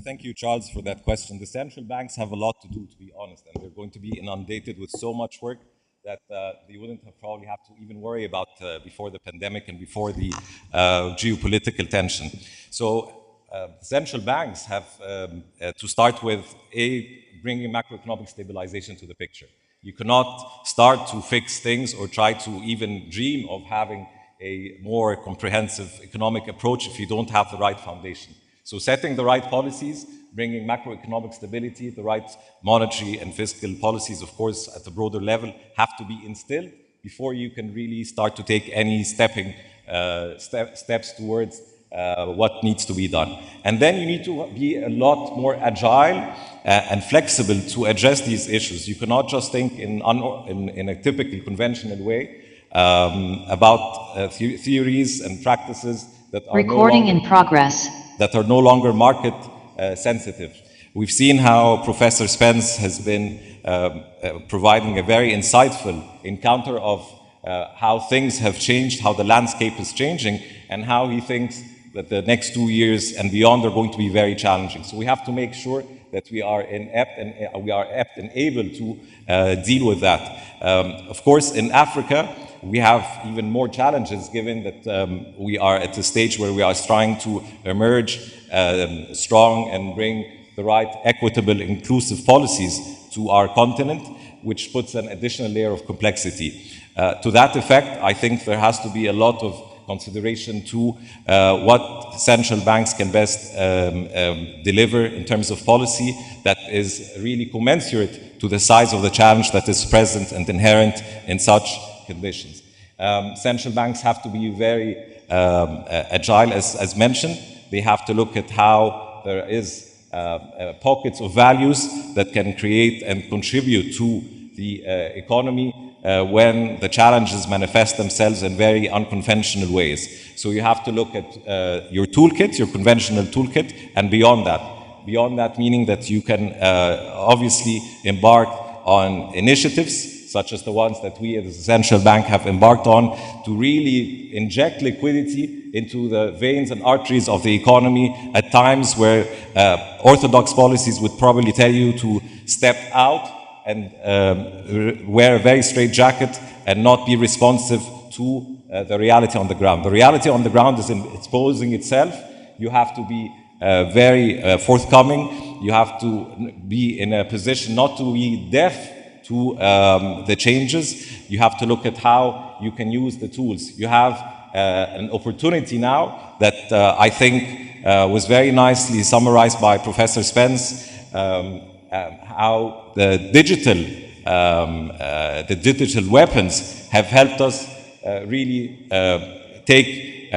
Thank you, Charles, for that question. The central banks have a lot to do, to be honest, and they're going to be inundated with so much work that they wouldn't have probably have to even worry about before the pandemic and before the geopolitical tension. So central banks have to start with bringing macroeconomic stabilization to the picture. You cannot start to fix things or try to even dream of having a more comprehensive economic approach if you don't have the right foundation. So setting the right policies, bringing macroeconomic stability, the right monetary and fiscal policies, of course, at the broader level, have to be instilled before you can really start to take any steps towards what needs to be done. And then you need to be a lot more agile and flexible to address these issues. You cannot just think in a typically conventional way about theories and practices that are that are no longer market sensitive. We've seen how Professor Spence has been providing a very insightful encounter of how things have changed, how the landscape is changing, and how he thinks that the next 2 years and beyond are going to be very challenging. So we have to make sure that we are apt and able to deal with that. Of course, in Africa, we have even more challenges given that we are at a stage where we are trying to emerge strong and bring the right equitable, inclusive policies to our continent, which puts an additional layer of complexity. To that effect, I think there has to be a lot of consideration to what central banks can best deliver in terms of policy that is really commensurate to the size of the challenge that is present and inherent in such conditions. Central banks have to be very agile, as mentioned. They have to look at how there is pockets of values that can create and contribute to the economy when the challenges manifest themselves in very unconventional ways. So you have to look at your toolkit, your conventional toolkit, and beyond that. Beyond that, meaning that you can obviously embark on initiatives such as the ones that we as the central bank have embarked on to really inject liquidity into the veins and arteries of the economy at times where orthodox policies would probably tell you to step out and wear a very straight jacket and not be responsive to the reality on the ground. The reality on the ground is exposing itself. You have to be very forthcoming. You have to be in a position not to be deaf to the changes. You have to look at how you can use the tools. You have an opportunity now that I think was very nicely summarized by Professor Spence, how the digital weapons have helped us really take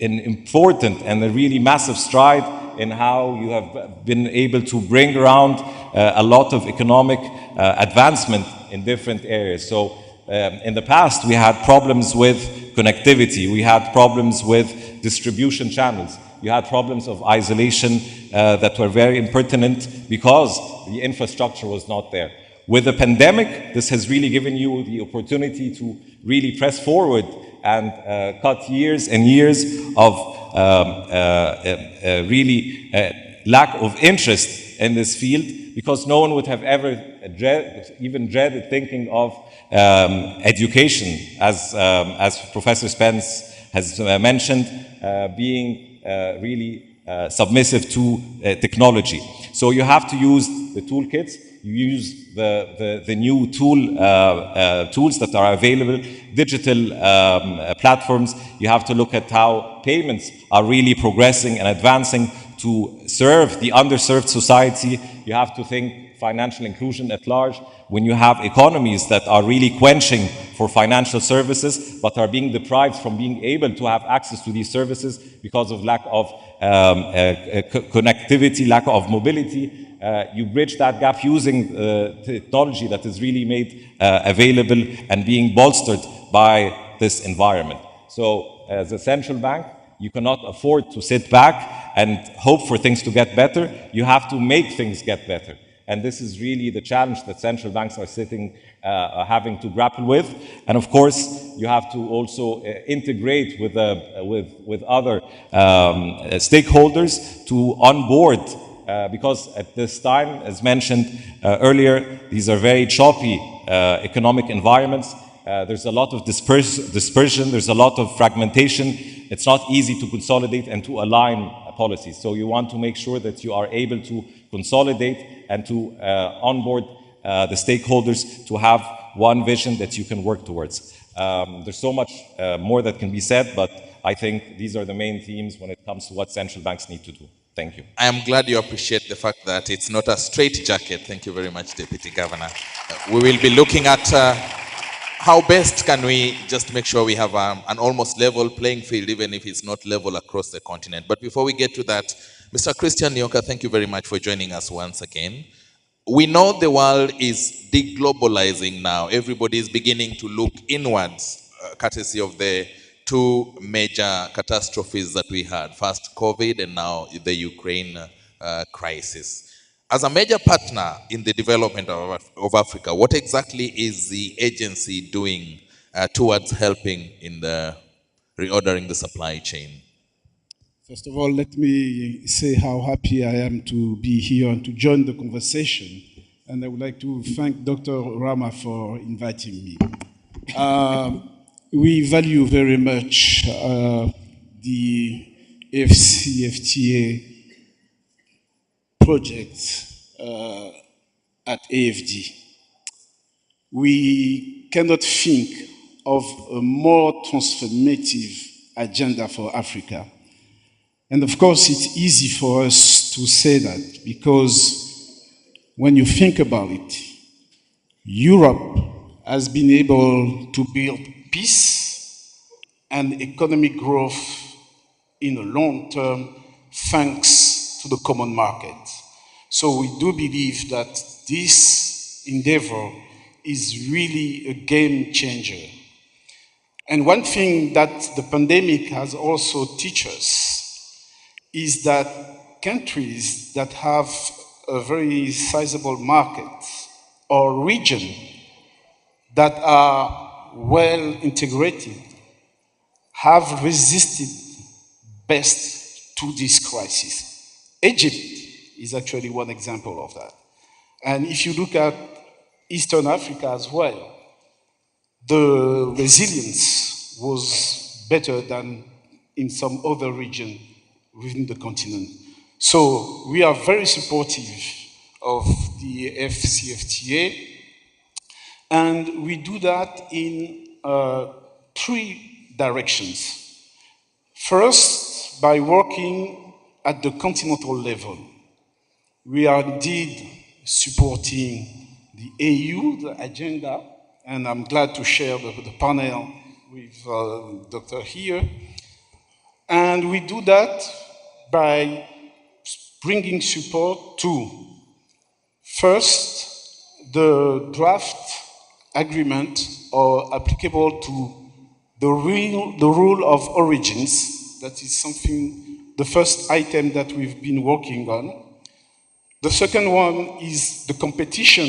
an important and a really massive stride in how you have been able to bring around a lot of economic advancement in different areas. So in the past, we had problems with connectivity. We had problems with distribution channels. You had problems of isolation that were very impertinent because the infrastructure was not there. With the pandemic, this has really given you the opportunity to really press forward and cut years and years of really lack of interest in this field, because no one would have ever even dreaded thinking of education, as Professor Spence has mentioned, being really submissive to technology. So you have to use the toolkits. You use the new tools that are available, digital platforms. You have to look at how payments are really progressing and advancing to serve the underserved society. You have to think financial inclusion at large. When you have economies that are really quenching for financial services, but are being deprived from being able to have access to these services because of lack of connectivity, lack of mobility, you bridge that gap using technology that is really made available and being bolstered by this environment. So as a central bank, you cannot afford to sit back and hope for things to get better. You have to make things get better. And this is really the challenge that central banks are having to grapple with. And of course, you have to also integrate with other stakeholders to onboard, because at this time, as mentioned earlier, these are very choppy economic environments. There's a lot of dispersion, there's a lot of fragmentation. It's not easy to consolidate and to align policies. So you want to make sure that you are able to consolidate and to onboard the stakeholders to have one vision that you can work towards. There's so much more that can be said, but I think these are the main themes when it comes to what central banks need to do. Thank you. I am glad you appreciate the fact that it's not a straight jacket. Thank you very much, Deputy Governor. We will be looking at how best can we just make sure we have an almost level playing field, even if it's not level across the continent. But before we get to that, Mr. Christian Nyoka, thank you very much for joining us once again. We know the world is deglobalizing now. Everybody is beginning to look inwards, courtesy of the two major catastrophes that we had. First COVID and now the Ukraine crisis. As a major partner in the development of Africa, what exactly is the agency doing towards helping in the reordering the supply chain? First of all, let me say how happy I am to be here and to join the conversation. And I would like to thank Dr. Rama for inviting me. We value very much the FCFTA project at AFD. We cannot think of a more transformative agenda for Africa. And of course, it's easy for us to say that because when you think about it, Europe has been able to build peace and economic growth in the long term thanks to the common market. So we do believe that this endeavor is really a game changer. And one thing that the pandemic has also taught us is that countries that have a very sizable market or region that are well integrated have resisted best to this crisis. Egypt is actually one example of that. And if you look at Eastern Africa as well, the resilience was better than in some other region within the continent. So we are very supportive of the FCFTA, and we do that in three directions. First, by working at the continental level. We are indeed supporting the AU, the agenda, and I'm glad to share the panel with Dr. here. And we do that by bringing support to, first, the draft agreement or applicable to the rule of origins. That is something, the first item that we've been working on. The second one is the competition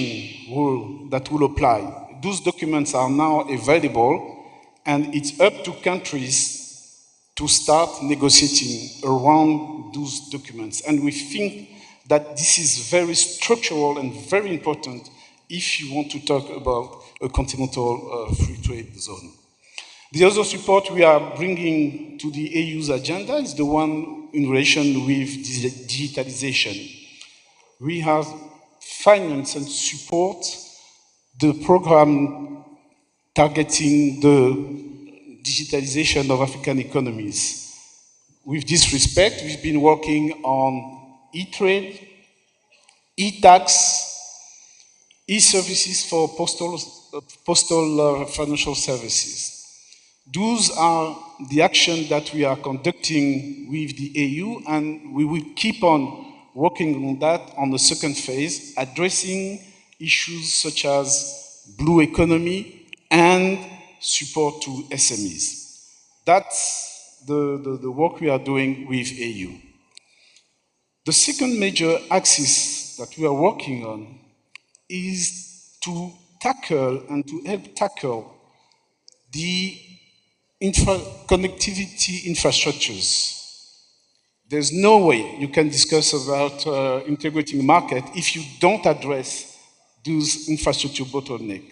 rule that will apply. Those documents are now available, and it's up to countries to start negotiating around those documents. And we think that this is very structural and very important if you want to talk about a continental free trade zone. The other support we are bringing to the AU's agenda is the one in relation with digitalization. We have financed and support the program targeting the digitalization of African economies. With this respect, we've been working on e-trade, e-tax, e-services for postal financial services. Those are the actions that we are conducting with the AU, and we will keep on working on that on the second phase, addressing issues such as blue economy and support to SMEs. That's the work we are doing with AU. The second major axis that we are working on is to tackle and to help tackle the connectivity infrastructures. There's no way you can discuss about integrating market if you don't address those infrastructure bottlenecks.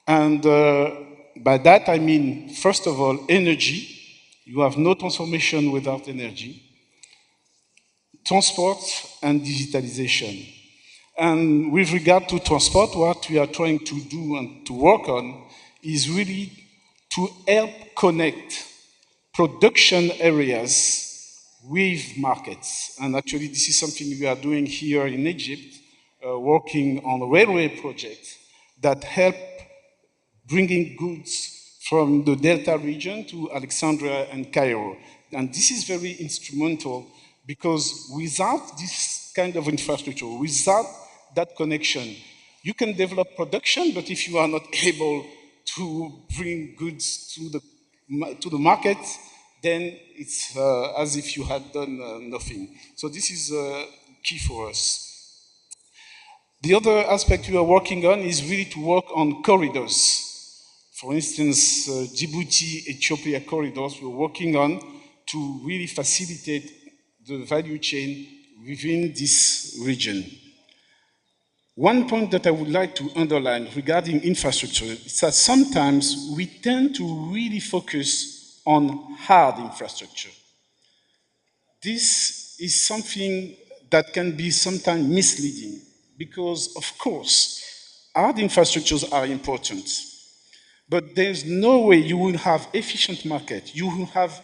And by that I mean, first of all, energy. You have no transformation without energy. Transport and digitalization. And with regard to transport, what we are trying to do and to work on is really to help connect production areas with markets. And actually, this is something we are doing here in Egypt, working on a railway project that help bringing goods from the Delta region to Alexandria and Cairo. And this is very instrumental because without this kind of infrastructure, without that connection, you can develop production, but if you are not able to bring goods to the market, then it's as if you had done nothing. So this is key for us. The other aspect we are working on is really to work on corridors. For instance, Djibouti-Ethiopia corridors we're working on to really facilitate the value chain within this region. One point that I would like to underline regarding infrastructure is that sometimes we tend to really focus on hard infrastructure. This is something that can be sometimes misleading because, of course, hard infrastructures are important, but there's no way you will have efficient market, you will have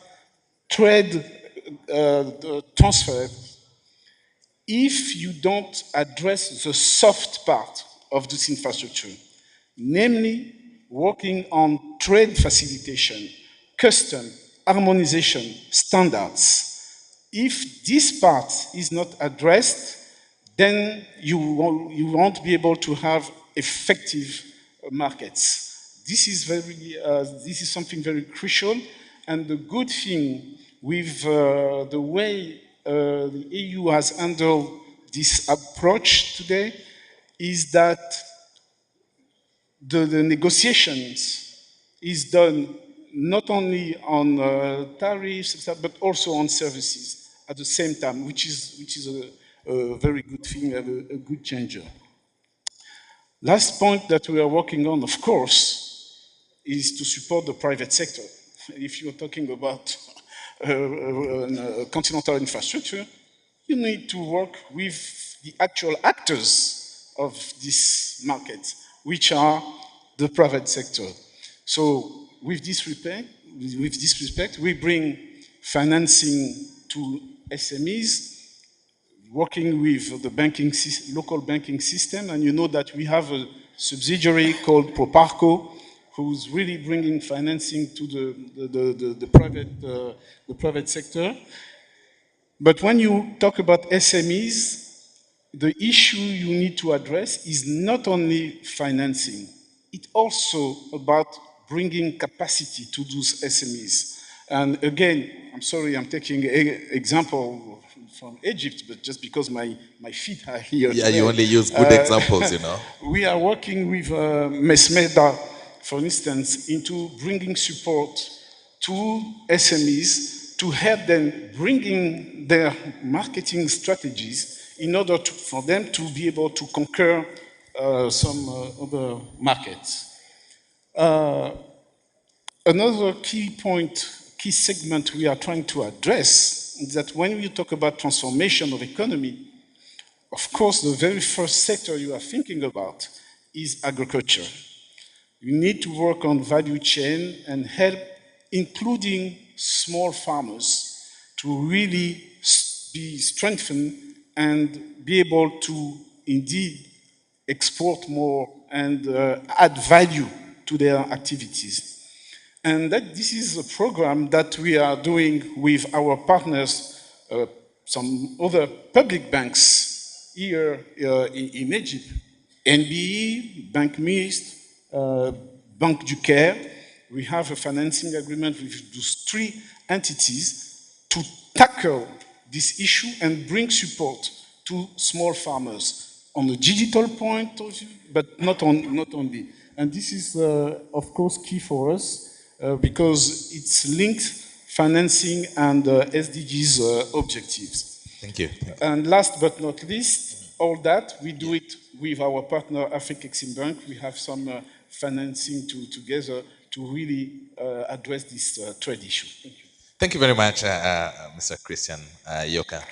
trade transfer if you don't address the soft part of this infrastructure, namely working on trade facilitation, custom, harmonization, standards. If this part is not addressed, then you won't be able to have effective markets. This is something very crucial, and the good thing with the way the EU has handled this approach today is that the negotiations is done not only on tariffs, but also on services at the same time, which is a very good thing, a good changer. Last point that we are working on, of course, is to support the private sector. If you're talking about continental infrastructure, you need to work with the actual actors of this market, which are the private sector. So with this respect, we bring financing to SMEs, working with the local banking system, and you know that we have a subsidiary called Proparco, who's really bringing financing to the private sector. But when you talk about SMEs, the issue you need to address is not only financing, it's also about bringing capacity to those SMEs. And again, I'm sorry, I'm taking an example from Egypt, but just because my feet are here. Yeah, today. you only use good examples, you know. We are working with Mesmeda, for instance, into bringing support to SMEs to help them bringing their marketing strategies in order for them to be able to conquer some other markets. Another key segment we are trying to address is that when we talk about transformation of economy, of course, the very first sector you are thinking about is agriculture. You need to work on value chain and help, including small farmers, to really be strengthened and be able to indeed export more and add value to their activities. And this is a program that we are doing with our partners, some other public banks here in Egypt, NBE, Bank Mist, Banque du Caire. We have a financing agreement with those three entities to tackle this issue and bring support to small farmers on the digital point of view, but not only. And this is, of course, key for us because it's linked financing and SDGs objectives. Thank you. And last but not least, all that, we do it with our partner Afreximbank. We have some financing together to really address this trade issue. Thank you. Thank you very much, Mr. Christian Yoka.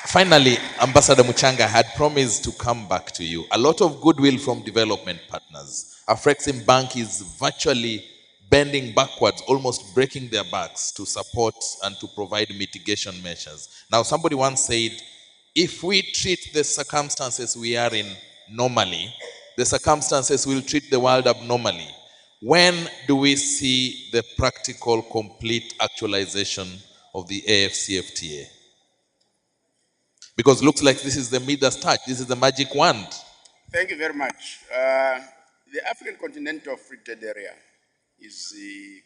Finally, Ambassador Muchanga had promised to come back to you. A lot of goodwill from development partners. Afreximbank is virtually bending backwards, almost breaking their backs to support and to provide mitigation measures. Now, somebody once said, if we treat the circumstances we are in normally, the circumstances will treat the world abnormally. When do we see the practical, complete actualization of the AFCFTA? Because it looks like this is the Midas touch. This is the magic wand. Thank you very much. The African Continental Free Trade Area is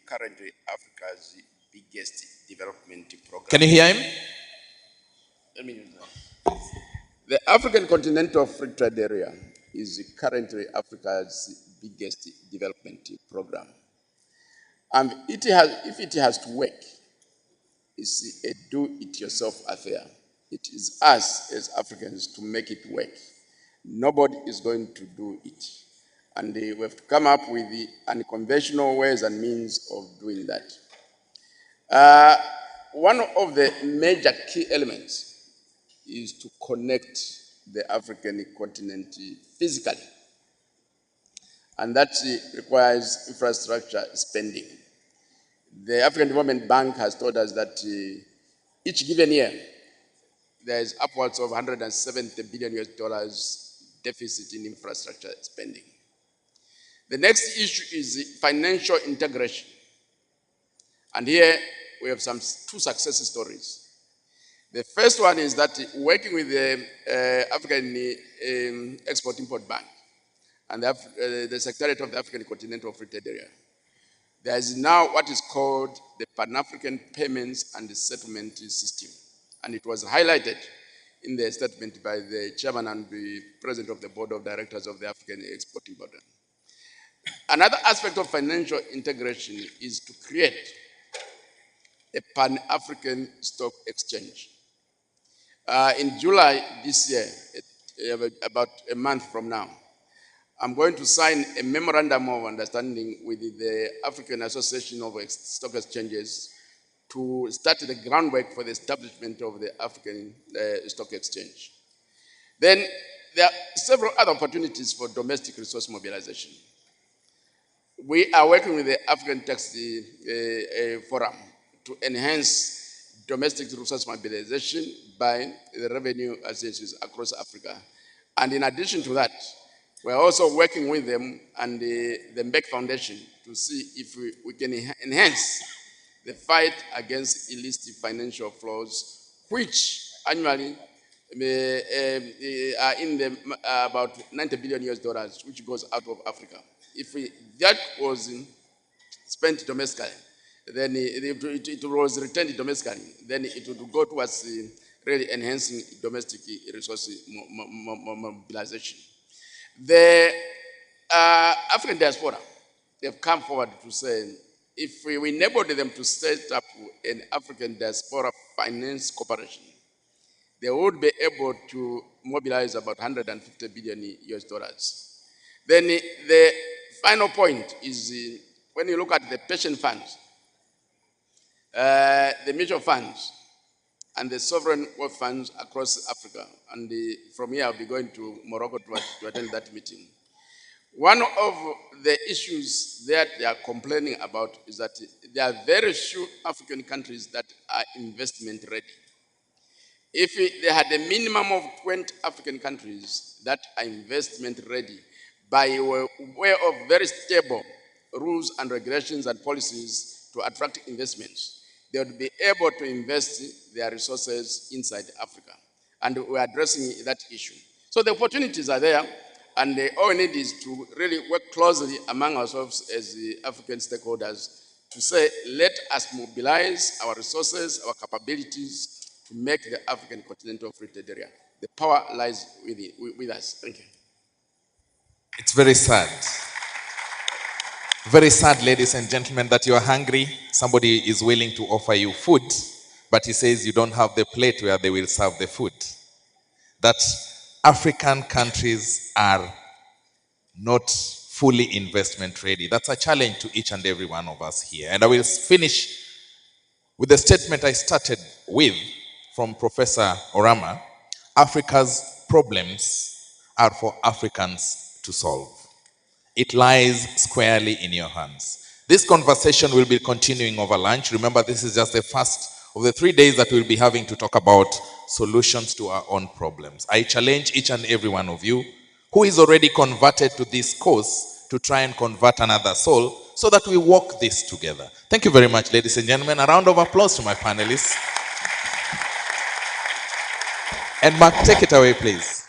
currently Africa's biggest development program. Can you hear him? Let me use that. The African Continental Free Trade Area is currently Africa's biggest development program. And if it has to work, it's a do-it-yourself affair. It is us as Africans to make it work. Nobody is going to do it. And we have to come up with the unconventional ways and means of doing that. One of the major key elements is to connect the African continent physically. And that requires infrastructure spending. The African Development Bank has told us that each given year, there is upwards of $170 billion deficit in infrastructure spending. The next issue is financial integration. And here we have two success stories. The first one is that working with the African Export-Import Bank and the Secretariat of the African Continental Free Trade Area, There is now what is called the Pan-African Payments and Settlement System. And it was highlighted in the statement by the chairman and the president of the board of directors of the African Exporting Board. Another aspect of financial integration is to create a Pan-African stock exchange. In July this year, about a month from now, I'm going to sign a memorandum of understanding with the African Association of Stock Exchanges to start the groundwork for the establishment of the African Stock Exchange. Then there are several other opportunities for domestic resource mobilization. We are working with the African Tax Forum to enhance domestic resource mobilization by the revenue agencies across Africa. And in addition to that, we're also working with them and the Mbek Foundation to see if we can enhance the fight against illicit financial flows, which annually are in the about 90 billion US dollars, which goes out of Africa. If that was spent domestically, then it was returned domestically, then it would go towards really enhancing domestic resource mobilization. The African diaspora, they've come forward to say, if we enabled them to set up an African diaspora finance corporation, they would be able to mobilize about 150 billion US dollars. Then the final point is when you look at the pension funds, the mutual funds, and the sovereign wealth funds across Africa. And from here, I'll be going to Morocco to attend that meeting. One of the issues that they are complaining about is that there are very few African countries that are investment ready. If they had a minimum of 20 African countries that are investment ready by way of very stable rules and regulations and policies to attract investments, they would be able to invest their resources inside Africa. And we're addressing that issue. So the opportunities are there, and all we need is to really work closely among ourselves as the African stakeholders to say, let us mobilize our resources, our capabilities to make the African continental free trade area. The power lies with us. Thank you. It's very sad. Very sad, ladies and gentlemen, that you are hungry. Somebody is willing to offer you food, but he says you don't have the plate where they will serve the food. That African countries are not fully investment ready. That's a challenge to each and every one of us here. And I will finish with the statement I started with from Professor Orama. Africa's problems are for Africans to solve. It lies squarely in your hands. This conversation will be continuing over lunch. Remember, this is just the first of the 3 days that we'll be having to talk about solutions to our own problems. I challenge each and every one of you who is already converted to this course to try and convert another soul so that we walk this together. Thank you very much, ladies and gentlemen. A round of applause to my panelists. And Mark, take it away, please.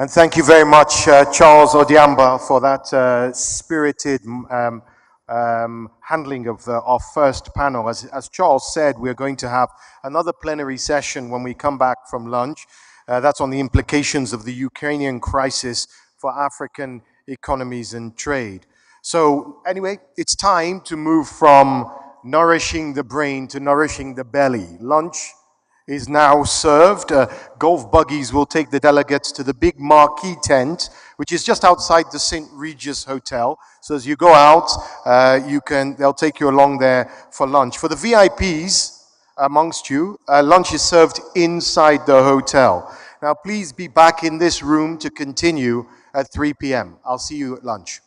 And thank you very much, Charles Odiamba, for that spirited handling of our first panel. As Charles said, we're going to have another plenary session when we come back from lunch. That's on the implications of the Ukrainian crisis for African economies and trade. So anyway, it's time to move from nourishing the brain to nourishing the belly. Lunch is now served. Golf buggies will take the delegates to the big marquee tent, which is just outside the St. Regis Hotel. So as you go out, they'll take you along there for lunch. For the VIPs amongst you, lunch is served inside the hotel. Now please be back in this room to continue at 3 p.m. I'll see you at lunch.